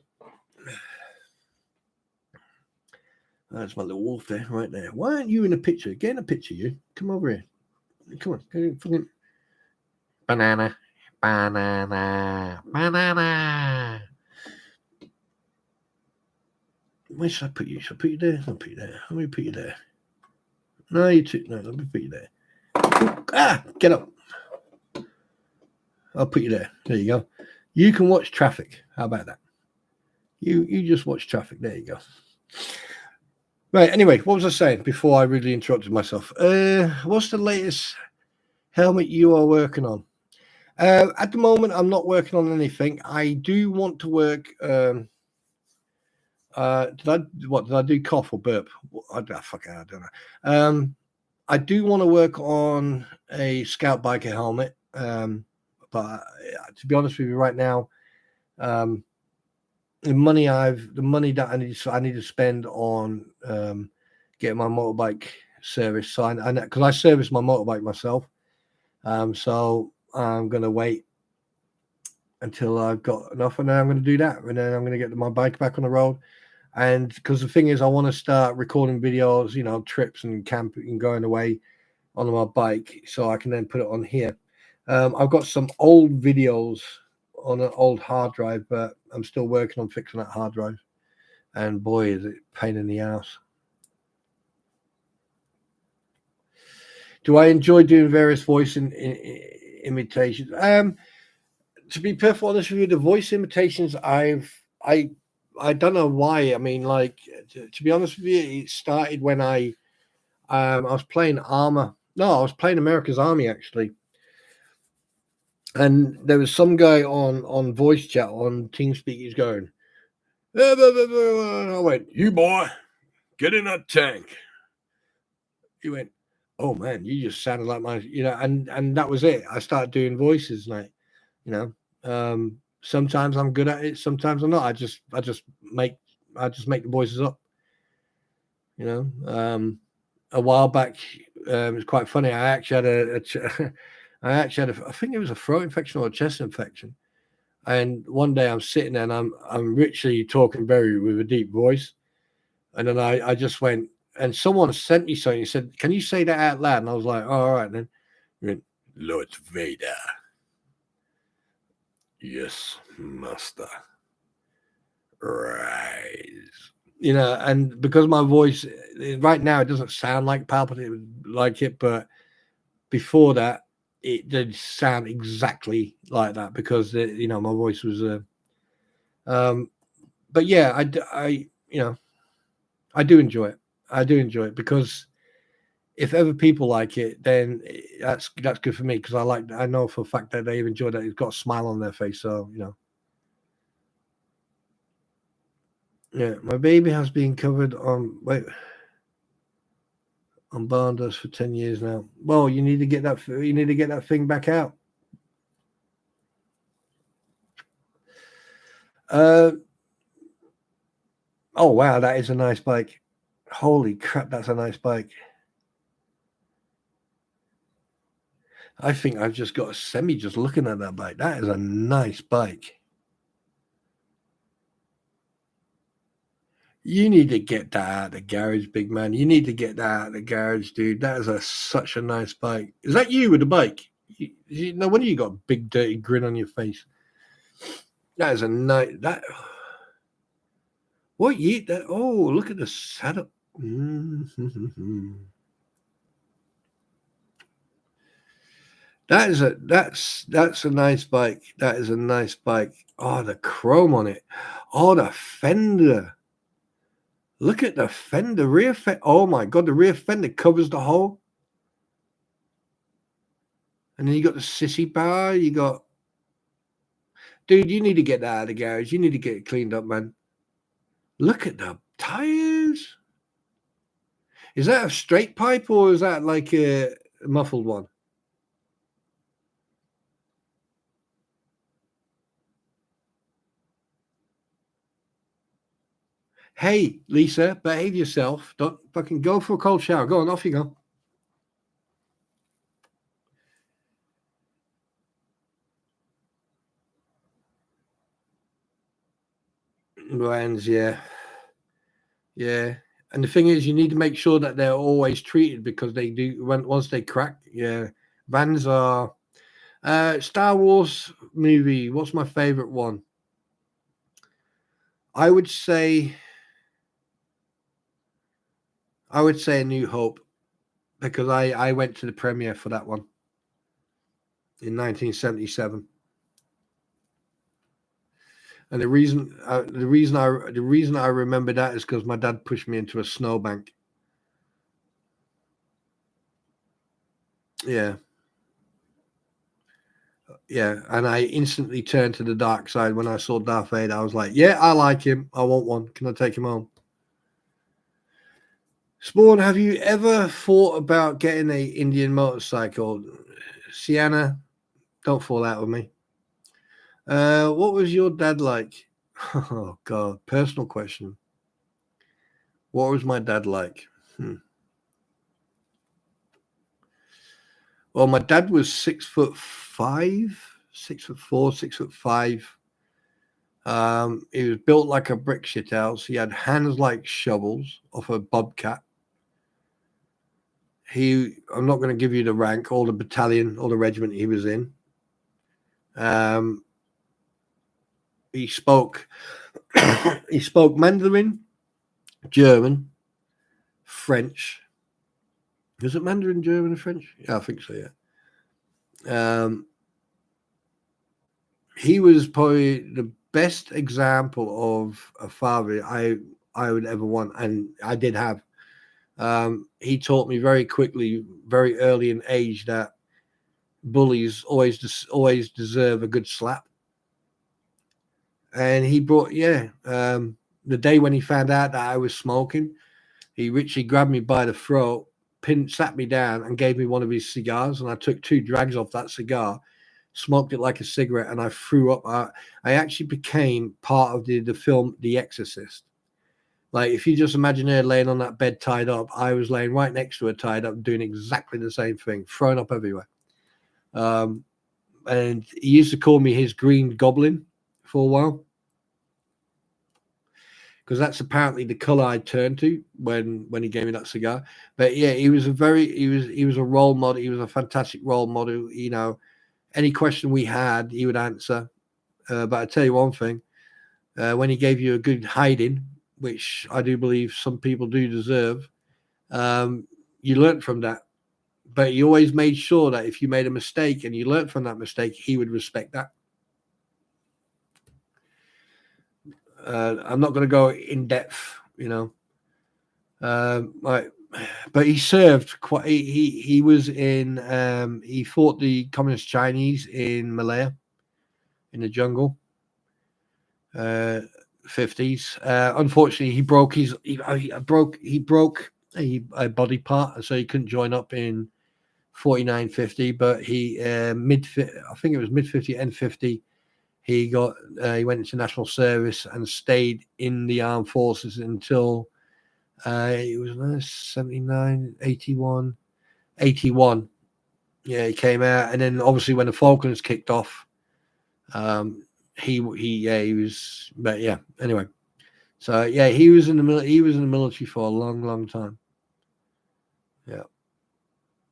That's my little wolf there, right there. Why aren't you in a picture? Get in a picture, you. Come over here. Come on. Fucking banana. Where should I put you? Should I put you there? I'll put you there. Let me put you there. No, you too. No, let me put you there. Get up. I'll put you there. There you go. You can watch traffic. How about that? You just watch traffic. There you go. Right. Anyway, what was I saying before I really interrupted myself? What's the latest helmet you are working on? At the moment, I'm not working on anything. I do want to work. Did I do cough or burp? I don't know. I do want to work on a Scout Biker helmet. But to be honest with you, right now, the money that I need to spend on getting my motorbike service signed, and because I service my motorbike myself, so I'm gonna wait until I've got enough, and then I'm gonna do that, and then I'm gonna get my bike back on the road, And because the thing is, I want to start recording videos, trips and camping and going away on my bike, so I can then put it on here. I've got some old videos on an old hard drive, but I'm still working on fixing that hard drive. And boy, is it a pain in the ass. Do I enjoy doing various voice imitations? To be perfectly honest with you, the voice imitations I don't know why. I mean, like to be honest with you, it started when I was playing Armor. No, I was playing America's Army actually, and there was some guy on voice chat on TeamSpeak. He's going, I went, "You boy, get in that tank." He went, "Oh man, you just sounded like my," and that was it. I started doing voices, like, sometimes I'm good at it, sometimes I'm not. I just make the voices up, a while back. It was quite funny. I actually had I think it was a throat infection or a chest infection. And one day I'm sitting there and I'm literally talking with a deep voice. And then I just went, and someone sent me something. He said, "Can you say that out loud?" And I was like, "Oh, all right." And then he went, "Lord Vader." "Yes, master." "Rise." And because my voice right now, it doesn't sound like Palpatine like it, but before that, it did sound exactly like that because my voice was but yeah, I do enjoy it. I do enjoy it because if ever people like it, then that's good for me because I know for a fact that they enjoy that. It's got a smile on their face, so yeah. My baby has been covered on barn dust for 10 years now. Well, you need to get that. You need to get that thing back out. Oh wow, that is a nice bike. Holy crap, that's a nice bike. I think I've just got a semi just looking at that bike. That is a nice bike. You need to get that out of the garage, big man. You need to get that out of the garage, dude. That is such a nice bike. Is that you with the bike? No wonder you got a big dirty grin on your face. That is a nice that. What you eat that? Oh, look at the setup. That's a nice bike. That is a nice bike. Oh, the chrome on it. Oh, the fender. Look at the fender, rear fender. Oh my god, the rear fender covers the hole. And then you got the sissy bar. You got, dude. You need to get that out of the garage. You need to get it cleaned up, man. Look at the tires. Is that a straight pipe or is that like a muffled one? Hey, Lisa, behave yourself. Don't fucking go for a cold shower. Go on, off you go. Brands, yeah. Yeah. And the thing is, you need to make sure that they're always treated because they do once they crack. Yeah. Vans are Star Wars movie. What's my favorite one? I would say A New Hope because I went to the premiere for that one in 1977. And the reason I remember that is because my dad pushed me into a snowbank. Yeah. Yeah, and I instantly turned to the dark side when I saw Darth Vader. I was like, "Yeah, I like him. I want one. Can I take him home?" Spawn, have you ever thought about getting a Indian motorcycle? Sienna, don't fall out with me. What was your dad like? Oh God, personal question. What was my dad like? Well, my dad was 6'5", 6'4", 6'5". He was built like a brick shit house. He had hands like shovels off a bobcat. I'm not going to give you the rank or the battalion or the regiment he was in. He spoke he spoke Mandarin, German, French. Was it Mandarin, German, and French? Yeah, I think so, yeah. He was probably the best example of a father I would ever want, and I did have. He taught me very quickly, very early in age, that bullies always deserve a good slap. And he brought, the day when he found out that I was smoking, he literally grabbed me by the throat, sat me down, and gave me one of his cigars. And I took 2 drags off that cigar, smoked it like a cigarette, and I threw up. I actually became part of the film The Exorcist. Like, if you just imagine her laying on that bed tied up, I was laying right next to her tied up, doing exactly the same thing, throwing up everywhere. And he used to call me his green goblin for a while, because that's apparently the color I turned to when he gave me that cigar. But yeah, he was a role model. He was a fantastic role model. You know, any question we had, he would answer. But I tell you one thing, when he gave you a good hiding, which I do believe some people do deserve, you learned from that. But he always made sure that if you made a mistake and you learned from that mistake, he would respect that. I'm not going to go in depth, you know. But he served quite. He was in. He fought the communist Chinese in Malaya, in the jungle. 50s. Unfortunately, he broke his. He broke a body part, so he couldn't join up in 49, 50. But he I think it was mid 50, end 50. He went into national service and stayed in the armed forces until it was 79, 81, 81. Yeah, he came out, and then obviously when the Falklands kicked off, he was. But yeah, anyway, so yeah, he was in the military for a long time. Yeah,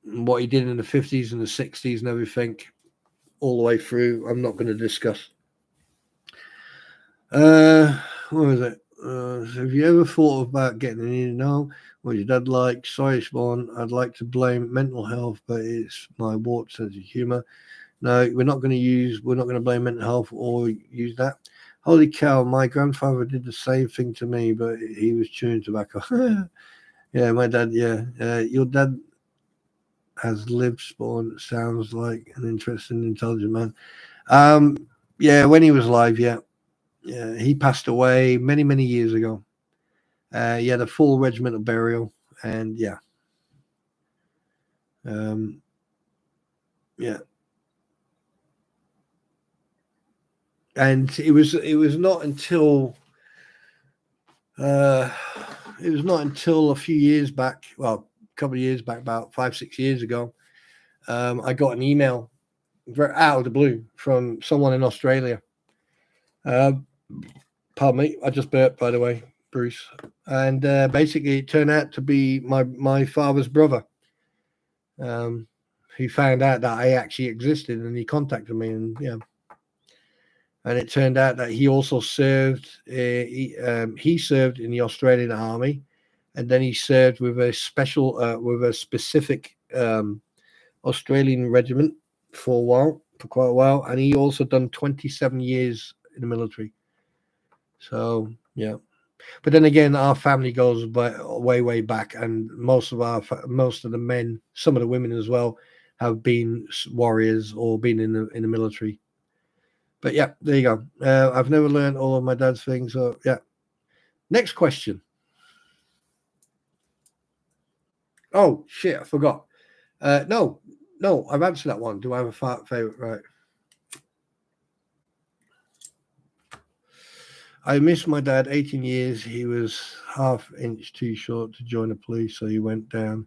and what he did in the 50s and the 60s and everything, all the way through, I'm not going to discuss. What was it? Have you ever thought about getting an email? What your dad like? Sorry, Spawn. I'd like to blame mental health, but it's my warped sense of humor. No, we're not going to blame mental health or use that. Holy cow, my grandfather did the same thing to me, but he was chewing tobacco. Yeah, my dad, yeah. Your dad has lived, Spawn. Sounds like an interesting, intelligent man. Yeah, when he was alive, yeah. Yeah, he passed away many years ago. He had a full regimental burial, and yeah, yeah. And it was not until a few years back, well, a couple of years back, about 5-6 years ago, I got an email out of the blue from someone in Australia. Pardon me, I just burped, by the way, Bruce. And basically, it turned out to be my father's brother. He found out that I actually existed, and he contacted me, and yeah. And it turned out that he also served. He served in the Australian Army, and then he served with a specific Australian regiment for quite a while, and he also done 27 years in the military. So yeah, but then again, our family goes way back, and most of the men, some of the women as well, have been warriors or been in the military. But yeah, there you go. I've never learned all of my dad's things. So yeah. Next question. Oh shit, I forgot. No, I've answered that one. Do I have a favorite? Right. I missed my dad 18 years. He was half-inch too short to join the police, so he went down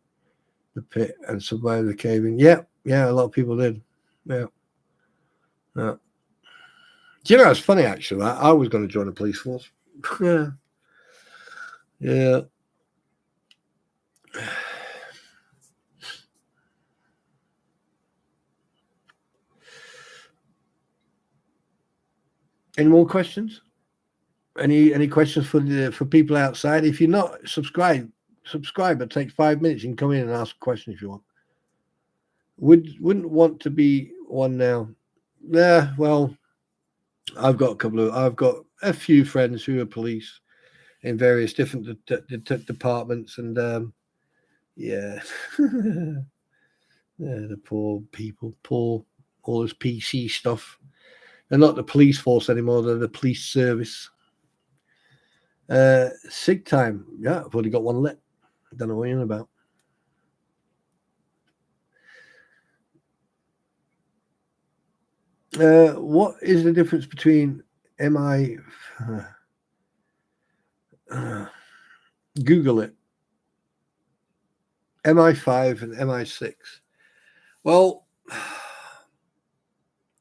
the pit and survived the cave-in. Yeah, a lot of people did. Yeah. Do you know, it's funny actually. I was going to join the police force. Yeah. Yeah. Any more questions? Any questions for people outside? If you're not subscribed, subscribe. It takes 5 minutes. You can come in and ask a question if you want. Wouldn't want to be one now. Yeah, well, I've got a few friends who are police in various different departments, and yeah, yeah, the poor people, all this PC stuff. They're not the police force anymore. They're the police service. Sig time. Yeah, I've only got one lit. I don't know what you're on about. What is the difference between MI? Google it. MI5 and MI6. Well,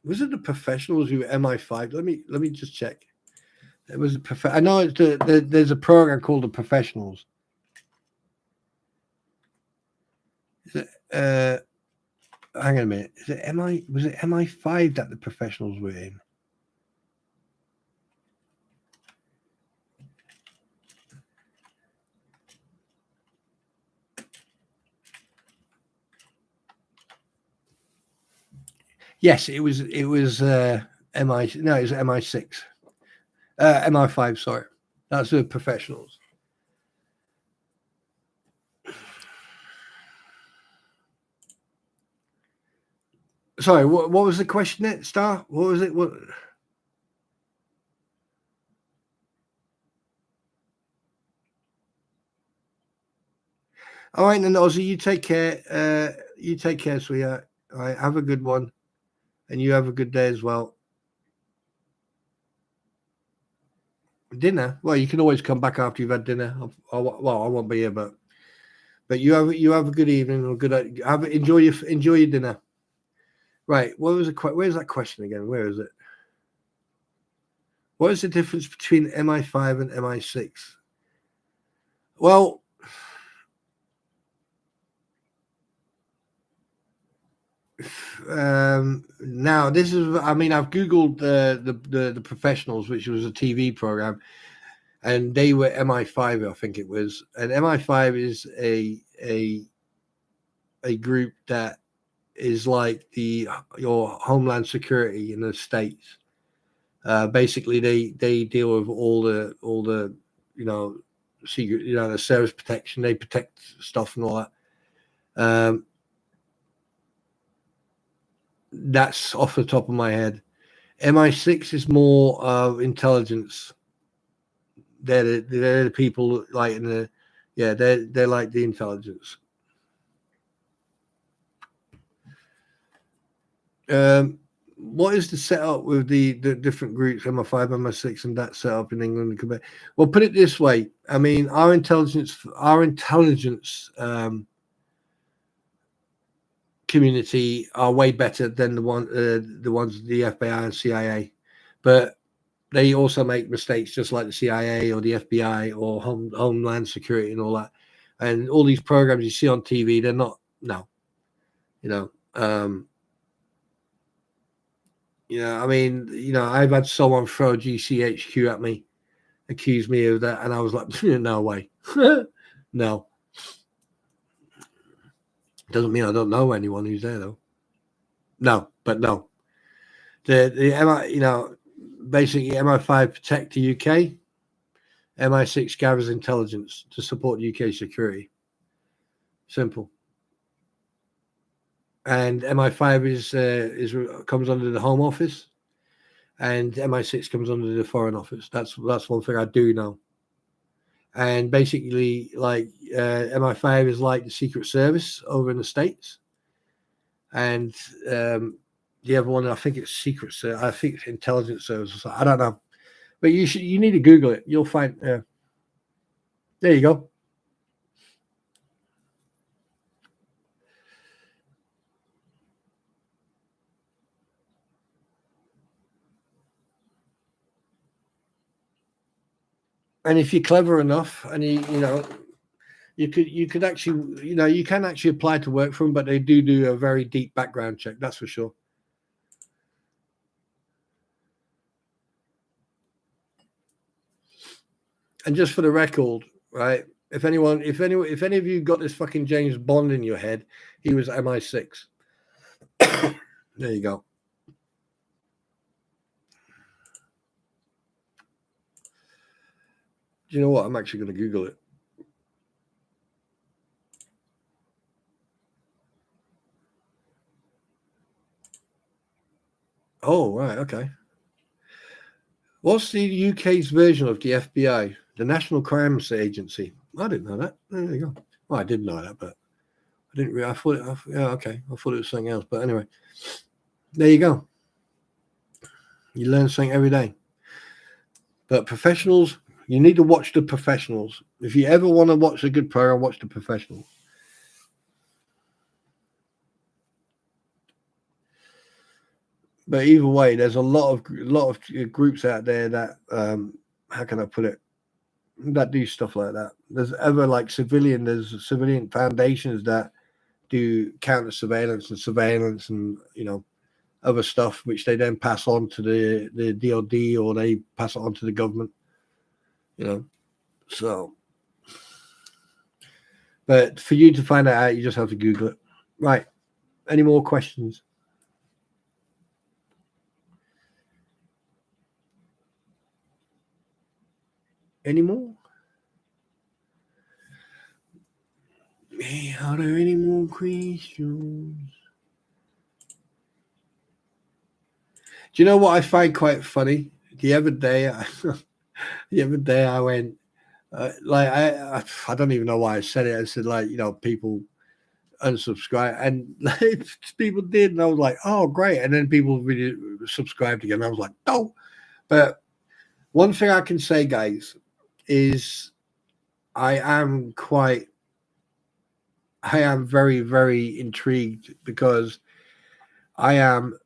was it the professionals who were MI5? Let me just check. It was I know it's there's a program called the Professionals. Is it, hang on a minute. Is it was it MI5 that the Professionals were in? Yes, it was MI. No, it was MI6. MI5. Sorry, that's the Professionals. Sorry, what was the question? Star? What was it? What? All right, then, Ozzy, you take care. You take care, sweetheart. All right, have a good one, and you have a good day as well. Dinner? Well, you can always come back after you've had dinner. Well, I won't be here, but you have a good evening or good. Enjoy your dinner. Right. What was where's that question again? Where is it? What is the difference between MI5 and MI6? Well, now this is. I mean, I've googled the Professionals, which was a TV program, and they were MI5, I think it was, and MI5 is a group that is like your Homeland Security in the States. Basically, they deal with all the secret, the service protection. They protect stuff and all that. That's off the top of my head. MI6 is more intelligence. They're the people like in the they're like the intelligence. What is the setup with the different groups, MI5, MI6, and that setup in England and Quebec? Well, put it this way. I mean, our intelligence community are way better than the ones the FBI and CIA, but they also make mistakes just like the CIA or the FBI or Homeland Security and all that. And all these programs you see on TV, they're not I mean, I've had someone throw GCHQ at me, accuse me of that, and I was like, no way. No. Doesn't mean I don't know anyone who's there though. No, but no. The MI, basically MI5 protect the UK, MI6 gathers intelligence to support UK security. Simple. And MI5 is comes under the Home Office, and MI6 comes under the Foreign Office. That's one thing I do know. And basically, like MI5 is like the Secret Service over in the States, and the other one, I think it's Secret Service. I think it's Intelligence Service. I don't know, but you need to Google it. You'll find. There you go. And if you're clever enough, and you could actually, you can actually apply to work for them, but they do a very deep background check. That's for sure. And just for the record, right? If any of you got this fucking James Bond in your head, he was MI6. There you go. Do you know what? I'm actually going to Google it. Oh, right. Okay. What's the UK's version of the FBI, the National Crimes Agency? I didn't know that. There you go. Well, I did know that, but I didn't really. Yeah, okay. I thought it was something else. But anyway, there you go. You learn something every day. But professionals, you need to watch The Professionals. If you ever want to watch a good program, watch The Professionals. But either way, there's a lot of groups out there that how can I put it, that do stuff like that. There's civilian foundations that do counter surveillance and other stuff, which they then pass on to the DoD, or they pass it on to the government. So. But for you to find that out, you just have to Google it. Right. Any more questions? Any more? Hey, are there any more questions? Do you know what I find quite funny? The other day I went, I don't even know why I said it. I said, people unsubscribe, and people did, and I was like, oh, great. And then people really subscribed again. I was like, no. But one thing I can say, guys, is I am very, very intrigued, because I am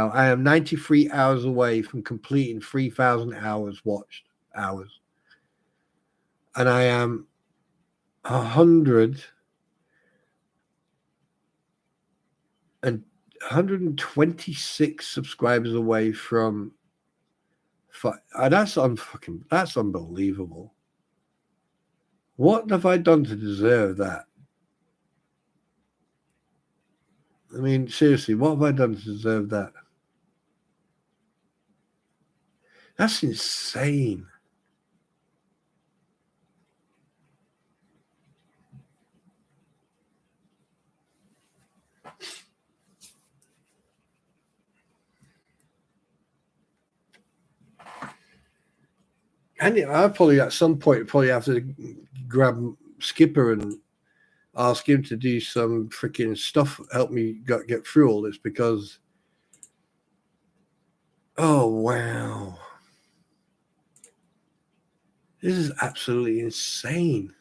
93 hours away from completing 3,000 watched hours. And I am 126 subscribers away from that's unbelievable. What have I done to deserve that? I mean, seriously, what have I done to deserve that? That's insane. And I probably at some point have to grab Skipper and ask him to do some freaking stuff, help me get through all this, because oh wow, this is absolutely insane.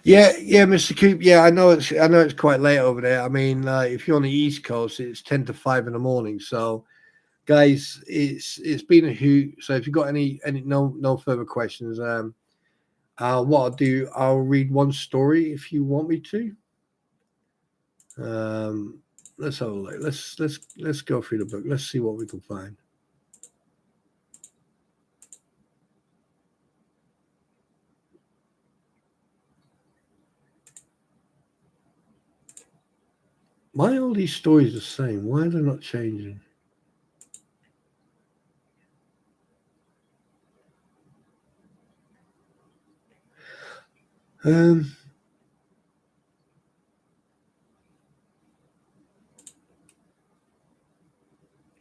Yeah, Mr. Coop. Yeah, I know it's quite late over there. I mean, if you're on the East Coast, it's 10 to 5 in the morning. So, guys, it's been a hoot. So, if you've got any no further questions, what I'll do, I'll read one story if you want me to. Let's have a look. Let's go through the book. Let's see what we can find. Why are all these stories the same? Why are they not changing?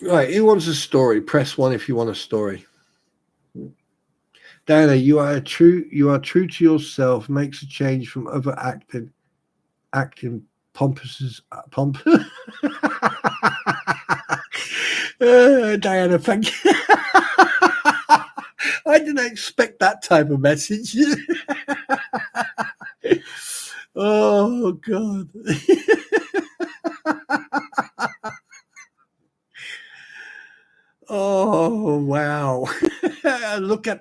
Right, who wants a story? Press 1 if you want a story. Diana, you are true to yourself, makes a change from other acting pompous. Diana, thank you. I didn't expect that type of message. Oh, God. Oh, wow. I'm looking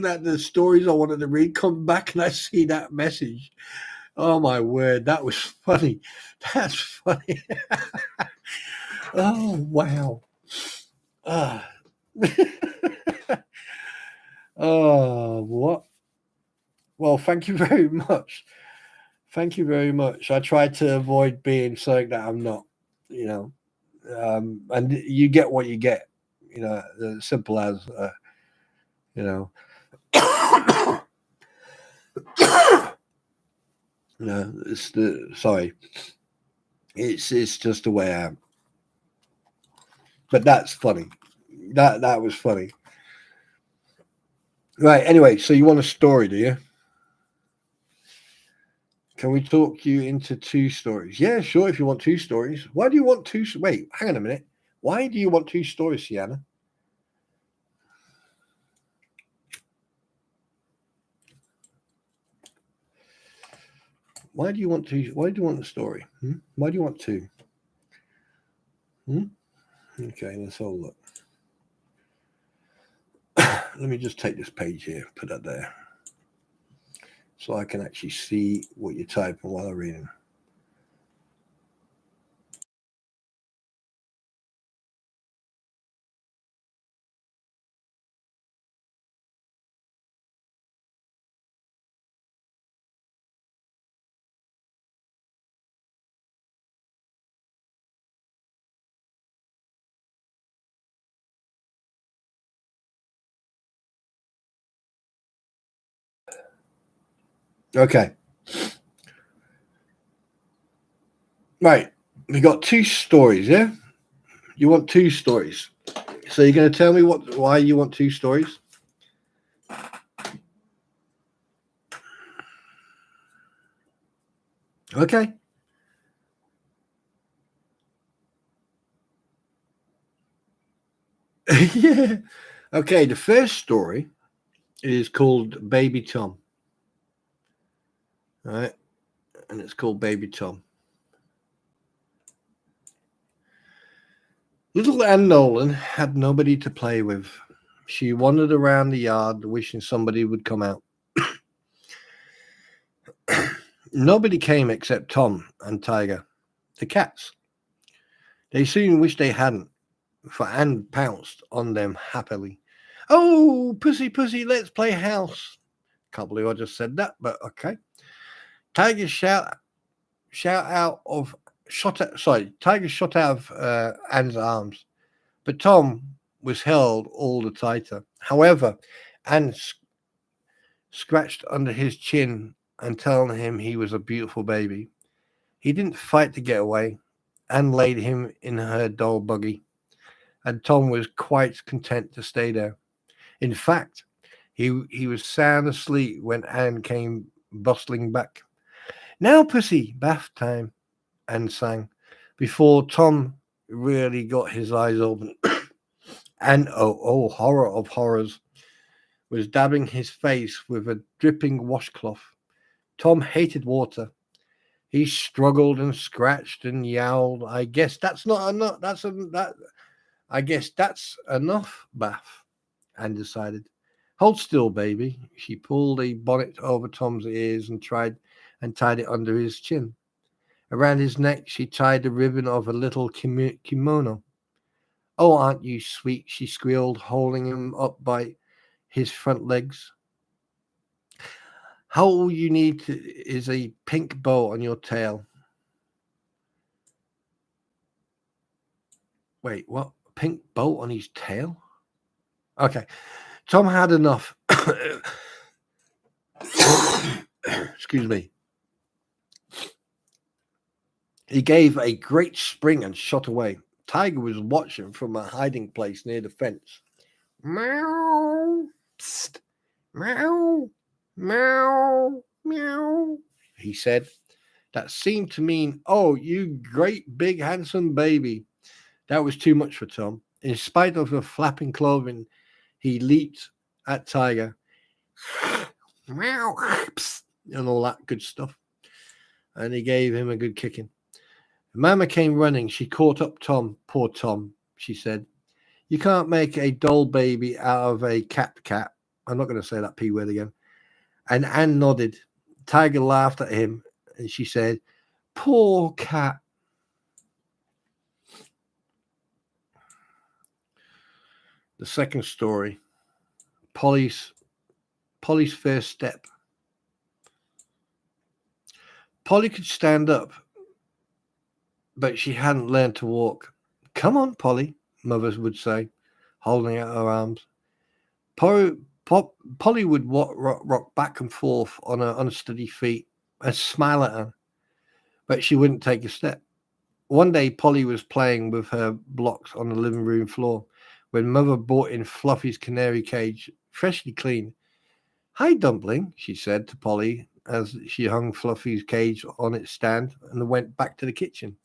at the stories I wanted to read, come back and I see that message. Oh, my word. That was funny. That's funny. Oh, wow. Ah. Oh, what? Well, thank you very much. Thank you very much. I try to avoid being something that I'm not, you know, and you get what you get, as simple as, you know, it's sorry, it's just the way I am. But that's funny. That was funny. Right. Anyway, so you want a story, do you? Can we talk you into two stories? Yeah, sure. If you want two stories, why do you want two? Wait, hang on a minute. Why do you want two stories, Sienna? Why do you want two? Why do you want the story? Why do you want two? Okay, let's have a look. Let me just take this page here, put that there, so I can actually see what you're typing while I'm reading. Okay. Right. We got two stories, yeah? You want two stories. So you're going to tell me why you want two stories? Okay. Yeah. Okay, the first story is called Baby Tom. All right. And it's called Baby Tom. Little Anne Nolan had nobody to play with. She wandered around the yard wishing somebody would come out. Nobody came except Tom and Tiger, the cats. They soon wished they hadn't, for Anne pounced on them happily. Oh, pussy, pussy, let's play house. Can't believe I just said that, but okay. Tiger Tiger shot out of Anne's arms, but Tom was held all the tighter. However, Anne scratched under his chin and telling him he was a beautiful baby. He didn't fight to get away. Anne laid him in her doll buggy, and Tom was quite content to stay there. In fact, he was sound asleep when Anne came bustling back. Now, pussy, bath time, Anne sang, before Tom really got his eyes open. And oh, horror of horrors, was dabbing his face with a dripping washcloth. Tom hated water. He struggled and scratched and yowled. I guess that's not enough. I guess that's enough, Bath. Anne decided. Hold still, baby. She pulled a bonnet over Tom's ears and tied it under his chin. Around his neck, she tied the ribbon of a little kimono. Oh, aren't you sweet? She squealed, holding him up by his front legs. All you need is a pink bow on your tail. Wait, what? Pink bow on his tail? Okay. Tom had enough. Excuse me. He gave a great spring and shot away. Tiger was watching from a hiding place near the fence. Meow, psst, meow, meow, meow, he said. That seemed to mean, oh, you great big handsome baby. That was too much for Tom. In spite of the flapping clothing, he leaped at Tiger and all that good stuff. And he gave him a good kicking. Mama came running. She caught up Tom. Poor Tom, she said. You can't make a doll baby out of a cat. I'm not going to say that P word again. And Anne nodded. Tiger laughed at him and she said, poor cat. The second story, Polly's first step. Polly could stand up, but she hadn't learned to walk. Come on, Polly, Mother would say, holding out her arms. Polly would rock back and forth on her unsteady feet and smile at her, but she wouldn't take a step. One day, Polly was playing with her blocks on the living room floor when Mother brought in Fluffy's canary cage, freshly clean. Hi, Dumpling, she said to Polly as she hung Fluffy's cage on its stand and went back to the kitchen.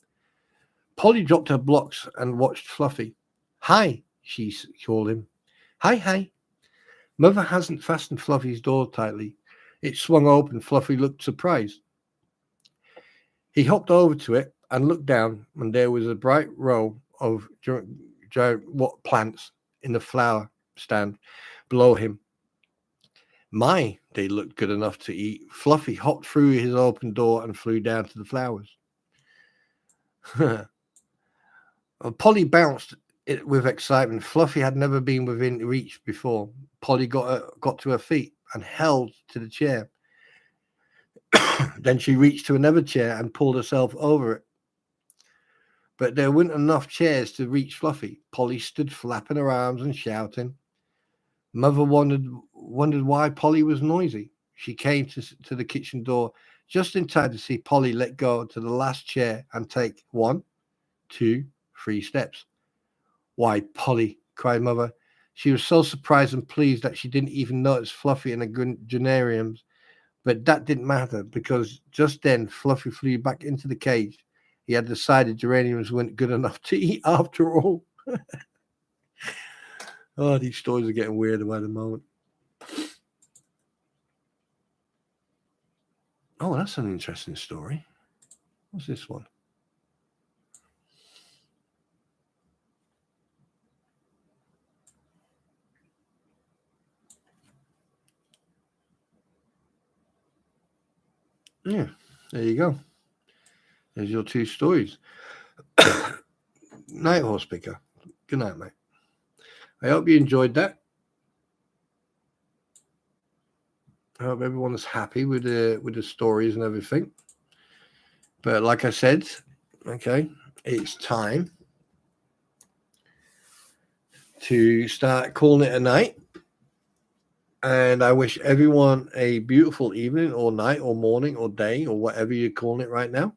Polly dropped her blocks and watched Fluffy. Hi, she called him. Hi. Mother hasn't fastened Fluffy's door tightly. It swung open. Fluffy looked surprised. He hopped over to it and looked down, and there was a bright row of giant plants in the flower stand below him. My, they looked good enough to eat. Fluffy hopped through his open door and flew down to the flowers. Polly bounced it with excitement. Fluffy had never been within reach before. Polly got to her feet and held to the chair. Then she reached to another chair and pulled herself over it. But there weren't enough chairs to reach Fluffy. Polly stood flapping her arms and shouting. Mother wondered why Polly was noisy. She came to the kitchen door just in time to see Polly let go to the last chair and take 1, 2, 3 steps. Why, Polly, cried Mother. She was so surprised and pleased that she didn't even notice Fluffy and the geraniums. But that didn't matter because just then Fluffy flew back into the cage. He had decided geraniums weren't good enough to eat after all. Oh, these stories are getting weirder by the moment. Oh, that's an interesting story. What's this one? Yeah, there you go. There's your 2 stories. Night, horse picker. Good night, mate. I hope you enjoyed that. I hope everyone is happy with the stories and everything. But like I said, okay, it's time to start calling it a night. And I wish everyone a beautiful evening or night or morning or day or whatever you're calling it right now.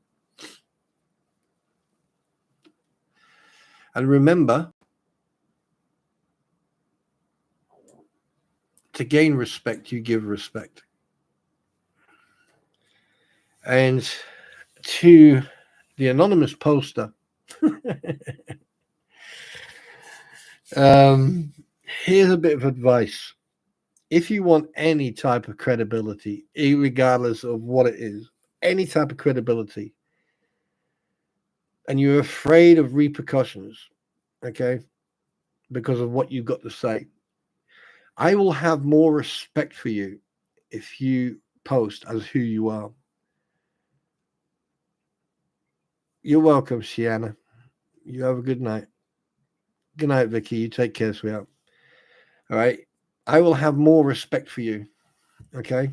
And remember, to gain respect, you give respect. And to the anonymous poster, here's a bit of advice. If you want any type of credibility, regardless of what it is, any type of credibility, and you're afraid of repercussions, okay, because of what you've got to say, I will have more respect for you if you post as who you are. You're welcome, Shiana. You have a good night. Good night, Vicky. You take care, sweetheart. All right. I will have more respect for you. Okay.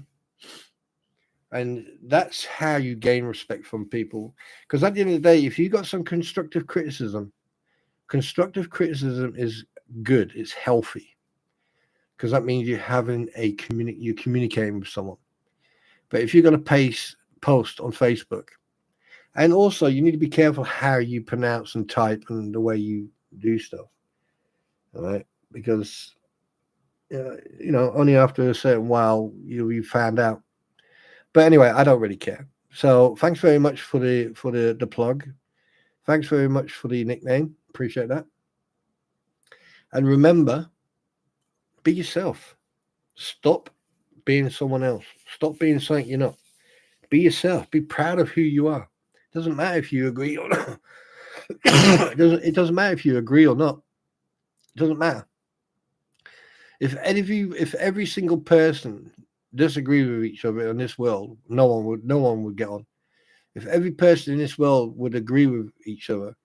And that's how you gain respect from people. Because at the end of the day, if you got some constructive criticism is good. It's healthy. Because that means you're having you're communicating with someone. But if you're going to post on Facebook, and also you need to be careful how you pronounce and type and the way you do stuff. All right. Because, only after a certain while you'll be found out. But anyway, I don't really care. So thanks very much for the plug. Thanks very much for the nickname, appreciate that. And remember, be yourself. Stop being someone else. Stop being something you're not. Be yourself. Be proud of who you are. It doesn't matter if you agree or not. It doesn't matter if you agree or not. It doesn't matter. If every single person disagreed with each other in this world, no one would get on. If every person in this world would agree with each other,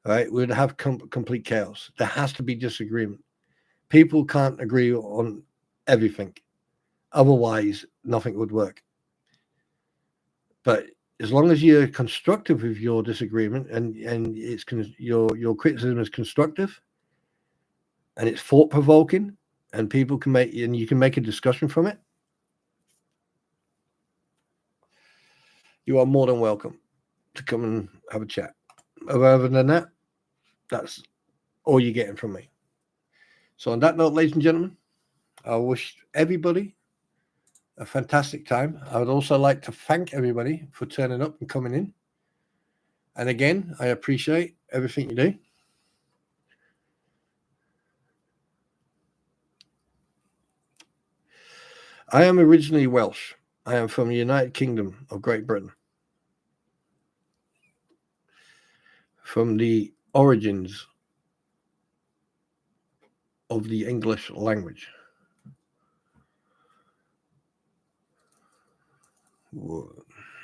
right, we'd have complete chaos. There has to be disagreement. People can't agree on everything. Otherwise, nothing would work. But as long as you're constructive with your disagreement and it's your criticism is constructive and it's thought provoking and people can make and you can make a discussion from it, you are more than welcome to come and have a chat. Other than that, that's all you're getting from me. So on that note, ladies and gentlemen, I wish everybody a fantastic time. I would also like to thank everybody for turning up and coming in. And again, I appreciate everything you do. I am originally Welsh. I am from the United Kingdom of Great Britain. From the origins of the English language.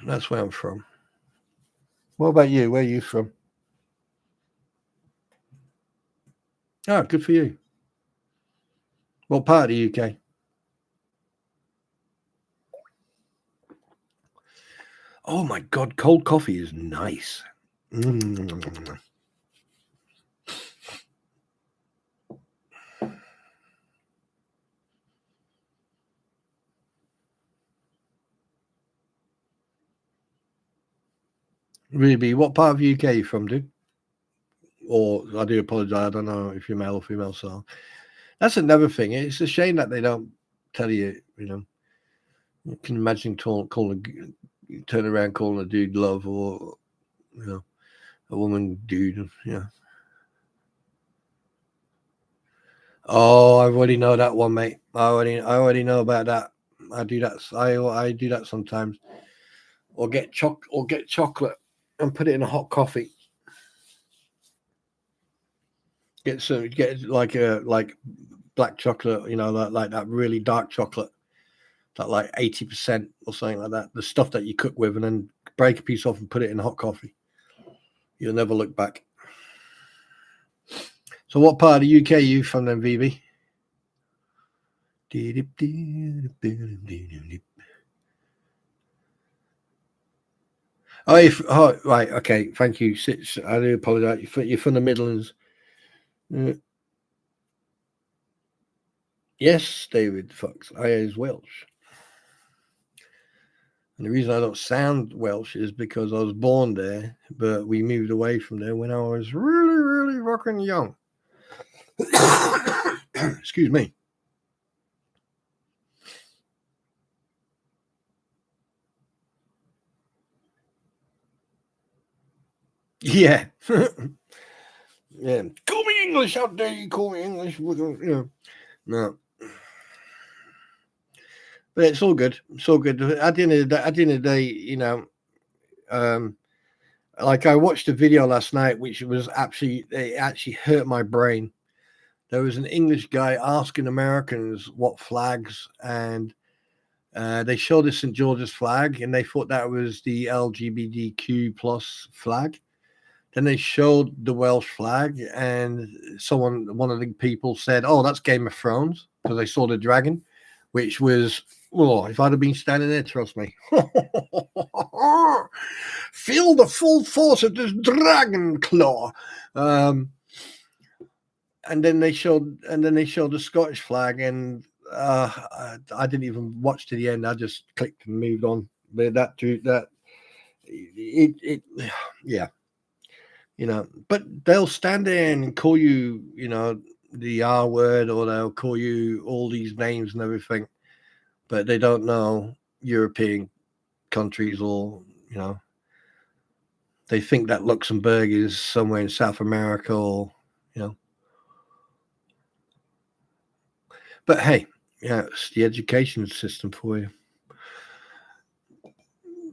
That's where I'm from. What about you? Where are you from? Oh, good for you. What part of the UK? Oh my God, cold coffee is nice. Really, what part of the UK are you from, dude? Or I do apologize. I don't know if you're male or female. So that's another thing. It's a shame that they don't tell you. You can imagine turn around calling a dude love or a woman dude. Yeah. Oh, I already know that one, mate. I already know about that. I do that. I do that sometimes. Or get chocolate and put it in a hot coffee. Get like black chocolate, like that really dark chocolate, that like 80% or something like that. The stuff that you cook with, and then break a piece off and put it in hot coffee. You'll never look back. So, what part of the UK are you from, then, VB? Oh, right. Okay. Thank you. I do apologize. You're from the Midlands. Yes, David Fox. I is Welsh. And the reason I don't sound Welsh is because I was born there, but we moved away from there when I was really, really rocking young. Excuse me. Yeah. Yeah. Call me English. How dare you call me English? No. But it's all good. It's all good. At the end of the day, like I watched a video last night, which was it actually hurt my brain. There was an English guy asking Americans what flags, and they showed the St. George's flag, and they thought that was the LGBTQ plus flag. Then they showed the Welsh flag, and one of the people said, "Oh, that's Game of Thrones," because they saw the dragon, which was, if I'd have been standing there, trust me, feel the full force of this dragon claw. And then they showed the Scottish flag, and I didn't even watch to the end. I just clicked and moved on. But yeah. But they'll stand there and call you, the R word, or they'll call you all these names and everything, but they don't know European countries or, they think that Luxembourg is somewhere in South America, or But hey, yeah, it's the education system for you.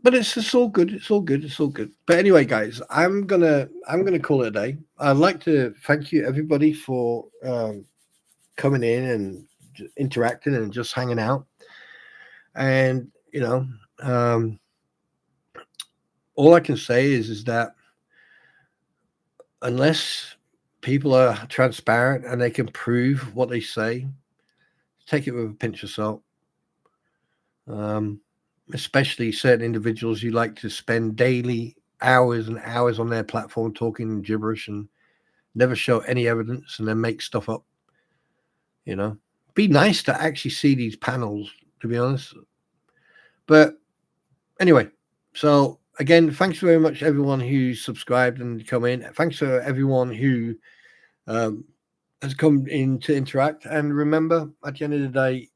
But it's all good. It's all good. It's all good. But anyway, guys, I'm gonna call it a day. I'd like to thank you everybody for coming in and interacting and just hanging out. And all I can say is that unless people are transparent and they can prove what they say, take it with a pinch of salt. Especially certain individuals who like to spend daily hours and hours on their platform talking gibberish and never show any evidence and then make stuff up. Be nice to actually see these panels, to be honest. But anyway, so again, thanks very much everyone who subscribed and come in. Thanks to everyone who has come in to interact. And remember, at the end of the day,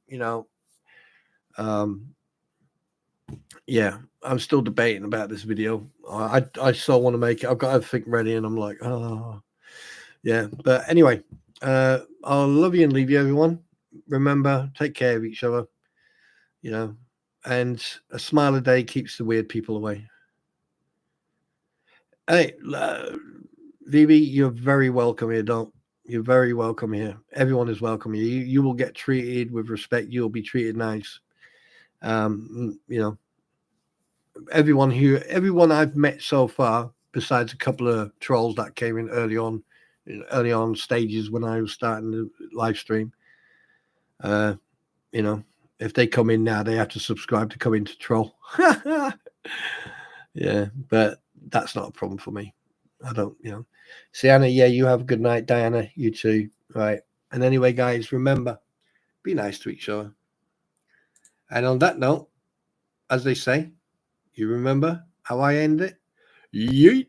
yeah, I'm still debating about this video. I still want to make it. I've got everything ready, and I'm like, oh, yeah. But anyway, I'll love you and leave you, everyone. Remember, take care of each other, and a smile a day keeps the weird people away. Hey, VB, you're very welcome here, You're very welcome here. Everyone is welcome here. You will get treated with respect. You'll be treated nice. Everyone I've met so far, besides a couple of trolls that came in early on stages when I was starting the live stream, if they come in now, they have to subscribe to come into troll. Yeah, but that's not a problem for me. I don't, Sienna, yeah, you have a good night. Diana, you too. Right. And anyway, guys, remember, be nice to each other. And on that note, as they say, you remember how I end it? Yeet.